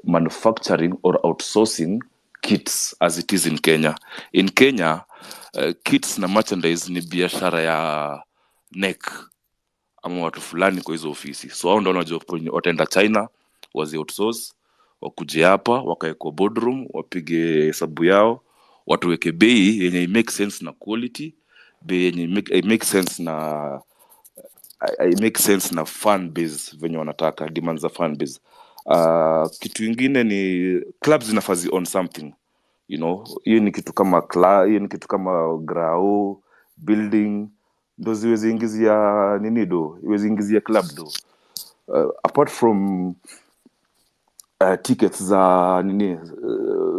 manufacturing or outsourcing kits as it is in Kenya. In Kenya, kits na merchandise ni biashara ya neck ama watu fulani kwa hizo ofisi. So hao ndio wanajua wataenda China, wazi outsource, wakuje hapa, wakae kwa boardroom, wapige hesabu yao, watu weke bei yenye make sense na quality, bei yenye make sense na make sense na fan base venye wanataka, demands za fan base. Kitu ingine ni clubs zinafazi on something, you know. Hiyo ni kitu kama hiyo ni kitu kama grao building, ndo ziwezi ingizia nini do, iwezi ingizia club do. Apart from tickets za nini,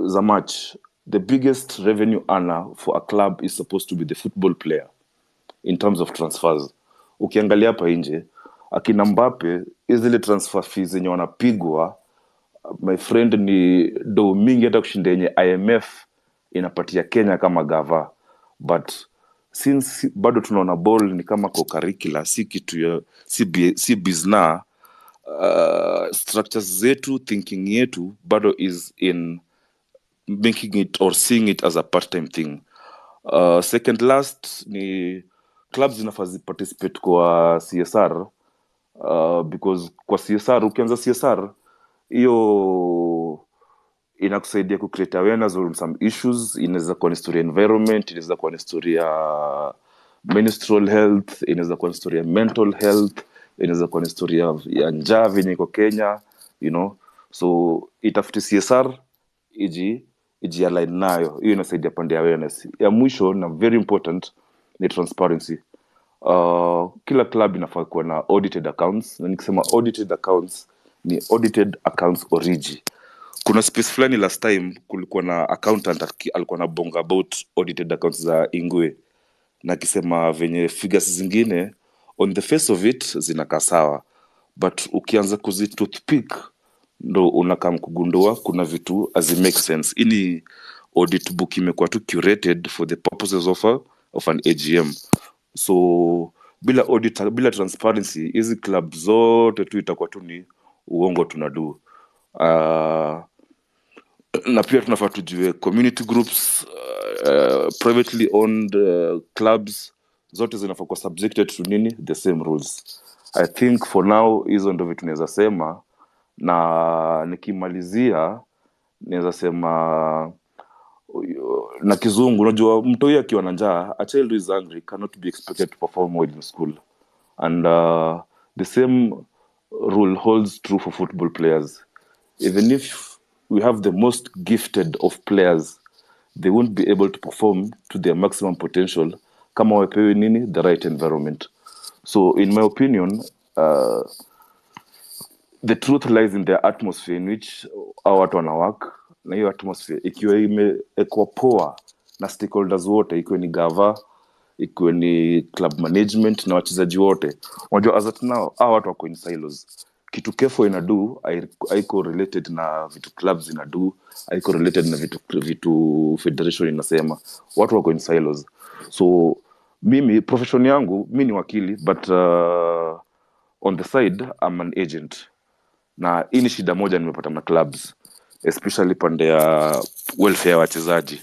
za match, the biggest revenue earner for a club is supposed to be the football player in terms of transfers. Ukiangalia hapa nje, akina Mbappe, zile transfer fees zenye wanapigwa, my friend, ni do mingi hata kushinda yenye IMF inapatia Kenya kama gava. But since bado tunaona ball ni kama co-curricular, si kitu ya si bizna, structures zetu, thinking yetu bado is in making it or seeing it as a part-time thing. Second last ni clubs zinafaa participate kwa CSR, because kwa CSR, ukianza CSR hiyo inakusaidia ku create awareness on some issues. Inaweza kuwa ni story ya environment, inaweza kuwa ni story ya menstrual health, inaweza kuwa ni story ya mental health, inaweza kuwa ni story ya njaa venye iko Kenya, you know. So itafuti CSR iji align nayo, hiyo inasaidia pande ya awareness. Ya mwisho na very important ni transparency. Kila club inafaa kuwa na audited accounts, na nikisema audited accounts ni audited accounts origi. Kuna space fulani last time kulikuwa na accountant alikuwa na bonga about audited accounts za Ingwe, na akisema venye figures zingine on the face of it zinakaa sawa, but ukianza kuzitoothpick ndo unakam kugundua kuna vitu as make sense. Ini audit book imekuwa tu curated for the purposes of an AGM. So bila audit, bila transparency, hizi club zote tu itakuwa tu ni uongo tunadu. Na pia tunafaa tujue community groups, privately owned clubs zote zinafaa kuwa subjected to nini, the same rules. I think for now hizo ndo vitu naweza sema, na nikimalizia naweza sema na kizungu, unajua mtoi akiwa na njaa, a child who is hungry cannot be expected to perform well in school. And the same rule holds true for football players. Even if we have the most gifted of players, they won't be able to perform to their maximum potential kama wapewe nini, the right environment. So in my opinion, the truth lies in the atmosphere in which our watu wana work, na hiyo atmosphere ikiwa imekuwa poa na stakeholders wote, ikiwa ni gava, ikiwa ni club management na wachezaji wote. Unajua as at now hawa watu wako in silos. Kitu Kefo inadu haiko related na vitu clubs inadu, haiko related na vitu federation inasema. Watu wako in silos. So mimi profession yangu, mimi ni wakili, but on the side I'm an agent. Na hii ni shida moja nimepata na clubs, especially pande ya welfare ya wachezaji.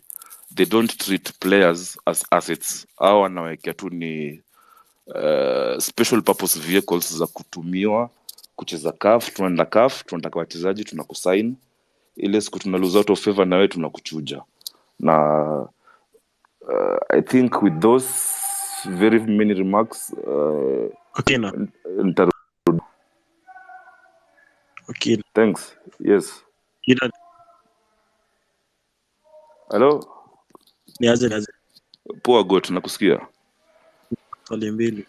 They don't treat players as assets. Hao wanawekea tu ni special purpose vehicles za kutumiwa kucheza CAF. Tunaenda CAF, tunataka wachezaji, tunakusign. Ile siku tuna lose out of favor na wewe tunakuchuja. Na I think with those very many remarks, Okay na. Okay. Thanks. Yes. Ina Hello? niaje. Poa got, nakusikia. Swali mbili.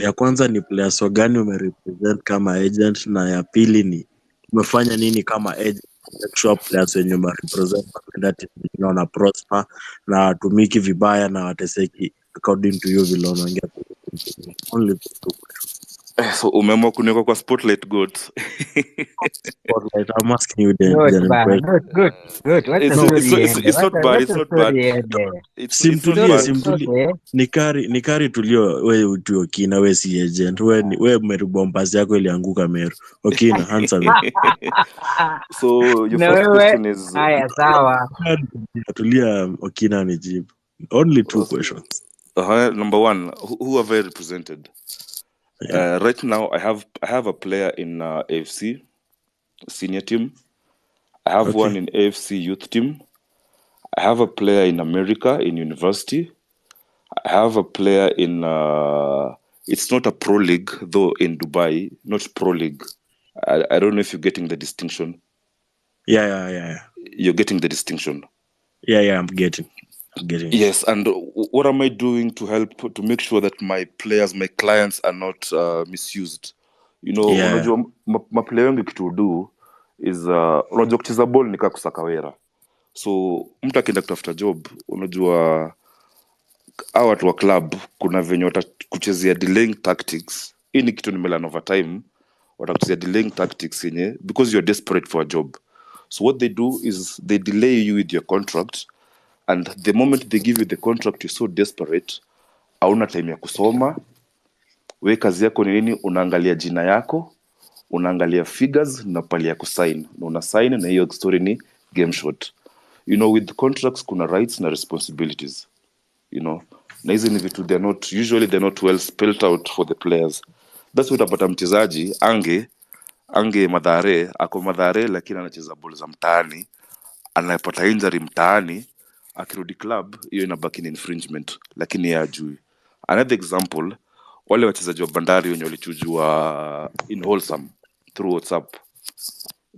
Ya kwanza ni players wagani umerepresent kama agent, na ya pili ni umefanya nini kama agent make sure players wenye umerepresent wana prosper na watumiki vibaya na wateseki according to you vile unaongea. Only two. So umeamua kuniweka kwa spotlight got. Spotlight, I'm asking you the Good, question. good. What a story end. It's not bad. It's not bad. Simtulie. Nikari tulio we utuo kina, we si agent. We Meru Bombas yako ilianguka Meru. Okay, na answer me. So your first question is haya sawa. Tulia, Okina nijibu. Only two questions. Number one, who have I represented? Yeah. Right now I have a player in AFC senior team. I have one in AFC youth team. I have a player in America in university. I have a player in it's not a pro league though, in Dubai, not pro league. I don't know if you're getting the distinction. Yeah. You're getting the distinction. Yeah, I'm getting. Yes, and what am I doing to help to make sure that my players, my clients are not misused? You know, unajua maplayer wengi kitu do is unajua kucheza ball ni kama kusaka wera. So mtu akienda kutafuta job, unajua hawa watu wa club kuna venye watakuchezea delaying tactics. Hii ni kitu nimelan over time, watakuchezea delaying tactics yenye because you're desperate for a job. So what they do is they delay you with your contract, and the moment they give you the contract you're so desperate, hauna time ya kusoma. We kazi yako ni nini? Unaangalia jina yako, unaangalia figures na pali ya kusign, na una sign na hiyo story ni game shot. You know, with contracts kuna rights na responsibilities, you know, na hizi ni vitu they're not well spelled out for the players. That's what utapata mchezaji ange Madhare ako Madhare lakini anacheza ball za mtaani, anapata injury mtaani, akirudi club hiyo inabaki ni infringement, lakini yeye ajui. Another example, wale wachezaji wa Bandari wenye walichujwa in wholesome through WhatsApp,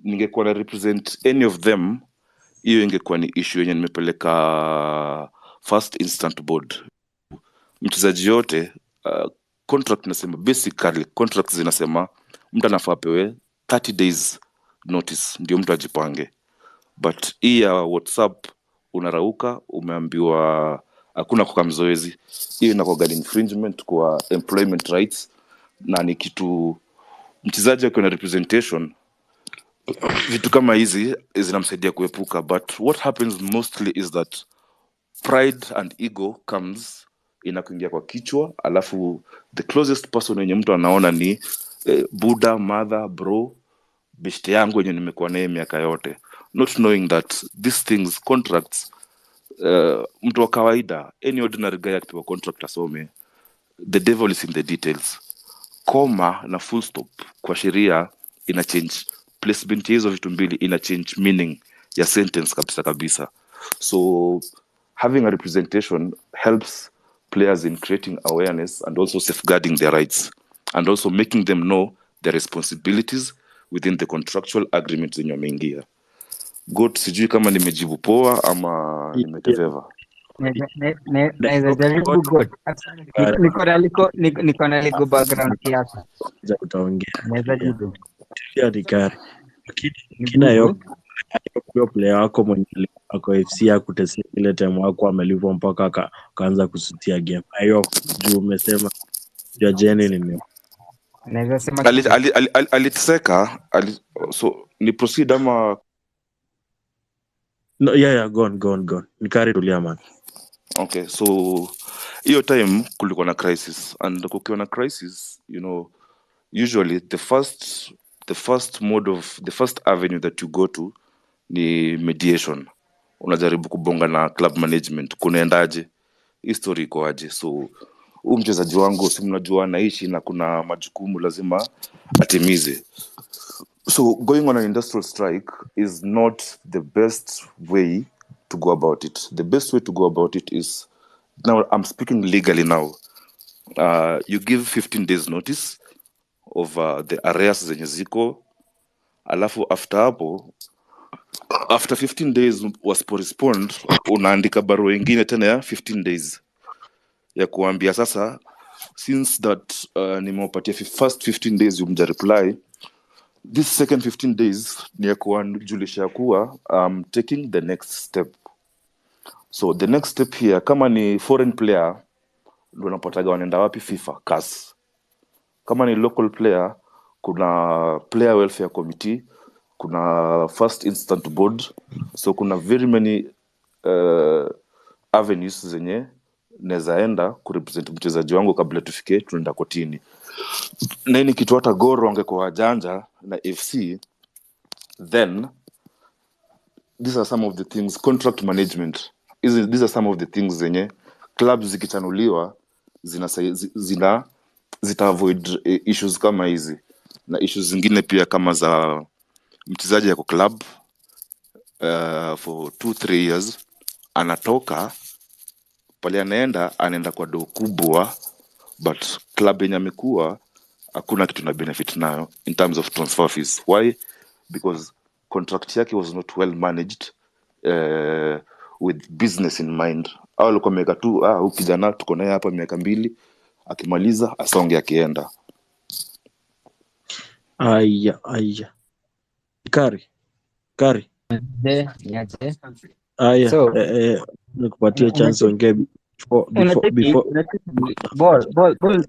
ningekuwa na represent any of them, hiyo ingekuwa ni issue yenye nimepeleka first instant board. Mchezaji yote contract nasema, basically contracts zinasema mtu anafaa pewe 30 days notice ndio mtu ajipange, but hii ya WhatsApp unarauka, umeambiwa hakuna kukaa mzoezi, hiyo inakuwa infringement kwa employment rights, na ni kitu mchezaji akiwa na representation, vitu kama hizi zinamsaidia kuepuka. But what happens mostly is that pride and ego comes inakuingia kwa kichwa, alafu the closest person yenye mtu anaona ni buda, mother, bro, beshte yangu yenye nimekuwa naye miaka yote, not knowing that these things, contracts, mtu wa kawaida, any ordinary guy akipewa contract asome, the devil is in the details. Comma na full stop kwa sheria ina change placement hizo vitu mbili, ina change meaning ya sentence kabisa. So having a representation helps players in creating awareness and also safeguarding their rights, and also making them know their responsibilities within the contractual agreements zenye wameingia. God, sijui kama nimejibu poa ama nimeteveva. Naweza jaribu God. Niko na legal background kiasi. Utaongea. Naweza jibu. Ni kari. Kina hiyo player wako mwenye ako FC akutesea ile time wako amelivwa mpaka akaanza kusutia game. Hiyo juu umesema ya Jenny ni Naweza sema aliteseka, so ni proceed ama no, yeah, go on. Nikari tulia man. Okay, so hiyo time kulikuwa na crisis, and kukiwa na crisis, you know, usually the first avenue that you go to ni mediation. Unajaribu kubonga na club management, kunaendaje, history iko aje. So huyu mchezaji wangu si mnajua anaishi na kuna majukumu lazima atimize. So going on an industrial strike is not the best way to go about it. The best way to go about it is, now I'm speaking legally now, you give 15 days notice of the arrears zenye ziko, alafu after 15 days wasipo respond, unaandika barua ingine tena ya 15 days ya kuambia sasa, since that nimewapatia first 15 days umja reply, this second 15 days ni ya kuwajulisha kuwa taking the next step. So the next step here, kama ni foreign player ndio unapataga wanaenda wapi? FIFA, CAS. Kama ni local player, kuna player welfare committee, kuna first instant board. So kuna very many avenues zenye nezaenda kurepresent mchezaji wangu kabla tufike tunaenda kotini. Na hii kitu hata Goro wangekuwa wajanja na FC, then these are some of the things, contract management, these are some of the things zenye clubs zikichanuliwa zita avoid issues kama hizi, na issues zingine pia kama za mchezaji yako club for 2-3 years, anatoka pale, anaenda kwa do kubwa, but club yenye amekuwa hakuna kitu na benefit nayo in terms of transfer fees. Why? Because contract yake was not well managed with business in mind. Au alikuwa meka tu huyu kijana tuko naye hapa miaka 2, akimaliza asonge akienda. Aya. Kari. niaje. Aya. So, nikupatie chance ongea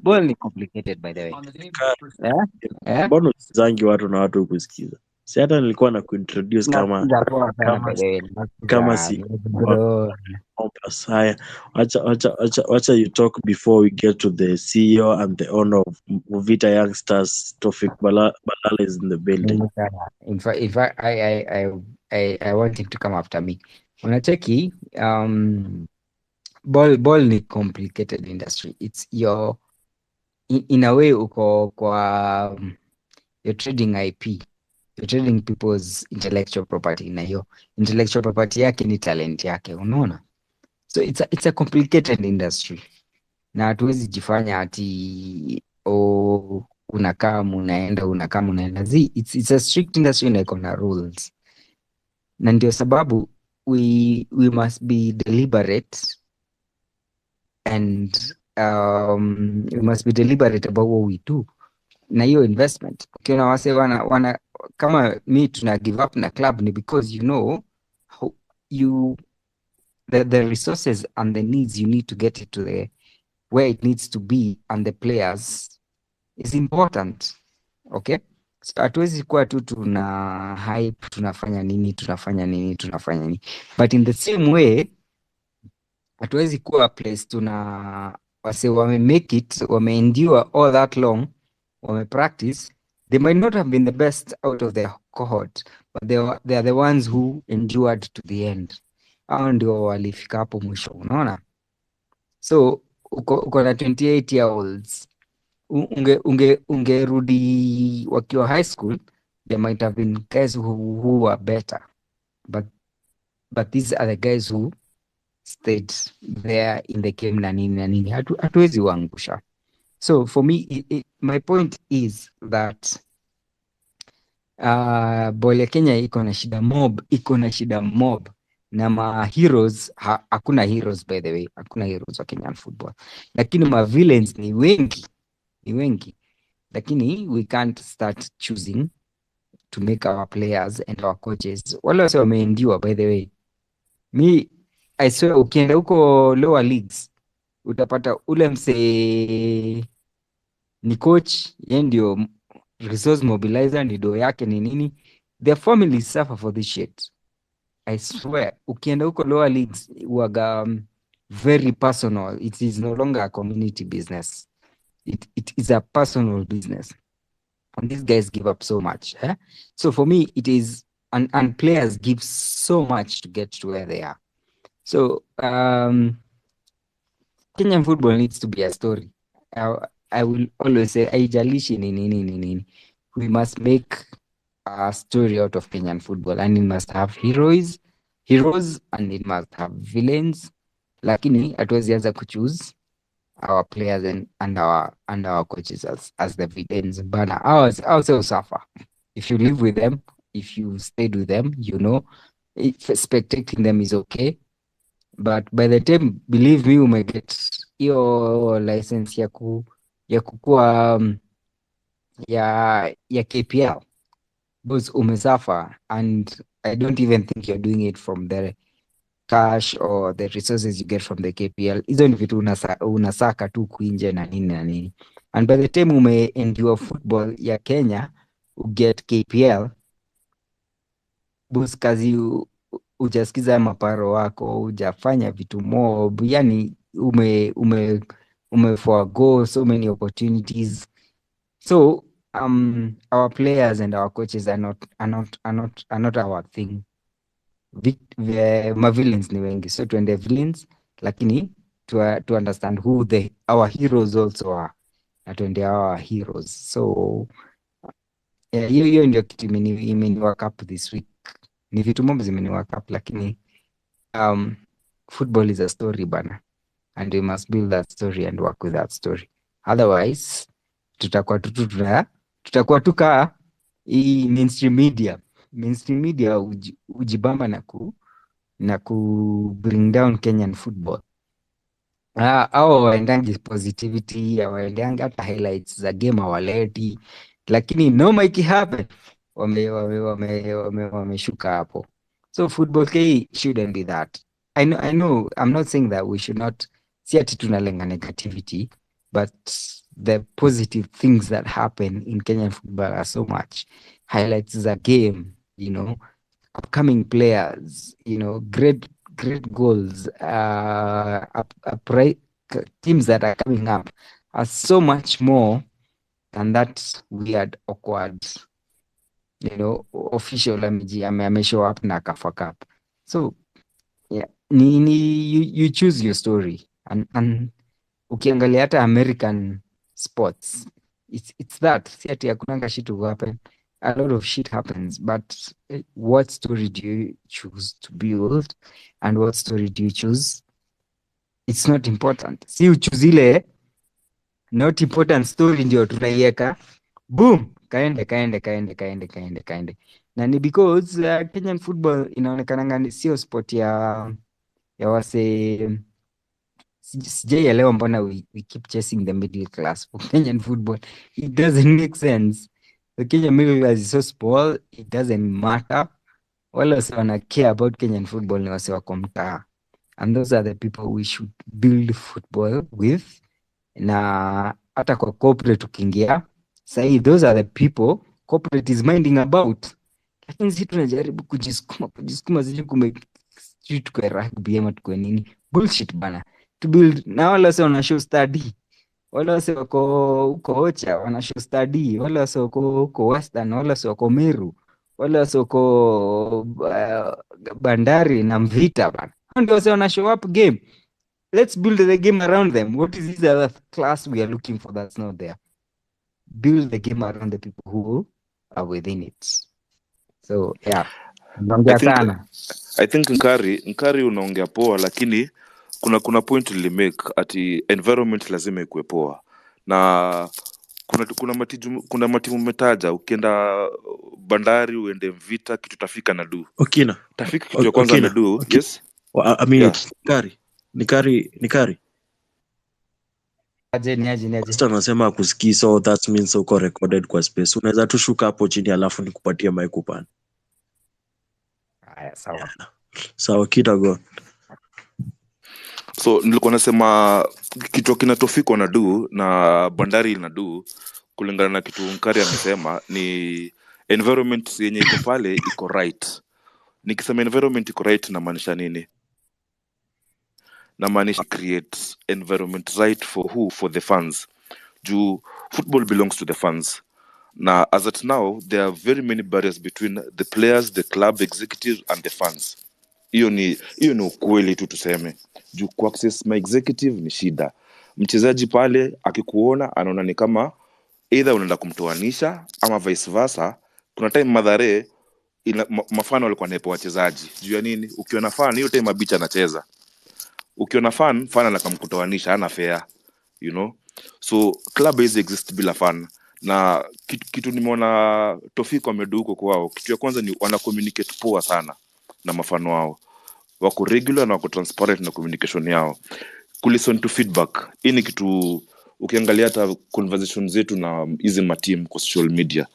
Ball ni complicated by the way. Yeah? Mbona usizangi watu na watu kusikiza? Si hata nilikuwa na kuintroduce Nasikiza poa sana by the way. kama Nasikiza si bro. Compass. Haya, wacha you talk before we get to the CEO and the owner of Movita Youngsters. Tofik Balala is in the building. In fact, I want him to come after me. Unacheki, ball ni complicated industry. It's in a way uko kwa you're trading IP. You're trading people's intellectual property, na hiyo intellectual property yake ni talent yake, unaona? So it's a complicated industry. Na hatuwezi jifanya ati unakaa unaenda. It's a strict industry na iko na rules. Na ndio sababu we must be deliberate and we must be deliberate about what we do na hiyo investment. Ukiona wase wana kama mi tuna give up na club ni because the resources and the needs you need to get it to the where it needs to be and the players is important. Okay, so hatuwezi kuwa tu tuna hype tunafanya nini, but in the same way hatuwezi kuwa place tuna wase wame make it, wame endure all that long, wame practice. They might not have been the best out of their cohort, but they are the ones who endured to the end. Hao ndio walifika hapo mwisho, unaona? So uko na 28-year-olds ungerudi wakiwa high school, there might have been guys who were better, but these are the guys who stayed there in the game na nini. Hatuwezi waangusha. So for me, my point is that ball ya Kenya iko na shida mob na ma heroes hakuna heroes, by the way, hakuna heroes wa Kenyan football, lakini ma villains ni wengi, lakini we can't start choosing to make our players and our coaches wale wase wameendiwa. By the way, I swear ukienda huko lower leagues utapata ule mse ni coach, yeye ndio resource mobilizer, ni do yake ni nini, their families suffer for this shit. I swear ukienda huko lower leagues waga very personal. It is no longer a community business. It is a personal business, and these guys give up so much. So for me it is, and players give so much to get to where they are. So Kenyan football needs to be a story. I will always say haijalishi ni nini. We must make a story out of Kenyan football, and it must have heroes and it must have villains, lakini hatuwezi anza kuchoose our players and our coaches as the villains. But ours also suffer. If you live with them, if you stayed with them, spectating them is okay. But by the time, believe me, umeget hiyo license ya kukua ya KPL, because umesuffer, and I don't even think you're doing it from the cash or the resources you get from the KPL. Hizo ni vitu unasaka tu kuinje na nini. And by the time umeendure football ya Kenya, get KPL, bus kazi ujasikiza maparo wako, ujafanya vitu mob, yani umeforgo so many opportunities. So our players and our coaches are not our thing. Ma villains ni wengi, so tuende villains, lakini to understand who our heroes also are, na tuende our heroes. So hiyo ndio kitu imeniwork up this week. Ni vitu mob zimeniwork up, lakini football is a story bana, and we must build that story and work with that story. Otherwise tutakuwa tukaa hii mainstream media ujibamba na ku bring down Kenyan football. Au waendangi positivity, waendangi hata highlights za game hawaleti, lakini noma ikihappen wameshuka hapo. So football K shouldn't be that. I know I'm not saying that we should not si ati tunalenga negativity, but the positive things that happen in Kenyan football are so much. Highlights the game, you know, upcoming players, you know, great goals, teams that are coming up are so much more than that weird, awkward, you know, official show up na kafa cup. So yeah, you choose your story, and ukiangalia hata American sports, it's that, si ati hakunanga shit to happen. A lot of shit happens, but what story do you choose to build and what story do you choose? It's not important. Si uchoose ile not important story ndio tunaiweka boom, kaende. Na ni because Kenyan football inaonekananga sio sport ya wase. Sijaielewa mbona we keep chasing the middle class for Kenyan football. It doesn't make sense. The Kenyan middle class is so small, it doesn't matter. Wale wase wana care about Kenyan football ni wase wako mtaa. And those are the people we should build football with. Na hata kwa corporate ukiingia, sahi those are the people corporate is minding about. Lakini sisi tunajaribu kujisukuma sijui tukwe rugby ama tukwe nini. Bullshit bana. To build na wala wase wana show study, wala wase wako uko Ocha wana show study, wala wase wako uko Western, wala wase wako Meru, wala wase wako Bandari na Mvita bana. Hao ndio wase wana show up game. Let's build the game around them. What is this other class we are looking for that's not there? Build the game around the people who are within it. So yeah, naongea sana. I think Nkari unaongea poa, lakini kuna point lilimake ati environment lazima ikuwe poa, na kuna matimu umetaja, ukienda Bandari uende Mvita kitu tafika na du Okina tafika kitu ya kwanza na du okay. Yes, I mean yeah. Nikari Aje. Sasa nasema kusikii, so that means uko recorded kwa space. Unaweza tu shuka hapo chini alafu nikupatie mic upande. Haya, sawa. Sawa, Kitago. So nilikuwa nasema kitu kinatofika na du na Bandari na du, kulingana na kitu Nkari amesema, ni environment yenye iko pale iko right. Nikisema environment iko right na maanisha nini? Na maanisha create environment right for who? For the fans. Juu football belongs to the fans. Na as at now, there are very many barriers between the players, the club executives and the fans. Hiyo ni ukweli tu tuseme. Juu ku access my executive ni shida. Mchezaji pale akikuona anaona ni kama either unaenda kumtoanisha ama vice versa. Kuna time Mathare mafano walikuwa nepo wachezaji. Juu ya nini? Ukiona fan hiyo time Mabicha anacheza. Ukiona fan anakamkutoanisha, hana fair, you know. So club is exist bila fan. Na kitu nimeona Tofiko amedu huko kwao, kitu ya kwanza ni wana communicate poa sana na mafano wao. Wako regular na wako transparent na communication yao. Listen to feedback. Hii ni kitu ukiangalia hata conversation zetu na hizi mateam kwa social media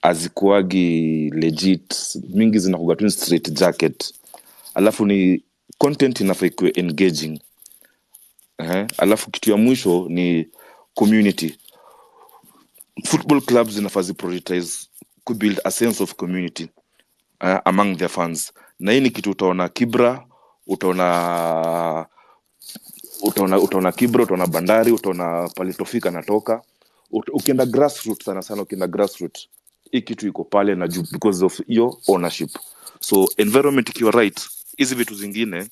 azikuagi legit, mingi zinakuwa tu straight jacket. Alafu ni content inafaa ikuwe engaging. Alafu kitu ya mwisho ni community. Football clubs zinafaa prioritize to build a sense of community among their fans. Na hii ni kitu utaona Kibra, utaona Kibra, utaona Bandari, utaona pale Tofika natoka. Ukienda grassroots sana ukienda grassroots, hii kitu iko pale na juu because of your ownership. So environment ikiwa right, hizi vitu zingine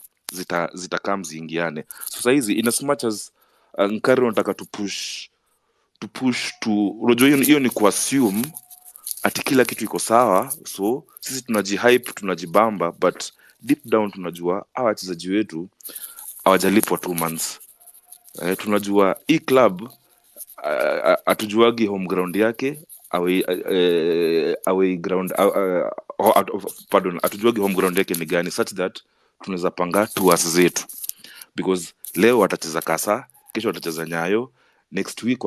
zitakaa mziingiane. So sasa hizi in as much as Nkari unataka to push unajua hiyo ni kuassume ati kila kitu iko sawa. So sisi tunajihype, tunajibamba, but deep down tunajua hawa wachezaji wetu hawajalipwa 2 months. Tunajua hii club atujuagi home ground yake, away ground atujuagi home ground yake ni gani, such that tunaweza panga tours zetu, because leo watacheza Kasa, kesho watacheza Nyayo, next week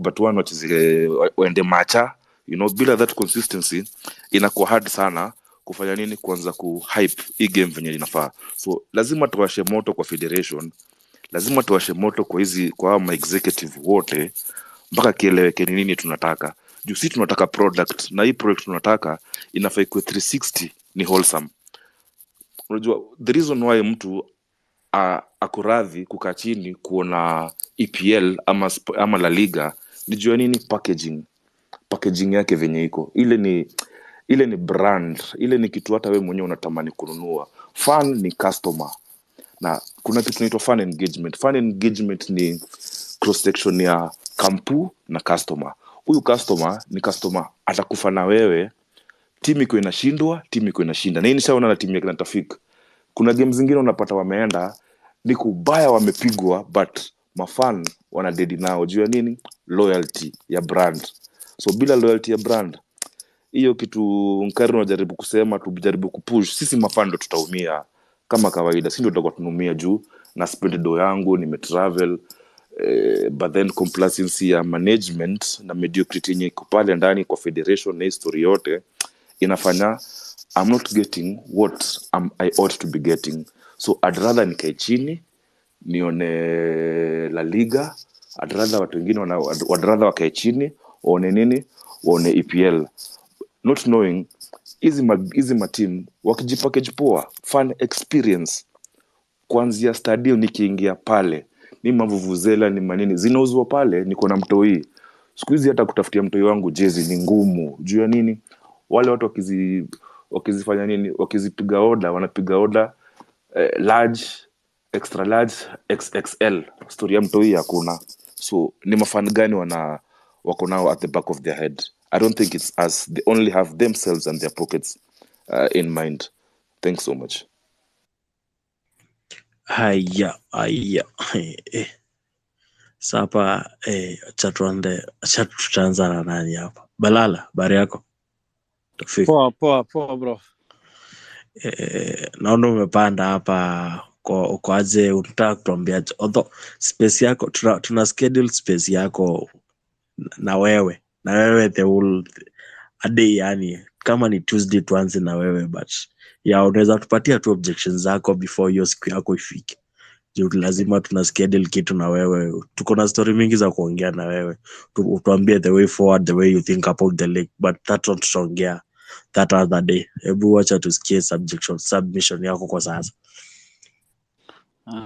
but one wacheze waende Macha, you know. Bila that consistency inakuwa hard sana kufanya nini, kuanza ku hype hii game venye inafaa. So lazima tuwashe moto kwa federation lazima tuwashe moto kwa hao ma-executive wote mpaka kieleweke ni nini tunataka. Juu si tunataka product, na hii product tunataka inafaa ikuwe 360 ni wholesome. Unajua the reason why mtu akuradhi kukaa chini kuona EPL ama La Liga ni juu ya nini? Packaging yake venye iko ile ni brand, ile ni kitu hata we mwenyewe unatamani kununua. Fan ni customer, na kuna kitu inaitwa fan engagement. Fan engagement ni cross section ya kampu na customer. Huyu customer ni customer atakufa na wewe, timu iko inashindwa, timu iko inashinda. Na hii nishaona na timu ya kina Tafik. Kuna game zingine unapata wameenda ni kubaya, wamepigwa, but mafan wana dedi nao juu ya nini? Loyalty ya brand. So bila loyalty ya brand, hiyo kitu Nkari unajaribu kusema, tujaribu kupush, sisi mafan ndo tutaumia kama kawaida. Si ndio tutakuwa tunaumia juu na spend do yangu nimetravel, but then complacency ya management na mediocrity yenye iko pale ndani kwa federation na history yote inafanya I'm not getting what I ought to be getting. So I'd rather nikae chini nione La Liga, I'd rather watu wengine I'd rather wakae chini waone nini, waone EPL, not knowing hizi mateam wakijipackage poa, fun experience kuanzia stadium. Nikiingia pale ni mavuvuzela ni manini zinauzwa pale, niko na mtoi. Siku hizi hata kutafutia mtoi wangu jezi ni ngumu juu ya nini? Wale watu wakizifanya nini, wakizipiga order, wanapiga order large, extra large, XXL. Story ya mtoi hakuna. So ni mafan gani wako nao at the back of their head? I don't think it's us. They only have themselves and their pockets in mind. Thanks so much. Haya. Sapa tutaanza na nani hapa? Balala, habari yako? Tofik. Poa bro. Naona umepanda hapa uko aje, unataka kutuambia although space yako tuna schedule space yako na wewe the whole a day, yani kama ni Tuesday tuanze na wewe, but unaweza tupatia tu objections zako before hiyo siku yako ifike. Juu lazima tuna schedule kitu na wewe, tuko na story mingi za kuongea na wewe, tuambie the way forward, the way you think about the league, but that not tutaongea that other day. Hebu wacha tusikie submission yako kwa sasa.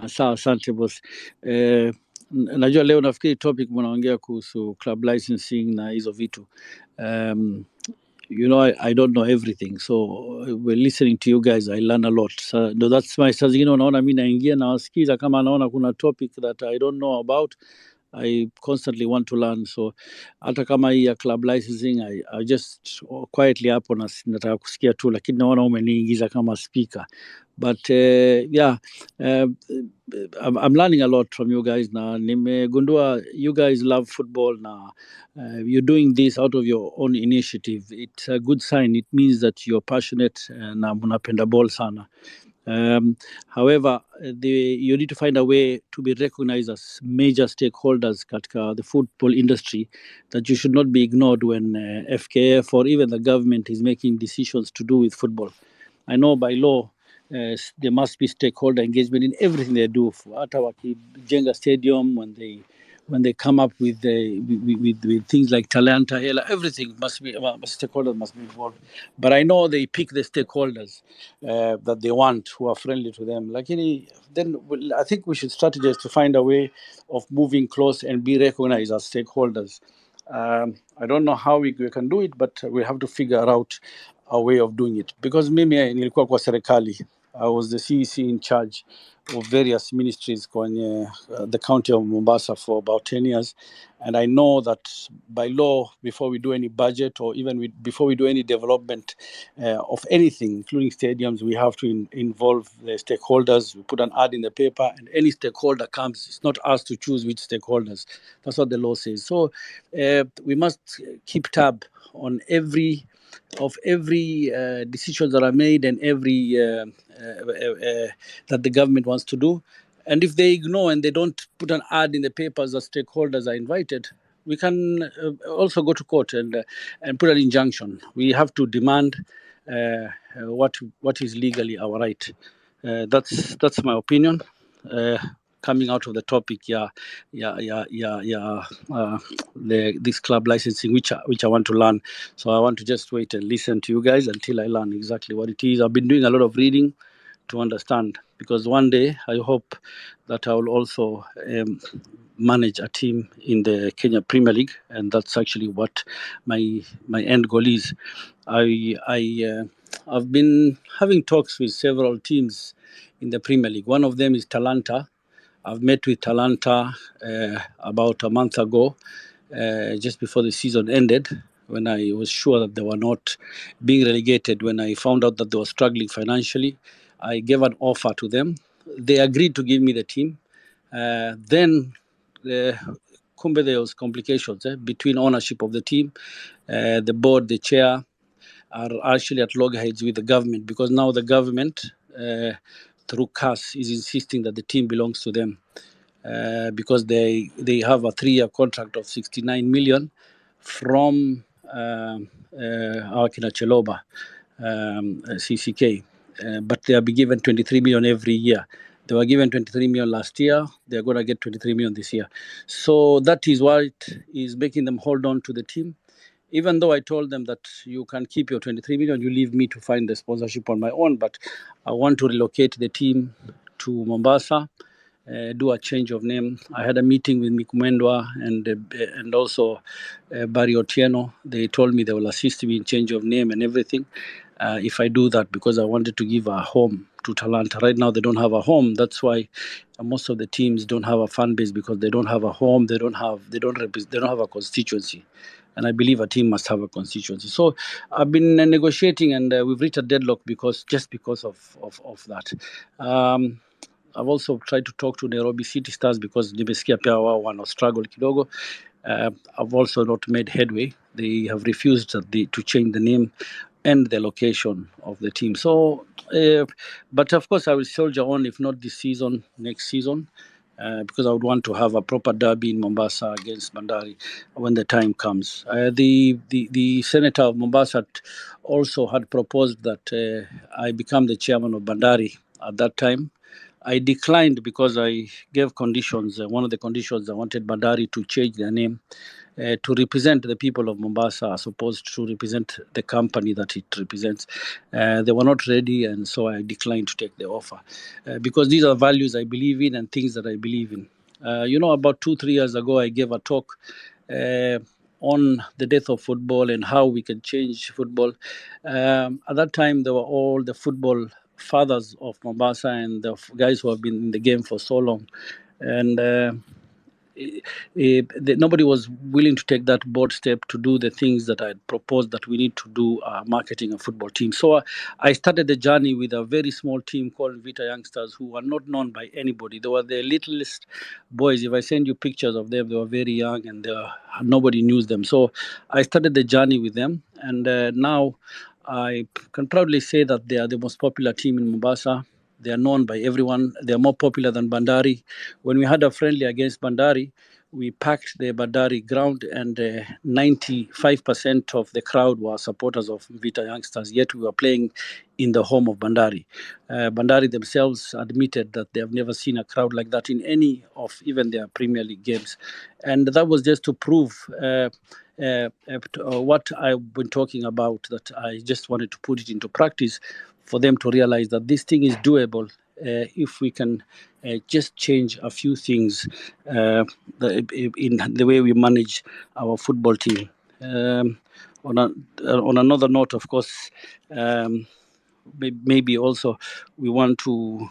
Sawa, asante boss. Najua leo nafikiri topic mnaongea kuhusu club licensing na hizo vitu. You know, I don't know everything, so we're listening to you guys, I learn a lot. So that's my, saa zingine unaona mimi naingia na wasikiza, kama naona kuna topic that I don't know about, I constantly want to learn. So hata kama hii ya club licensing, I just quietly hapo nataka kusikia tu, lakini naona umeniingiza kama speaker. But I'm learning a lot from you guys. Na nimegundua you guys love football. Na you're doing this out of your own initiative. It's a good sign. It means that you're passionate na mnapenda ball sana. However, you need to find a way to be recognized as major stakeholders katika the football industry, that you should not be ignored when FKF or even the government is making decisions to do with football. I know by law there must be stakeholder engagement in everything they do. Hata wakijenga stadium, when they come up with things like Talanta, everything must be, stakeholders must be involved. But I know they pick the stakeholders that they want, who are friendly to them. Then I think we should strategize to find a way of moving close and be recognized as stakeholders. I don't know how we can do it, but we have to figure out a way of doing it. Because mimi nilikuwa kwa serikali, I was the CEC in charge of various ministries kwenye the county of Mombasa for about 10 years. And I know that by law, before we do any budget or even before we do any development of anything, including stadiums, we have to involve the stakeholders. We put an ad in the paper, and any stakeholder comes. It's not us to choose which stakeholders. That's what the law says. So we must keep tab on every decisions that are made and every that the government wants to do. And if they ignore and they don't put an ad in the papers that stakeholders are invited, we can also go to court and put an injunction. We have to demand what is legally our right. That's my opinion. coming out of the topic, this club licensing, which I want to learn. So I want to just wait and listen to you guys until I learn exactly what it is. I've been doing a lot of reading to understand, because one day I hope that I will also manage a team in the Kenya Premier League, and that's actually what my end goal is. I've been having talks with several teams in the Premier League. One of them is Talanta. I've met with Talanta about a month ago, just before the season ended, when I was sure that they were not being relegated. When I found out that they were struggling financially, I gave an offer to them. They agreed to give me the team. Then, kumbe, there was complications between ownership of the team, the board, the chair, are actually at loggerheads with the government, because now the government, through CAS, is insisting that the team belongs to them, because they have a 3-year contract of 69 million from our Cheloba, CCK, but they are be given 23 million every year. They were given 23 million last year. They are going to get 23 million this year. So that is what is making them hold on to the team. Even though I told them that you can keep your 23 million, you leave me to find the sponsorship on my own. But I want to relocate the team to Mombasa, do a change of name. I had a meeting with Mikumendwa and also Barry Otieno. They told me they will assist me in change of name and everything if I do that, because I wanted to give a home to Talanta. Right now they don't have a home. That's why most of the teams don't have a fan base, because they don't have a home. They don't have a constituency. And I believe a team must have a constituency. So I've been negotiating, and we've reached a deadlock because of that. I've also tried to talk to Nairobi City Stars, because nimesikia pia wao wana struggle kidogo. I've also not made headway. They have refused to change the name and the location of the team. So, but of course I will soldier on, if not this season, next season. Because I would want to have a proper derby in Mombasa against Bandari when the time comes. The senator of Mombasa also had proposed that I become the chairman of Bandari at that time. I declined because I gave conditions. One of the conditions, I wanted Bandari to change their name to represent the people of Mombasa as opposed to represent the company that it represents. They were not ready, and so I declined to take the offer because these are values I believe in and things that I believe in. About 2-3 years ago, I gave a talk on the death of football and how we can change football. At that time, there were all the football fathers of Mombasa and the guys who have been in the game for so long. And nobody was willing to take that bold step to do the things that I had proposed that we need to do, marketing a football team. So I started the journey with a very small team called Vita Youngsters, who were not known by anybody. They were the littlest boys. If I send you pictures of them, they were very young and nobody knew them. So I started the journey with them, and now I can proudly say that they are the most popular team in Mombasa. They are known by everyone. They are more popular than Bandari. When we had a friendly against Bandari, we packed the Bandari ground, and 95% of the crowd were supporters of Vita Youngsters, yet we were playing in the home of Bandari. Bandari themselves admitted that they have never seen a crowd like that in any of even their Premier League games. And that was just to prove what I've been talking about, that I just wanted to put it into practice for them to realize that this thing is doable if we can just change a few things in the way we manage our football team. On another note, of course, maybe also we want to.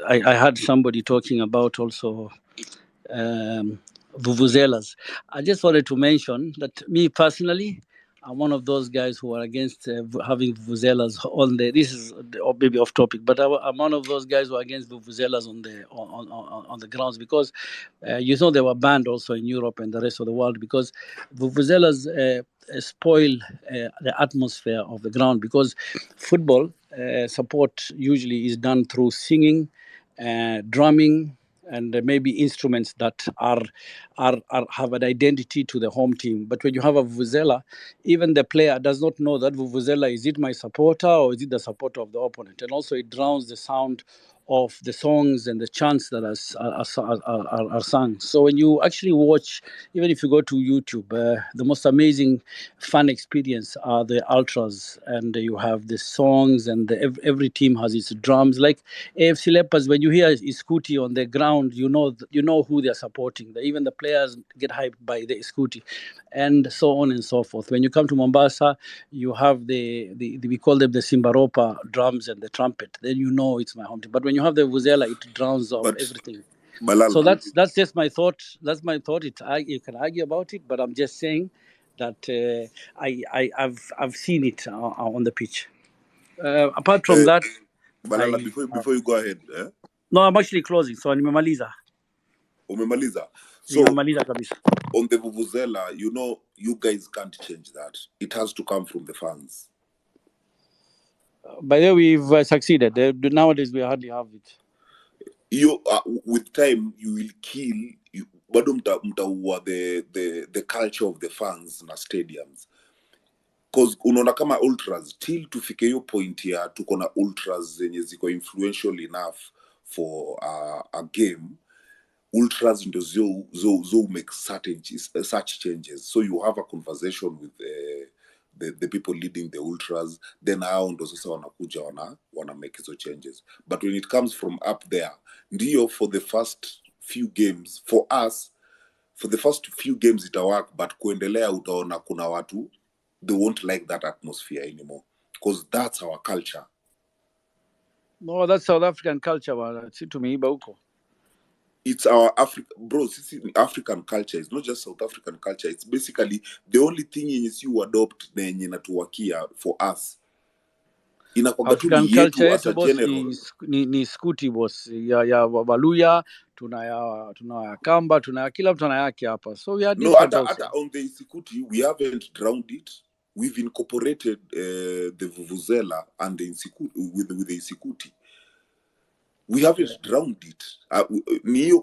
I had somebody talking about also vuvuzelas. I just wanted to mention that me personally, I'm one of those guys who are against having vuvuzelas on the. This is or maybe off topic, but I'm one of those guys who are against vuvuzelas on the grounds, because they were banned also in Europe and the rest of the world, because vuvuzelas spoil the atmosphere of the ground, because football support usually is done through singing, drumming, and maybe instruments that have an identity to the home team. But when you have a vuvuzela, even the player does not know that vuvuzela, is it my supporter or is it the supporter of the opponent? And also it drowns the sound of the songs and the chants that are sung. So when you actually watch, even if you go to YouTube, the most amazing fun experience are the ultras, and you have the songs, and every team has its drums. Like AFC Leopards, when you hear Iskuti on the ground, you know who they are supporting. Even the players get hyped by the Iskuti, and so on and so forth. When you come to Mombasa, you have the we call them the Simbaropa drums and the trumpet. Then you know it's my home team. But when you have the vuvuzela, it drowns out But everything. Malala, So that's just my thought. That's my thought. You can argue about it, but I'm just saying that I've seen it on the pitch. Apart from that, Malala, before you go ahead, no, I'm actually closing. So nimemaliza. umemaliza. So Nimemaliza kabisa. on the vuvuzela, you guys can't change that. It has to come from the fans. By the way, we've succeeded. Nowadays, we hardly have it. You with time you will kill bado mtaua the culture of the fans na stadiums, cause unaona kama ultras till tufike hiyo point ya tuko na ultras zenye ziko influential enough for a game. Ultras ndo zo make such changes, so you have a conversation with the people leading the ultras, then hao ndo sasa wanakuja wana make hizo changes. But when it comes from up there, ndio for the first few games for us, for the first few games ita work, but kuendelea utaona kuna watu they won't like that atmosphere anymore, because that's our culture. No, that's South African culture. Si tumeiba huko. It's our African culture. It's not just South African culture. It's basically the only thing is you adopt na yenye natuwakia for us. Inakuwaga tu African ni culture yetu as yetu a boss general. ni skuti boss ya Waluya, tuna Kamba, kila mtu ana yake hapa. So we are No, different hata also. on the Isikuti, we haven't drowned it. We've incorporated the vuvuzela and the Isikuti with the Isikuti. We haven't drowned it.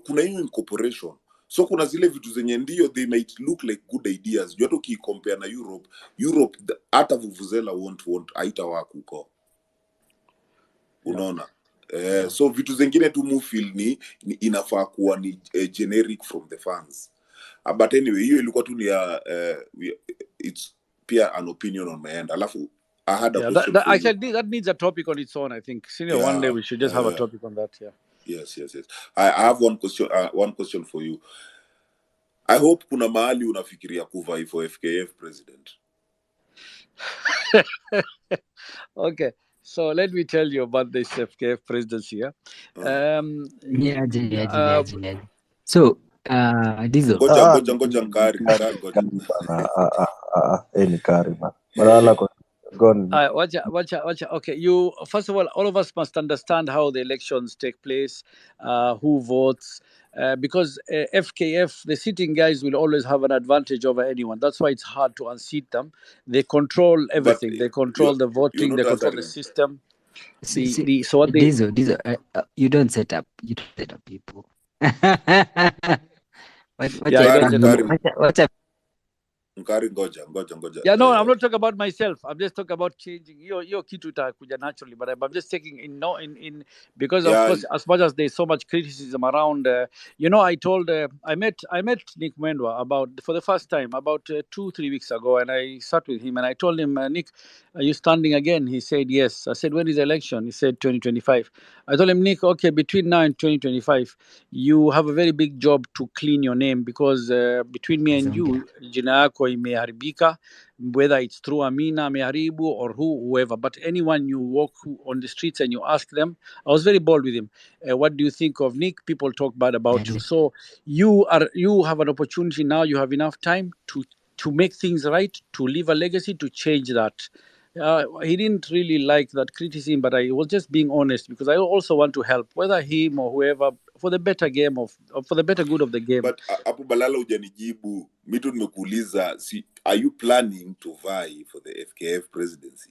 Kuna hiyo incorporation. So kuna zile vitu zenye ndio they might look like good ideas. You have to compare na Europe hata vuvuzela won't haitawaka huko. Unaona? So vitu zingine tu mufil ni inafaa kuwa ni generic from the fans. But anyway, hiyo ilikuwa tu ni it's pia an opinion on my end. Alafu I had a question for you. Actually, that needs a topic on its own, I think. Senior, one day we should just have a topic on that. Yeah. Yes. I have one question for you. I hope kuna mahali unafikiria kuvai for FKF president. Okay. So let me tell you about this FKF presidency. Yeah. Niaje. So, Dizo. Ngoja Nkari ngoja. Ni kari man. Malala gone. Watch. Okay, you first of all of us must understand how the elections take place, who votes, because FKF, the sitting guys, will always have an advantage over anyone. That's why it's hard to unseat them. They control everything. But they control the voting. They control the system. So what they Dizo, you don't set up people. Nkari ngoja. Yeah, no, I'm not talking about myself. I'm just talking about changing. Your kitu itakuja naturally, but I'm just taking in because of course, as much as there's so much criticism around, I met Nick Mwendwa for the first time about 2-3 weeks ago, and I sat with him and I told him, Nick, are you standing again? He said yes. I said, when is the election? He said 2025. I told him, Nick, okay, between now and 2025, you have a very big job to clean your name, because between me and you, jina yako imeharibika, whether it's through Amina ameharibu or whoever, but anyone you walk on the streets and you ask them, I was very bold with him, what do you think of Nick? People talk bad about you. So you have an opportunity now, you have enough time to make things right, to leave a legacy, to change that. He didn't really like that criticism, but I was just being honest, because I also want to help, whether him or whoever, for the better for the better good of the game. But hapo Balala hujanijibu. Mimi tu nimekuuliza, are you planning to vie for the FKF presidency?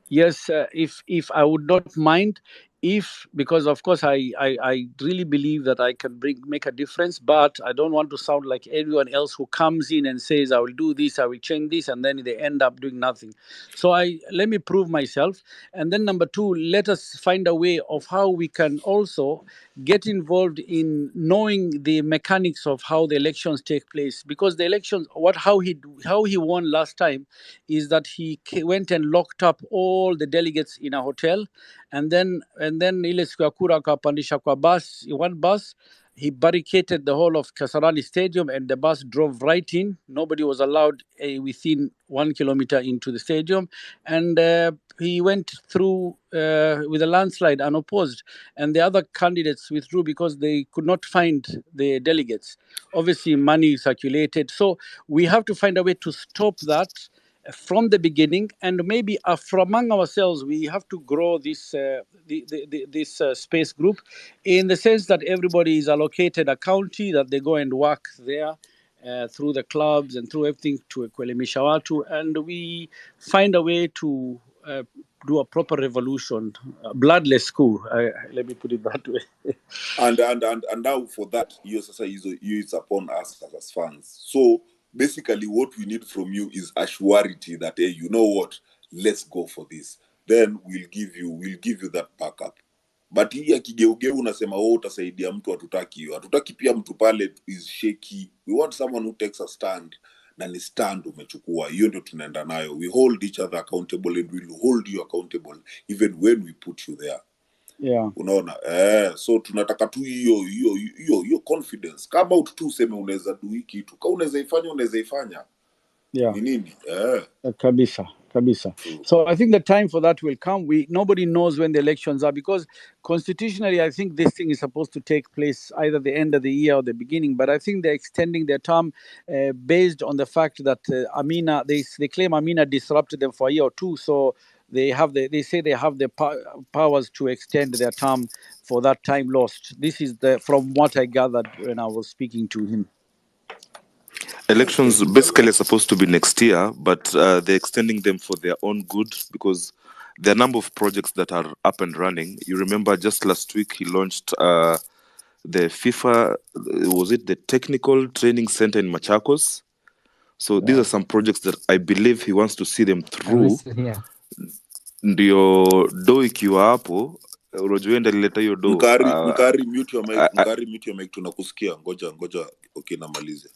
Yes, if I would not mind, if, because of course I really believe that I can make a difference, but I don't want to sound like everyone else who comes in and says I will do this, I will change this, and then they end up doing nothing. So let me prove myself, and then number two, let us find a way of how we can also get involved in knowing the mechanics of how the elections take place, because the elections, how he won last time is that he went and locked up all the delegates in a hotel, and then ile siku ya kura akapandisha kwa bus, one bus, he barricaded the whole of Kasarani Stadium, and the bus drove right in. Nobody was allowed within 1 kilometer into the stadium, and he went through with a landslide unopposed, and the other candidates withdrew because they could not find the delegates. Obviously, money circulated, so we have to find a way to stop that from the beginning, and maybe from among ourselves we have to grow this this space group, in the sense that everybody is allocated a county that they go and work there through the clubs and through everything to kuelimisha watu, and we find a way to do a proper revolution, a bloodless coup. Let me put it that way. And now for that, it's upon us as fans. So basically, what we need from you is a surety that, hey, you know what, let's go for this. Then we'll give you that backup. But hii ya kigeugeu unasema utasaidia mtu, hatutaki pia mtu pale is shaky. We want someone who takes a stand, na ni stand umechukua. Hiyo ndio tunaenda nayo. We hold each other accountable, and we'll hold you accountable even when we put you there. Yeah. Unaona, so tunataka tu hiyo confidence. Kama tu useme unaweza do hiki tu, kama unaweza ifanya. Yeah. Ni nini? Kabisa. So I think the time for that will come. Nobody knows when the elections are, because constitutionally I think this thing is supposed to take place either the end of the year or the beginning. But I think they're extending their term based on the fact that Amina, they claim Amina disrupted them for a year or two. So they say they have the powers to extend their term for that time lost. This is from what I gathered when I was speaking to him. Elections basically are supposed to be next year, but they're extending them for their own good, because there are a number of projects that are up and running. You remember just last week he launched the FIFA, was it the Technical Training Center in Machakos? So these are some projects that I believe he wants to see them through. Ndio do ikiwa hapo, unajua ndalileta hiyo do. Mkari mute your mic, tunakusikia. Ngoja okay, namalize.